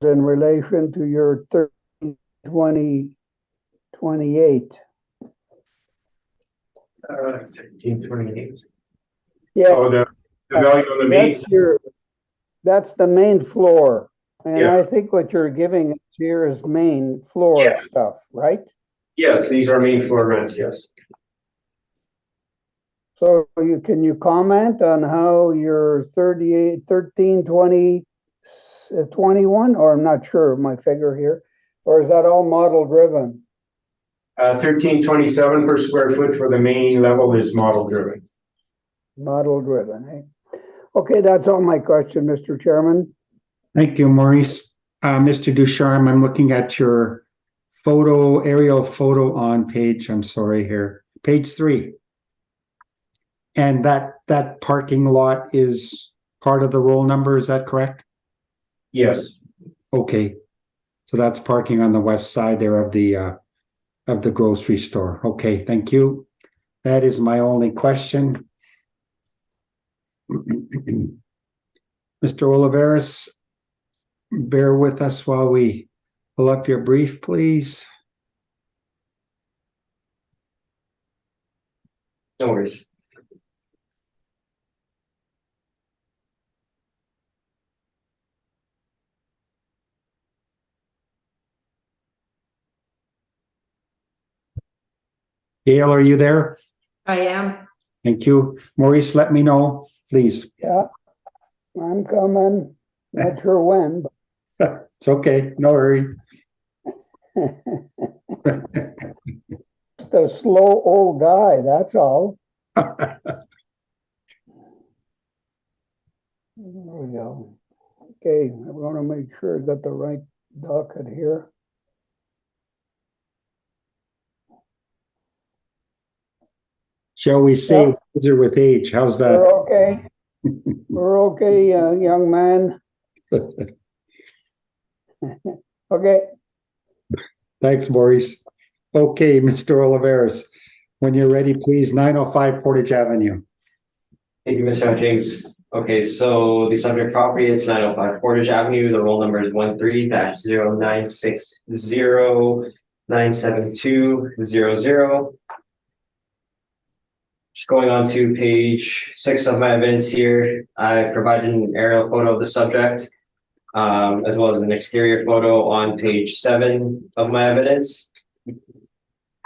in relation to your 13,2028. 1328. Yeah, Oh, the value of the main, that's the main floor. And Yeah. I think what you're giving us here is main floor Yes. stuff, right? yes, these are main floor rents, yes. So can you comment on how your 38, 13, 20, 21, or I'm not sure of my figure here, or is that all model driven? 1327 per square foot for the main level is model driven. Model driven, eh? Okay, that's all my question, Mr. Chairman. Thank you, Maurice. Mr. Ducharme, I'm looking at your aerial photo on page 3. And that parking lot is part of the roll number, is that correct? Yes. Okay. So that's parking on the west side there of the grocery store. Okay, thank you. That is my only question. Mr. Oliveris, bear with us while we pull up your brief, please. No worries. Gail, are you there? I am. Thank you. Maurice, let me know, please. Yeah, I'm coming. Not sure when, It's okay, no hurry. but just a slow old guy, that's all. There we go. Okay, I want to make sure I got the right docket here. Shall we say Yeah. wiser with age? How's that? We're okay. We're okay, young man. Okay, Thanks, Maurice. Okay, Mr. Oliveris, when you're ready, please, 905 Portage Avenue. Thank you, Mr. Hutchings. Okay, so the subject property, it's 905 Portage Avenue. The roll number is 13-0960-97200. Just going on to page 6 of my evidence here, I provided an aerial photo of the subject, as well as an exterior photo on page 7 of my evidence.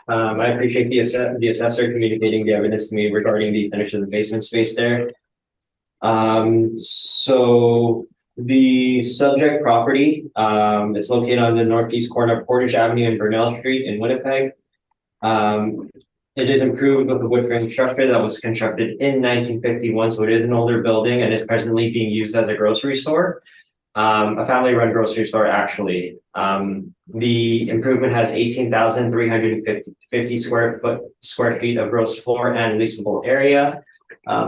I appreciate the assessor communicating the evidence to me regarding the finish of the basement space there. So the subject property, it's located on the northeast corner of Portage Avenue and Burnell Street in Winnipeg. It is improved with a wood frame structure that was constructed in 1951, so it is an older building and is presently being used as a grocery store. A family-run grocery store, actually. The improvement has 18,350 square feet of gross floor and leasable area.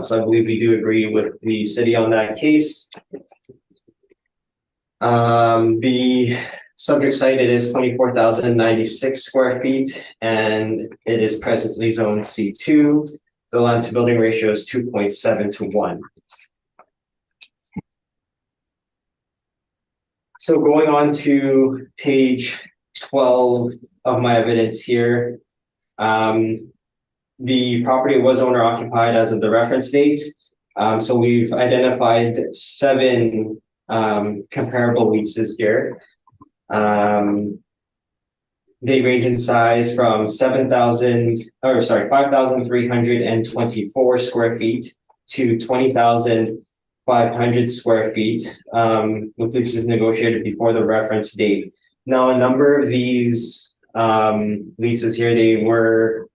So I believe we do agree with the city on that case. The subject site, it is 24,096 square feet, and it is presently zone C2. The land to building ratio is 2.7 to 1. So going on to page 12 of my evidence here, the property was owner occupied as of the reference date. So we've identified 7 comparable leases here. They range in size from 5,324 square feet to 20,500 square feet, with leases negotiated before the reference date. Now, a number of these leases here, they were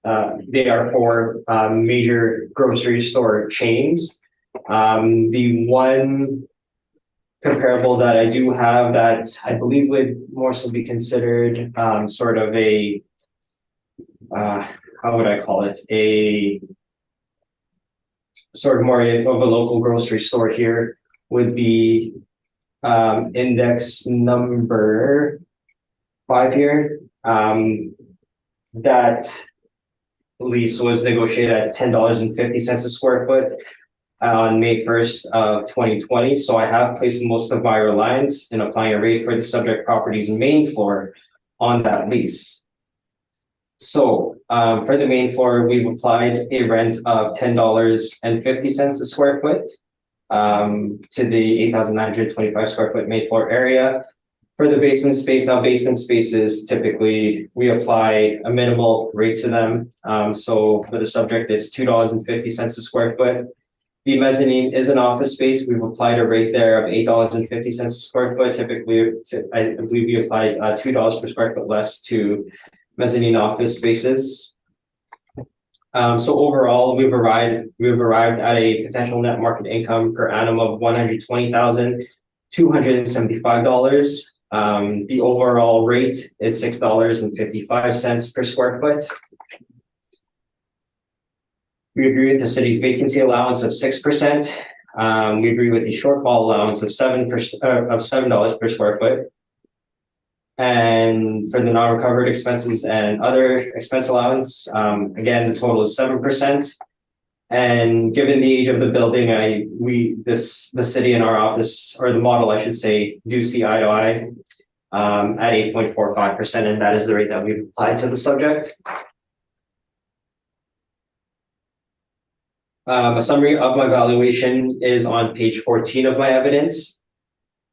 they are for major grocery store chains. The one comparable that I do have that I believe would more so be considered sort of a how would I call it, a sort of more of a local grocery store here would be index number 5 here. That lease was negotiated at $10.50 a square foot on May 1st of 2020. So I have placed most of my reliance in applying a rate for the subject property's main floor on that lease. So for the main floor, we've applied a rent of $10.50 a square foot to the 8,925 square foot main floor area. For the basement space, now basement spaces, typically we apply a minimal rate to them. So for the subject, it's $2.50 a square foot. The mezzanine is an office space. We've applied a rate there of $8.50 a square foot. Typically, I believe we applied $2 per square foot less to mezzanine office spaces. So overall, we've arrived at a potential net market income per annum of $120,275. The overall rate is $6.55 per square foot. We agree with the city's vacancy allowance of 6%. We agree with the shortfall allowance of $7 per square foot. And for the non-recovered expenses and other expense allowance, again, the total is 7%. And given the age of the building, the city and our office, or the model, I should say, do see eye to eye at 8.45%, and that is the rate that we've applied to the subject. A summary of my valuation is on page 14 of my evidence.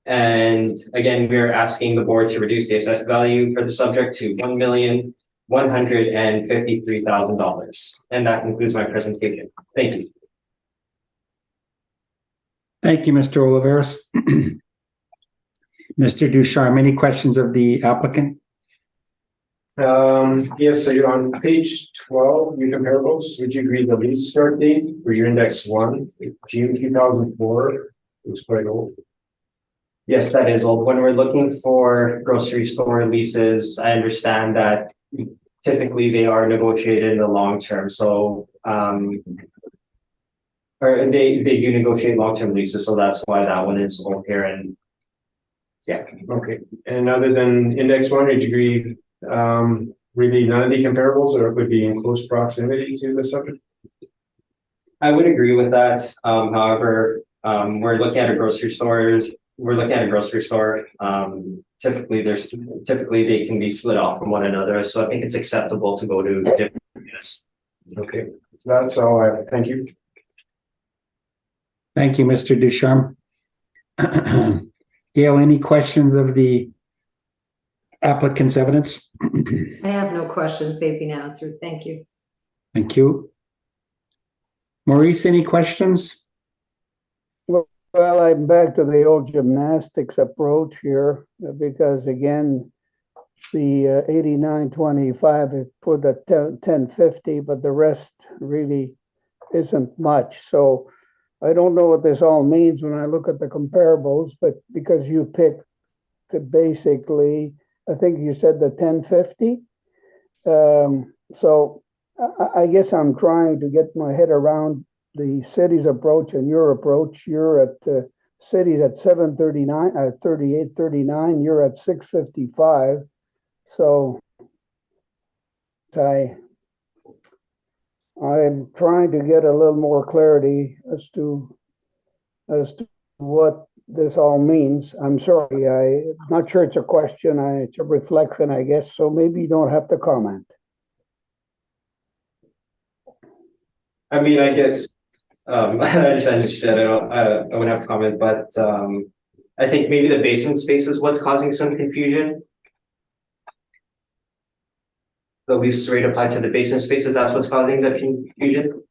And again, we are asking the board to reduce the assessed value for the subject to $1,153,000. And that concludes my presentation. Thank you. Thank you, Mr. Oliveros. Mr. Ducharme, any questions of the applicant? Yes, so you're on page 12, your comparables. Would you agree the lease start date for your index 1, June 2004? It was quite old. Yes, that is old. When we're looking for grocery store leases, I understand that typically they are negotiated in the long term. So, or they do negotiate long-term leases. So that's why that one is old here. And yeah. Okay. And other than index 1, would you agree really none of the comparables or would be in close proximity to the subject? I would agree with that. However, we're looking at a grocery store. Typically they can be split off from one another. So I think it's acceptable to go to different units. Okay. So that's all I have. Thank you. Thank you, Mr. Ducharme. Gail, any questions of the applicant's evidence? I have no questions. They've been answered. Thank you. Thank you. Maurice, any questions? Well, I'm back to the old gymnastics approach here because again, the 8925 is put at 1050, but the rest really isn't much. So I don't know what this all means when I look at the comparables, but because you picked basically, I think you said the 1050. So I guess I'm trying to get my head around the city's approach and your approach. You're at cities at 739, at 3839. You're at 655. So I'm trying to get a little more clarity as to what this all means. I'm sorry, I'm not sure it's a question. It's a reflection, I guess. So maybe you don't have to comment. I mean, I guess I understand what you said. I wouldn't have to comment, but I think maybe the basement space is what's causing some confusion. The lease rate applied to the basement spaces, that's what's causing the confusion.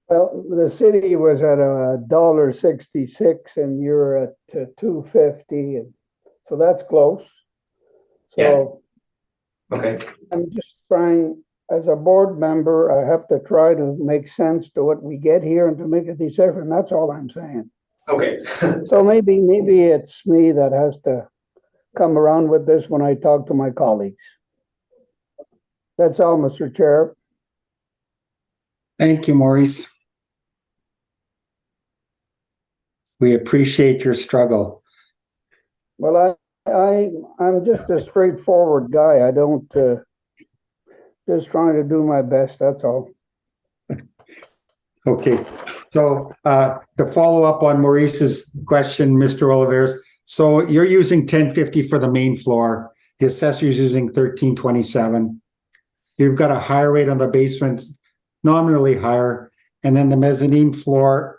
Well, the city was at $1.66 and you're at $2.50, and so that's close. So yeah. Okay. I'm just trying. as a board member, I have to try to make sense to what we get here and to make a decision. That's all I'm saying. Okay. So maybe it's me that has to come around with this when I talk to my colleagues. That's all, Mr. Chair. Thank you, Maurice. We appreciate your struggle. Well, I'm just a straightforward guy. I don't just trying to do my best. That's all. Okay, so to follow up on Maurice's question, Mr. Oliveros, so you're using 1050 for the main floor. The assessor's using 1327. You've got a higher rate on the basement, nominally higher, and then the mezzanine floor,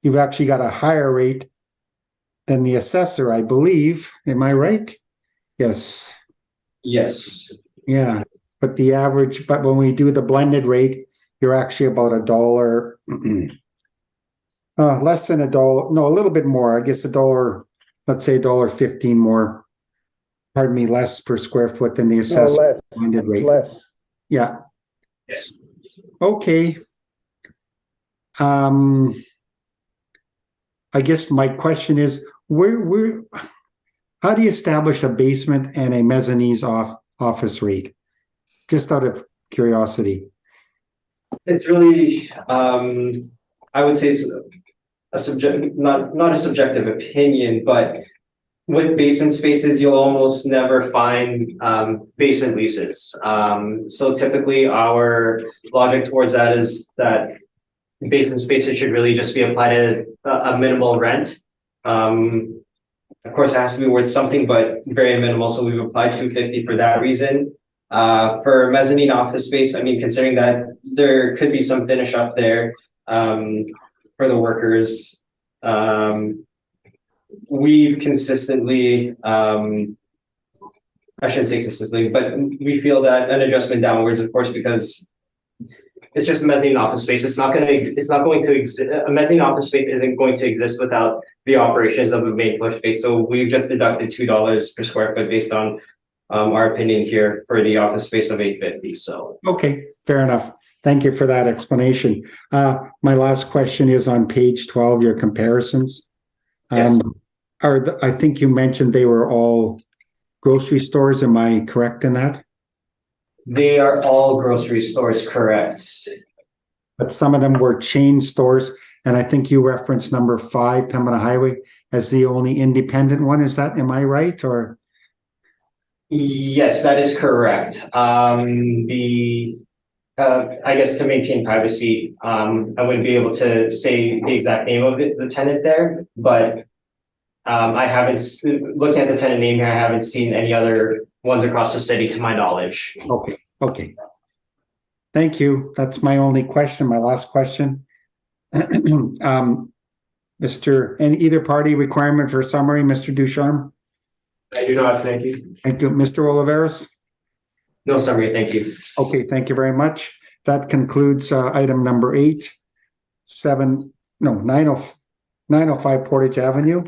you've actually got a higher rate than the assessor, I believe. Am I right? Yes. Yes. Yeah, but when we do the blended rate, you're actually about $1, less than $1. No, a little bit more. I guess $1. Let's say $1.15 more. Pardon me, less per square foot than the assessed blended rate. Less. Yeah. Yes. Okay. I guess my question is, how do you establish a basement and a mezzanine's office rate? Just out of curiosity. It's really, I would say it's not a subjective opinion, but with basement spaces, you'll almost never find basement leases. So typically our logic towards that is that basement spaces should really just be applied at a minimal rent. Of course, it has to be worth something, but very minimal. So we've applied $250 for that reason. For mezzanine office space, I mean, considering that there could be some finish up there for the workers, we've consistently, I shouldn't say consistently, but we feel that an adjustment downwards, of course, because it's just a mezzanine office space. It's not going to exist. A mezzanine office space isn't going to exist without the operations of a main floor space. So we've just deducted $2 per square foot based on our opinion here for the office space of $850. So okay, fair enough. Thank you for that explanation. My last question is on page 12, your comparisons. yes, I think you mentioned they were all grocery stores. Am I correct in that? they are all grocery stores, correct? But some of them were chain stores, and I think you referenced number 5, Pembina Highway, as the only independent one. Am I right? Or Yes, that is correct. I guess to maintain privacy, I wouldn't be able to say the exact name of the tenant there, but I haven't, looking at the tenant name here, I haven't seen any other ones across the city to my knowledge. okay. Thank you. That's my only question, my last question. And either party requirement for a summary, Mr. Ducharme? I do not, thank you. Thank you. Mr. Oliveros? No summary, thank you. Okay, thank you very much. That concludes item number 8, 905 Portage Avenue.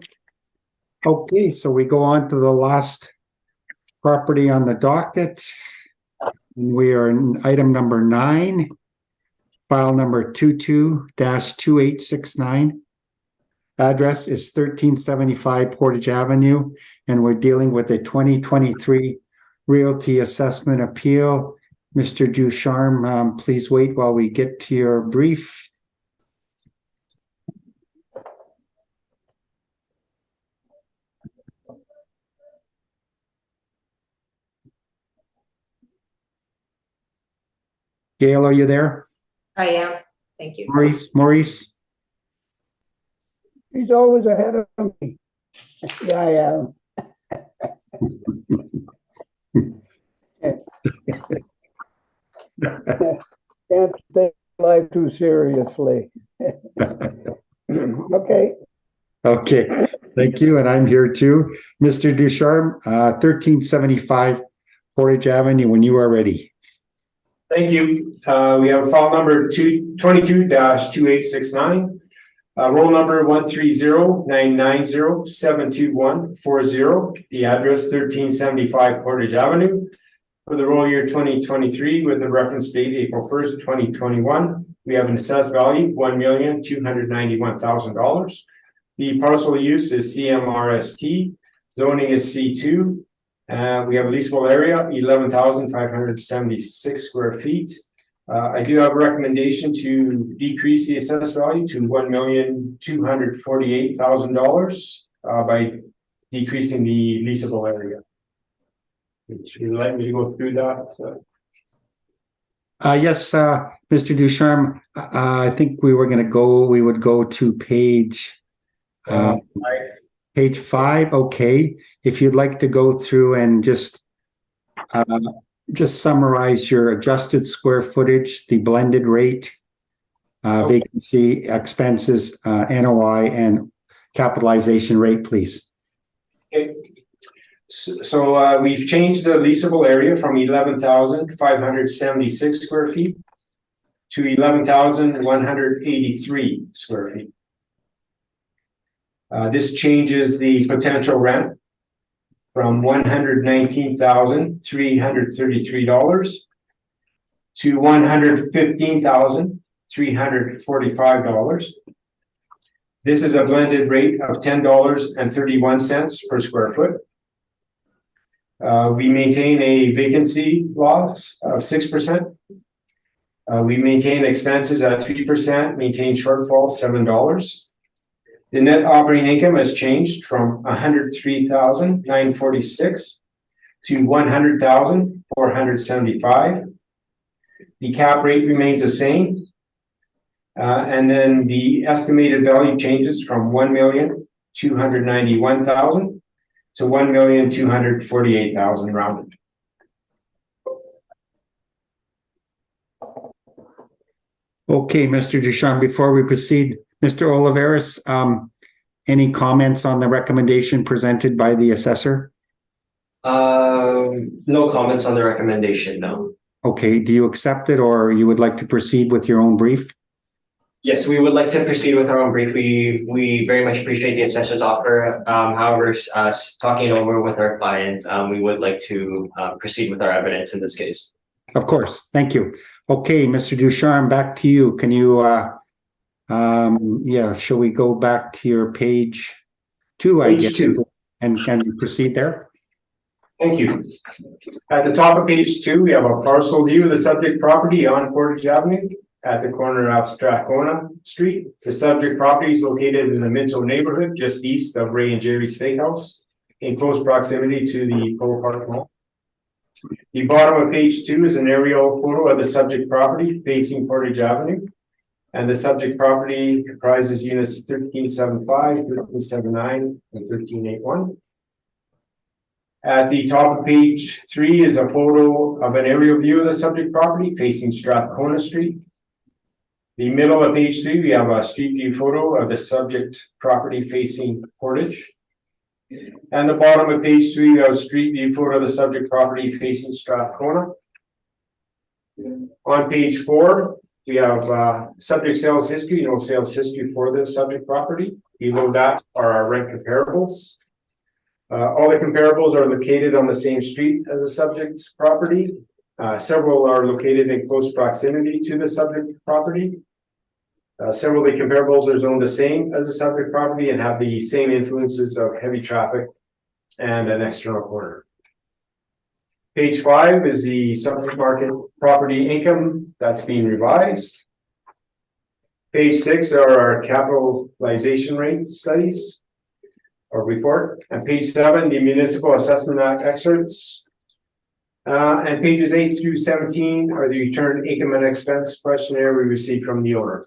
Okay, so we go on to the last property on the docket. We are in item number 9, file number 22-2869. Address is 1375 Portage Avenue, and we're dealing with a 2023 Realty Assessment Appeal. Mr. Ducharme, please wait while we get to your brief. Gail, are you there? I am. Thank you. Maurice? He's always ahead of me. Yeah, I am. Can't take life too seriously. Okay. Okay, thank you, and I'm here too. Mr. Ducharme, 1375 Portage Avenue, when you are ready. Thank you. We have file number 22-2869. Roll number 130-990-72140. The address 1375 Portage Avenue. For the roll year 2023 with a reference date April 1st, 2021, we have an assessed value $1,291,000. The parcel use is CMRST, zoning is C2. We have a leasable area 11,576 square feet. I do have a recommendation to decrease the assessed value to $1,248,000 by decreasing the leasable area. Would you like me to go through that? Yes, Mr. Ducharme, I think we would go to page 5. Okay. If you'd like to go through and just summarize your adjusted square footage, the blended rate, vacancy, expenses, NOI, and capitalization rate, please. Okay. So we've changed the leasable area from 11,576 square feet to 11,183 square feet. This changes the potential rent from $119,333 to $115,345. This is a blended rate of $10.31 per square foot. We maintain a vacancy loss of 6%. We maintain expenses at 3%, maintain shortfall $7. The net operating income has changed from $103,946 to $100,475. The cap rate remains the same. And then the estimated value changes from $1,291,000 to $1,248,000 rounded. Okay, Mr. Ducharme, before we proceed, Mr. Oliveris, any comments on the recommendation presented by the assessor? No comments on the recommendation, no. Okay, do you accept it, or you would like to proceed with your own brief? Yes, we would like to proceed with our own brief. We very much appreciate the assessor's offer. However, talking over with our client, we would like to proceed with our evidence in this case. Of course, thank you. Okay, Mr. Ducharme, back to you. Can you, shall we go back to your page 2, I guess, and can you proceed there? Thank you. At the top of page 2, we have a parcel view of the subject property on Portage Avenue at the corner of Strathcona Street. The subject property is located in the Minto neighborhood, just east of Ray and Jerry's Steakhouse, in close proximity to the Polo Park Mall. The bottom of page 2 is an aerial photo of the subject property facing Portage Avenue. And the subject property comprises units 1375, 1379, and 1381. At the top of page 3 is a photo of an aerial view of the subject property facing Strathcona Street. The middle of page 3, we have a street view photo of the subject property facing Portage. And the bottom of page 3, we have a street view photo of the subject property facing Strathcona. On page 4, we have subject sales history, no sales history for the subject property. Below that are our rent comparables. All the comparables are located on the same street as the subject property. Several are located in close proximity to the subject property. Several of the comparables are zoned the same as the subject property and have the same influences of heavy traffic and an external corner. Page 5 is the subject market property income that's being revised. Page 6 are our capitalization rate studies or report. And page 7, the Municipal Assessment Act excerpts. And pages 8 through 17 are the return income and expense questionnaire we received from the owner.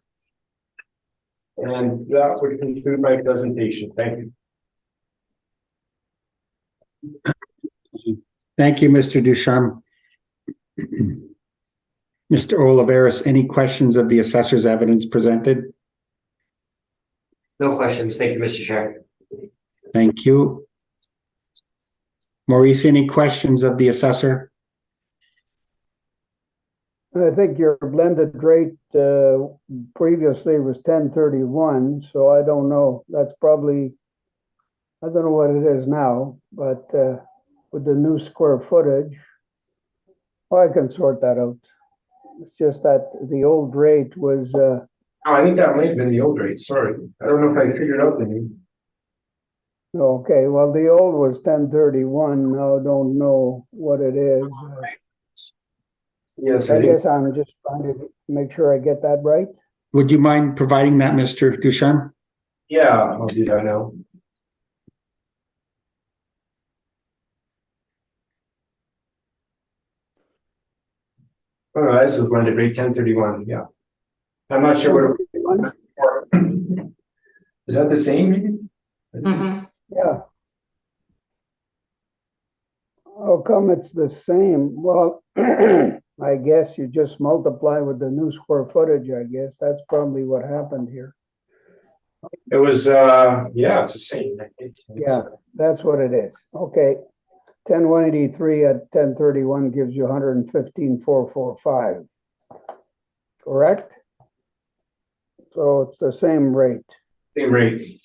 And that would conclude my presentation. Thank you. Thank you, Mr. Ducharme. Mr. Oliveris, any questions of the assessor's evidence presented? No questions. Thank you, Mr. Chair. Thank you. Maurice, any questions of the assessor? I think your blended rate previously was 1031, so I don't know. That's probably, I don't know what it is now, but with the new square footage, Oh, I can sort that out. It's just that the old rate was, Oh, I think that might have been the old rate, sorry. I don't know if I figured out the new. okay, well, the old was 1031. Now don't know what it is. Yes, I guess I'm just trying to make sure I get that right. Would you mind providing that, Mr. Ducharme? Yeah, I'll do that now. Oh, this is blended rate 1031, yeah. I'm not sure what is that the same? Mhm. Yeah. How come it's the same? Well, I guess you just multiply with the new square footage, I guess. That's probably what happened here. It was yeah, it's the same, I think. Yeah, that's what it is. Okay. 10183 at 1031 gives you 115,445. Correct? So it's the same rate, Same rate.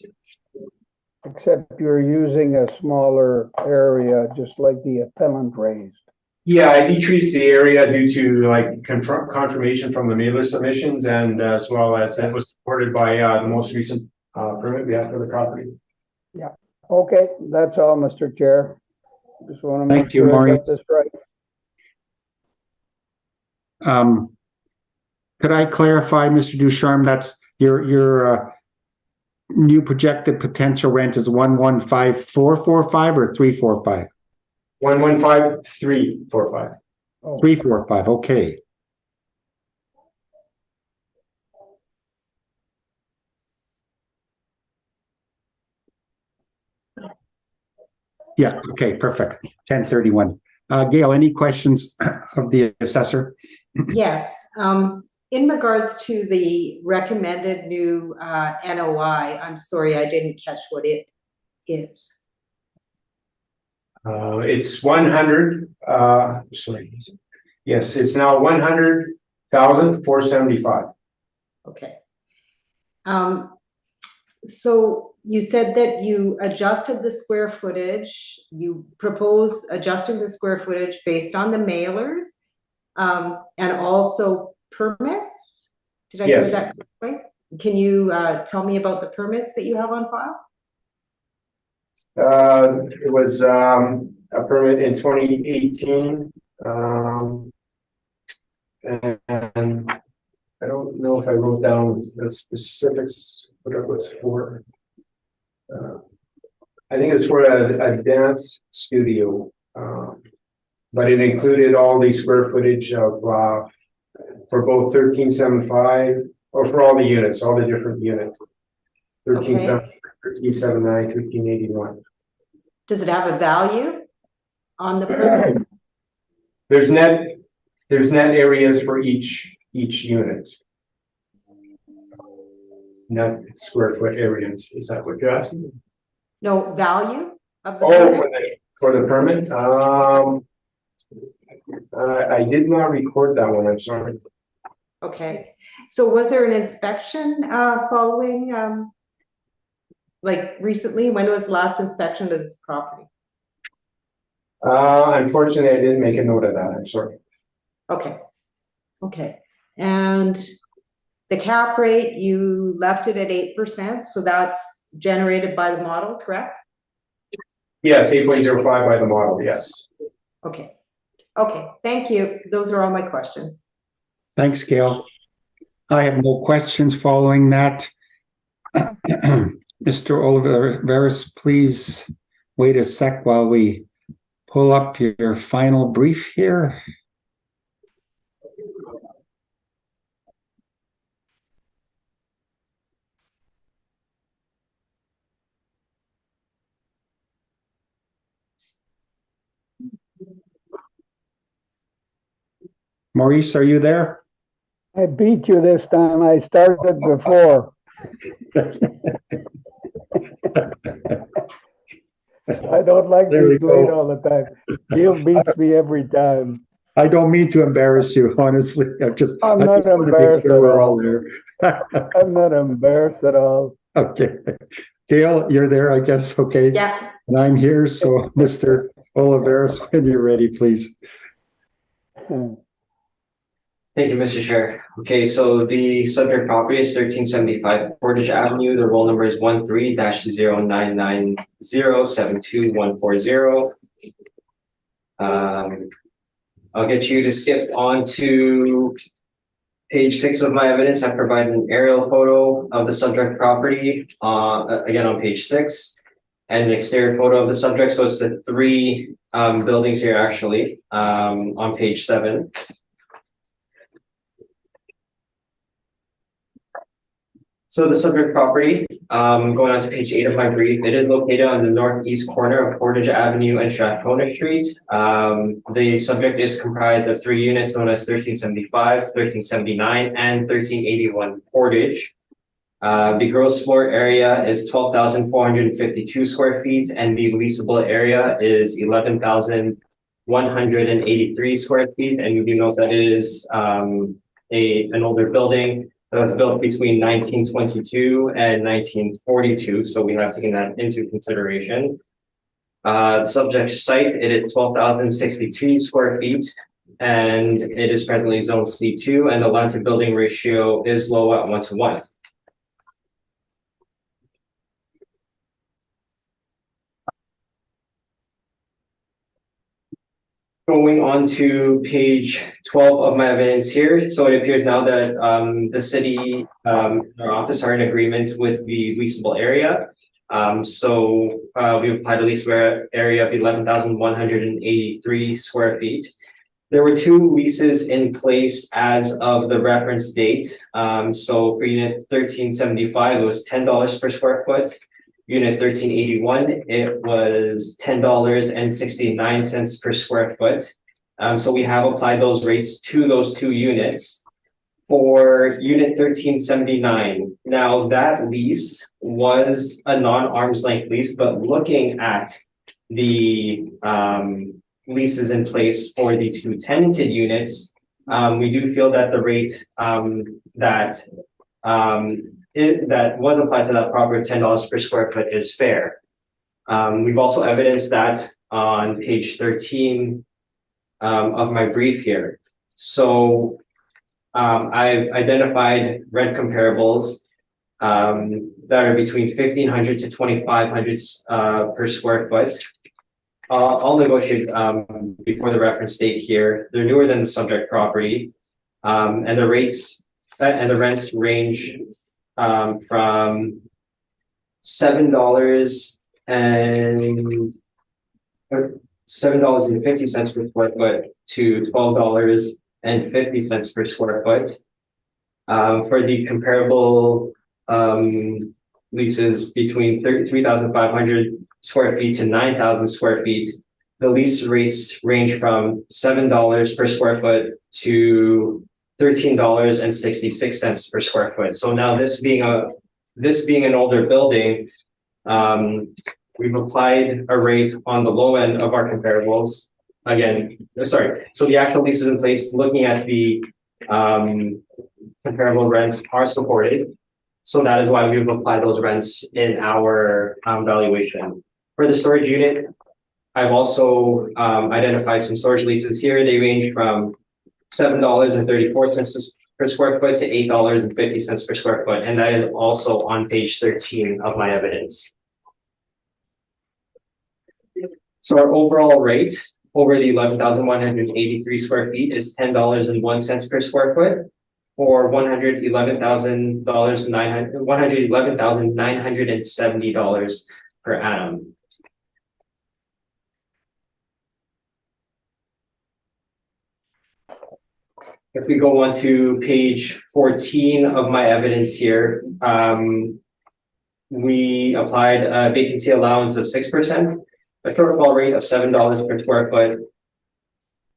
except you're using a smaller area, just like the appellant raised. Yeah, I decreased the area due to like confirmation from the mailer submissions and as well as it was supported by the most recent permit we have for the property. Yeah. Okay, that's all, Mr. Chair. Just want to Thank make you, sure I Maurice. got this right. Could I clarify, Mr. Ducharme, that's your new projected potential rent is 115,445 or 345? 115,345. Oh, 345, okay. Yeah, okay, perfect. 1031. Gail, any questions of the assessor? Yes, in regards to the recommended new NOI, I'm sorry, I didn't catch what it is. It's 100, sorry. Yes, it's now 100,475. Okay. So you said that you adjusted the square footage, you proposed adjusting the square footage based on the mailers, and also permits? Did I hear Yes. that correctly? Can you tell me about the permits that you have on file? It was a permit in 2018. And I don't know if I wrote down the specifics, what it was for. I think it's for a dance studio, but it included all the square footage of for both 1375 or for all the units, all the different units. 1379, 1381. Does it have a value on the permit? There's net areas for each unit. Net square foot areas. Is that what you're asking? No value of the Oh, permit? for the permit? I did not record that one, I'm sorry. Okay, so was there an inspection following, like recently? When was the last inspection of this property? Unfortunately, I didn't make a note of that, I'm sorry. Okay, okay. And the cap rate, you left it at 8%, so that's generated by the model, correct? Yes, 8.05 by the model, yes. Okay, okay, thank you. Those are all my questions. Thanks, Gail. I have no questions following that. Mr. Oliveris, please wait a sec while we pull up your final brief here. Maurice, are you there? I beat you this time. I started before. I don't like being late all the time. Gil beats me every time. I don't mean to embarrass you, honestly. I'm not embarrassed at we're all all. there. I'm not embarrassed at all. Okay. Gail, you're there, I guess. Okay. Yeah. And I'm here. So, Mr. Oliveris, when you're ready, please. Thank you, Mr. Chair. Okay, so the subject property is 1375 Portage Avenue. The roll number is 13-0990721440. I'll get you to skip on to page 6 of my evidence. I provided an aerial photo of the subject property, again on page 6, and an exterior photo of the subject. So it's the three buildings here actually on page 7. So the subject property, going on to page 8 of my brief, it is located on the northeast corner of Portage Avenue and Strathcona Street. The subject is comprised of 3 units known as 1375, 1379, and 1381 Portage. The gross floor area is 12,452 square feet, and the leasable area is 11,183 square feet. And you do note that it is an older building that was built between 1922 and 1942, so we have taken that into consideration. The subject site, it is 12,062 square feet, and it is presently zone C2, and the land to building ratio is low at 1:1. Going on to page 12 of my evidence here. So it appears now that the city, our office are in agreement with the leasable area. We applied a leasable area of 11,183 square feet. There were 2 leases in place as of the reference date. So for unit 1375, it was $10 per square foot. Unit 1381, it was $10.69 per square foot. So we have applied those rates to those 2 units. For unit 1379, now that lease was a non-arm's length lease, but looking at the leases in place for the 2 tenanted units, we do feel that the rate that was applied to that property of $10 per square foot is fair. We've also evidenced that on page 13 of my brief here. So I've identified rent comparables that are between 1,500 to 2,500 per square foot. I'll negotiate before the reference date here. They're newer than the subject property, and the rates and the rents range from $7.50 per square foot to $12.50 per square foot. For the comparable leases between 3,500 square feet to 9,000 square feet, the lease rates range from $7 per square foot to $13.66 per square foot. So now this being an older building, we've applied a rate on the low end of our comparables. Again, sorry. So the actual leases in place, looking at the comparable rents, are supported. So that is why we've applied those rents in our valuation. For the storage unit, I've also identified some storage leases here. They range from $7.34 per square foot to $8.50 per square foot, and that is also on page 13 of my evidence. So our overall rate over the 11,183 square feet is $10.01 per square foot, or $111,970 per annum. If we go on to page 14 of my evidence here, we applied a vacancy allowance of 6%, a shortfall rate of $7 per square foot.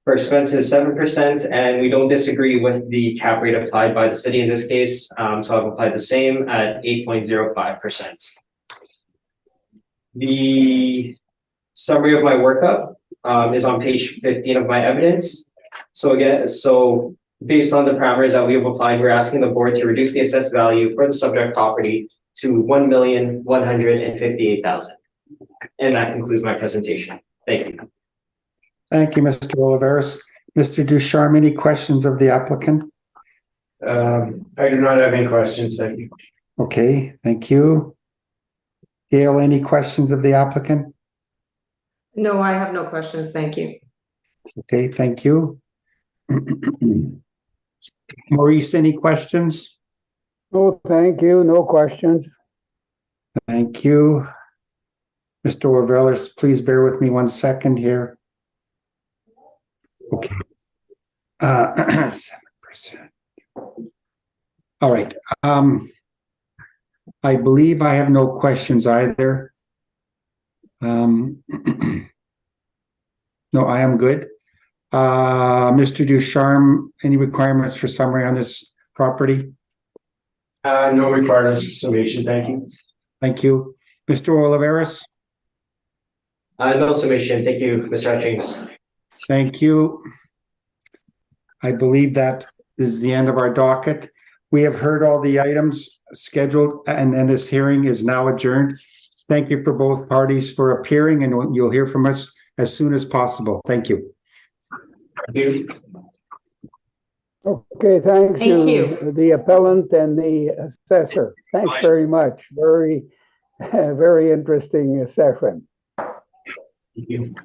For expenses, 7%, and we don't disagree with the cap rate applied by the city in this case. So I've applied the same at 8.05%. The summary of my workup is on page 15 of my evidence. So based on the parameters that we have applied, we're asking the board to reduce the assessed value for the subject property to $1,158,000. And that concludes my presentation. Thank you. Thank you, Mr. Oliveris. Mr. Ducharme, any questions of the applicant? I do not have any questions, thank you. Okay, thank you. Gail, any questions of the applicant? No, I have no questions. Thank you. Okay, thank you. Maurice, any questions? No, thank you. No questions. Thank you. Mr. Orvelis, please bear with me 1 second here. Okay. 7%. All right. I believe I have no questions either. No, I am good. Mr. Ducharme, any requirements for summary on this property? No requirements for summation, thank you. Thank you. Mr. Oliveris? No submission. Thank you, Mr. Hutchings. Thank you. I believe that is the end of our docket. We have heard all the items scheduled, and this hearing is now adjourned. Thank you for both parties for appearing, and you'll hear from us as soon as possible. Thank you. Thank you. Okay, thanks Thank you, the appellant and the assessor. Thanks very much. Very, very interesting session. Thank you.